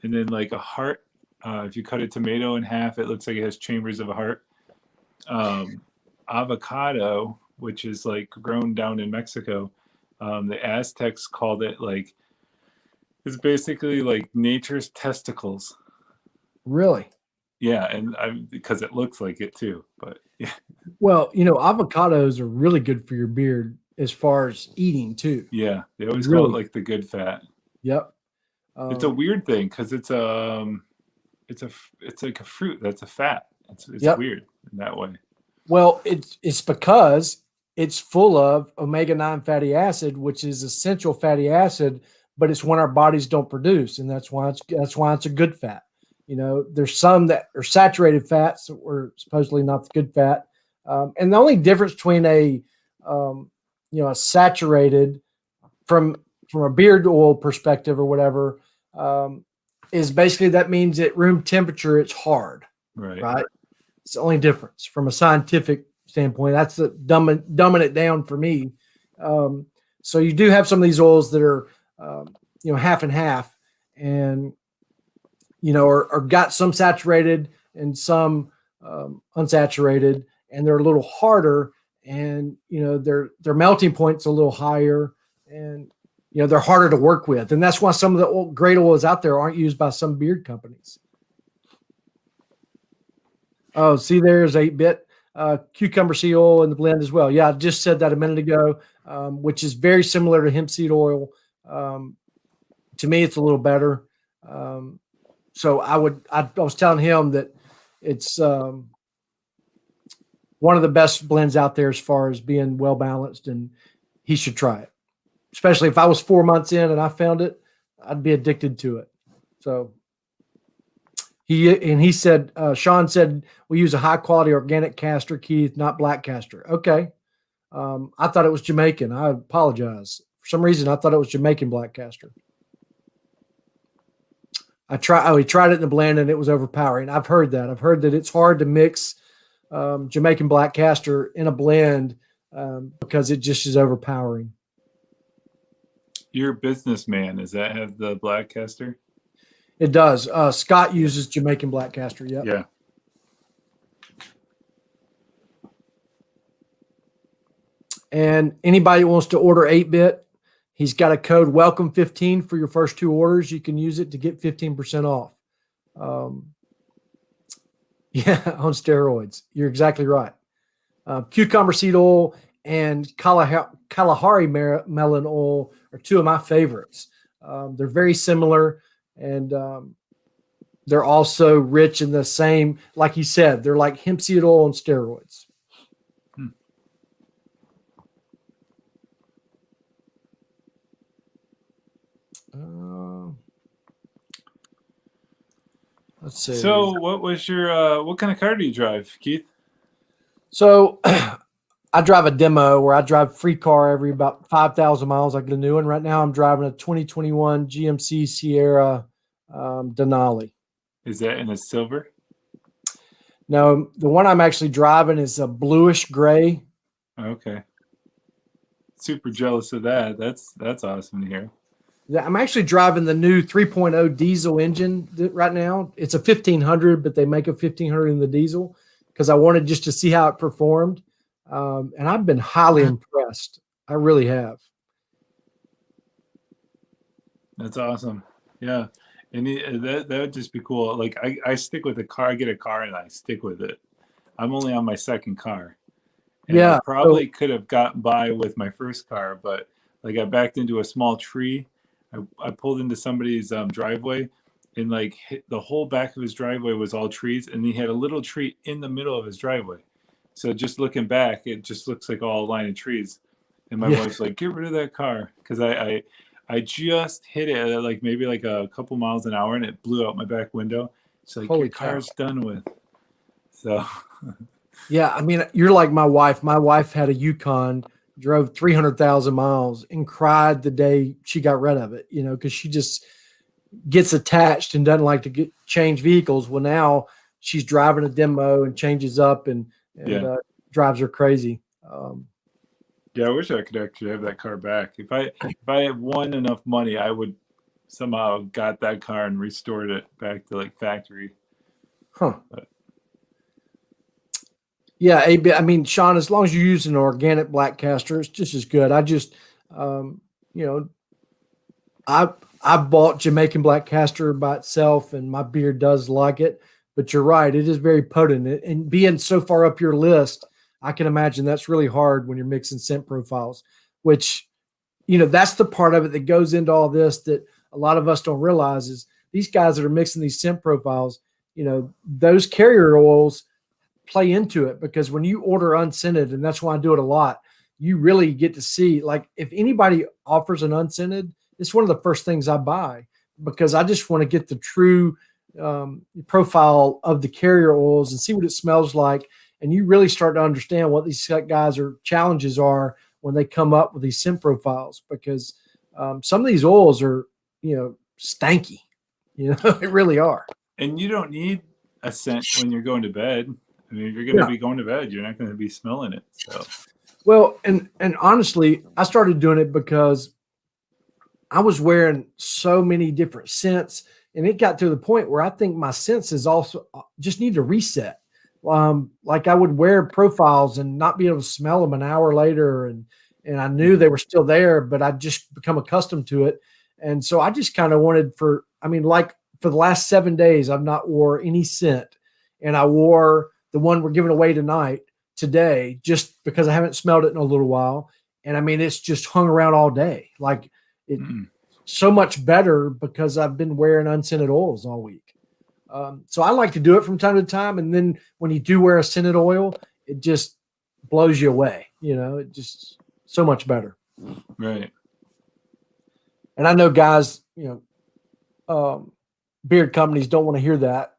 Speaker 2: And then, like, a heart. If you cut a tomato in half, it looks like it has chambers of a heart. Avocado, which is like grown down in Mexico, the Aztecs called it, like, it's basically like nature's testicles.
Speaker 1: Really?
Speaker 2: Yeah, and because it looks like it too. But yeah.
Speaker 1: Well, avocados are really good for your beard as far as eating too.
Speaker 2: Yeah, they always call it like the good fat.
Speaker 1: Yep.
Speaker 2: It's a weird thing because it's like a fruit that's a fat. It's weird in that way. Well,
Speaker 1: it's because it's full of omega-9 fatty acid, which is essential fatty acid, but it's one our bodies don't produce, and that's why it's a good fat. There's some that are saturated fats that were supposedly not the good fat, and the only difference between a saturated from a beard oil perspective or whatever. Is basically that means at room temperature it's hard, right? It's the only difference from a scientific standpoint. That's the dumbing it down for me. So you do have some of these oils that are half and half, and are got some saturated and some unsaturated, and they're a little harder, and their melting point's a little higher, and they're harder to work with. And that's why some of the great oils out there aren't used by some beard companies. Oh, see, there's 8-bit cucumber seed oil in the blend as well. Yeah, I just said that a minute ago, which is very similar to hemp seed oil. To me, it's a little better. So I was telling him that it's one of the best blends out there as far as being well balanced, and he should try it. Especially if I was 4 months in and I found it, I'd be addicted to it. So he said, Sean said, we use a high quality organic castor, Keith, not black castor. Okay. I thought it was Jamaican. I apologize. For some reason, I thought it was Jamaican black castor. He tried it in the blend and it was overpowering. I've heard that. I've heard that it's hard to mix Jamaican black castor in a blend because it just is overpowering.
Speaker 2: Your businessman, does that have the black castor?
Speaker 1: It does. Scott uses Jamaican black castor. Yep.
Speaker 2: Yeah.
Speaker 1: And anybody who wants to order 8-bit, he's got a code WELCOME15 for your first 2 orders. You can use it to get 15% off. Yeah, on steroids. You're exactly right. Cucumber seed oil and Kalahari melon oil are two of my favorites. They're very similar, and they're also rich in the same, like you said, they're like hemp seed oil on steroids. Let's see.
Speaker 2: So what was your what kind of car do you drive, Keith?
Speaker 1: So I drive a demo where I drive free car every about 5,000 miles. I get a new one. Right now I'm driving a 2021 GMC Sierra Denali.
Speaker 2: Is that in a silver?
Speaker 1: No, the one I'm actually driving is a bluish gray.
Speaker 2: Okay. Super jealous of that. That's awesome to hear.
Speaker 1: Yeah, I'm actually driving the new 3.0 diesel engine right now. It's a 1500, but they make a 1500 in the diesel because I wanted just to see how it performed. And I've been highly impressed. I really have.
Speaker 2: That's awesome. Yeah. And that would just be cool. Like I stick with a car. I get a car and I stick with it. I'm only on my second car. And
Speaker 1: Yeah.
Speaker 2: I probably could have gotten by with my first car, but like I backed into a small tree. I pulled into somebody's driveway, and like the whole back of his driveway was all trees, and he had a little tree in the middle of his driveway. So just looking back, it just looks like all a line of trees. And my wife's like, "Get rid of that car," because I just hit it at like maybe like a couple miles an hour, and it blew out my back window. She's like,
Speaker 1: Holy
Speaker 2: "Your car's done with." So.
Speaker 1: Yeah, I mean, you're like my wife. My wife had a Yukon, drove 300,000 miles, and cried the day she got rid of it, because she just gets attached and doesn't like to change vehicles. Well, now she's driving a demo and changes up and drives her crazy.
Speaker 2: Yeah, I wish I could actually have that car back. If I had won enough money, I would somehow got that car and restored it back to like factory.
Speaker 1: Huh. Yeah, I mean, Sean, as long as you're using an organic black castor, it's just as good. I just, I've bought Jamaican black castor by itself, and my beard does like it. But you're right, it is very potent. And being so far up your list, I can imagine that's really hard when you're mixing scent profiles, which, that's the part of it that goes into all this that a lot of us don't realize is these guys that are mixing these scent profiles, those carrier oils play into it, because when you order unscented, and that's why I do it a lot, you really get to see, like, if anybody offers an unscented, it's one of the first things I buy, because I just want to get the true profile of the carrier oils and see what it smells like. And you really start to understand what these guys are challenges are when they come up with these scent profiles, because some of these oils are, stanky, they really are.
Speaker 2: And you don't need a scent when you're going to bed. I mean, if you're going to be going to bed, you're not going to be smelling it. So,
Speaker 1: well, and honestly, I started doing it because I was wearing so many different scents, and it got to the point where I think my senses also just need to reset. Like I would wear profiles and not be able to smell them an hour later, and I knew they were still there, but I'd just become accustomed to it, and so I just kind of wanted for the last 7 days, I've not wore any scent, and I wore the one we're giving away today, just because I haven't smelled it in a little while. And I mean, it's just hung around all day. Like so much better because I've been wearing unscented oils all week. So I like to do it from time to time. And then when you do wear a scented oil, it just blows you away. It just so much better.
Speaker 2: Right.
Speaker 1: And I know guys, beard companies don't want to hear that,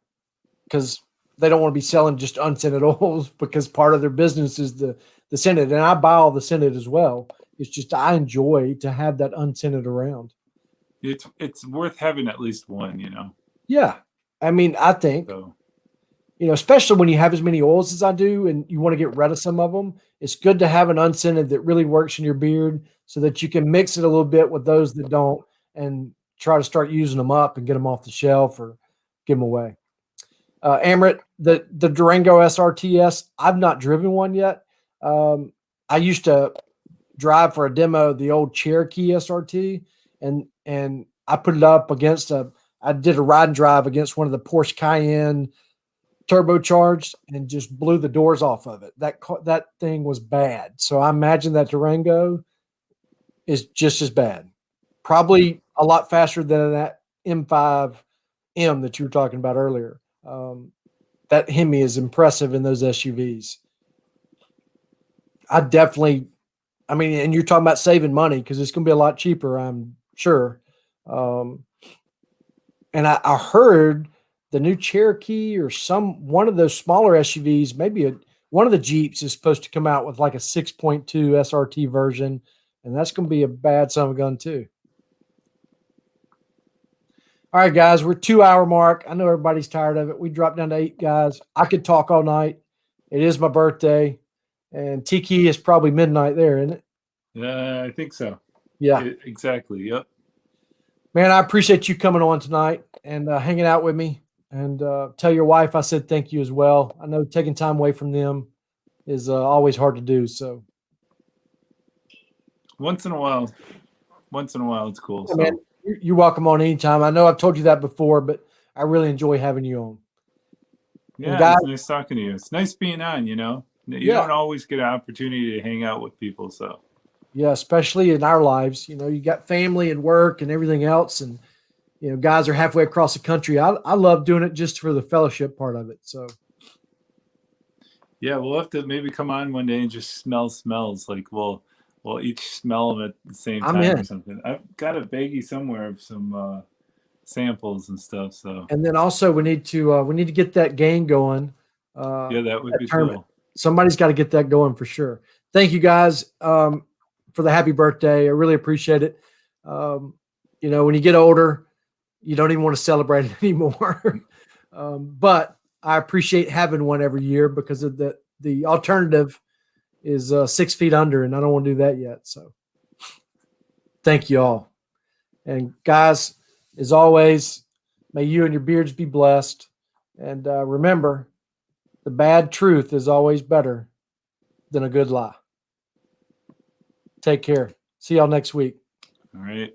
Speaker 1: because they don't want to be selling just unscented oils, because part of their business is the scented. And I buy all the scented as well. It's just I enjoy to have that unscented around.
Speaker 2: It's worth having at least one,
Speaker 1: Yeah. I mean, I think, especially when you have as many oils as I do and you want to get rid of some of them, it's good to have an unscented that really works in your beard so that you can mix it a little bit with those that don't and try to start using them up and get them off the shelf or give them away. Amrit, the Durango SRTS, I've not driven one yet. I used to drive for a demo the old Cherokee SRT, and I put it up against I did a ride and drive against one of the Porsche Cayenne turbocharged and just blew the doors off of it. That thing was bad. So I imagine that Durango is just as bad. Probably a lot faster than that M5M that you were talking about earlier. That Hemi is impressive in those SUVs. I mean, and you're talking about saving money because it's going to be a lot cheaper, I'm sure. And I heard the new Cherokee or one of those smaller SUVs, maybe one of the Jeeps is supposed to come out with like a 6.2 SRT version, and that's going to be a bad son of a gun too. All right, guys, we're 2-hour mark. I know everybody's tired of it. We dropped down to 8 guys. I could talk all night. It is my birthday, and Tiki is probably midnight there, isn't it?
Speaker 2: Yeah, I think so.
Speaker 1: Yeah,
Speaker 2: exactly. Yep.
Speaker 1: Man, I appreciate you coming on tonight and hanging out with me. And tell your wife I said thank you as well. I know taking time away from them is always hard to do. So
Speaker 2: once in a while, it's cool.
Speaker 1: yeah,
Speaker 2: So.
Speaker 1: man, you're welcome on anytime. I know I've told you that before, but I really enjoy having you on.
Speaker 2: Yeah,
Speaker 1: guys,
Speaker 2: it's nice talking to you. It's nice being on. You don't always get an opportunity to hang out with people. So
Speaker 1: yeah, especially in our lives, you got family and work and everything else, and guys are halfway across the country. I love doing it just for the fellowship part of it. So
Speaker 2: yeah, we'll have to maybe come on one day and just smell smells. Like we'll each smell them at the same time or something. I've got a baggie somewhere of some samples and stuff. So
Speaker 1: and then also we need to get that game going.
Speaker 2: Yeah, that would be cool.
Speaker 1: Somebody's got to get that going for sure. Thank you guys for the happy birthday. I really appreciate it. When you get older, you don't even want to celebrate it anymore. But I appreciate having one every year because of the alternative is 6 feet under, and I don't want to do that yet. So thank you all. And guys, as always, may you and your beards be blessed. And remember, the bad truth is always better than a good lie. Take care. See y'all next week.
Speaker 2: All right.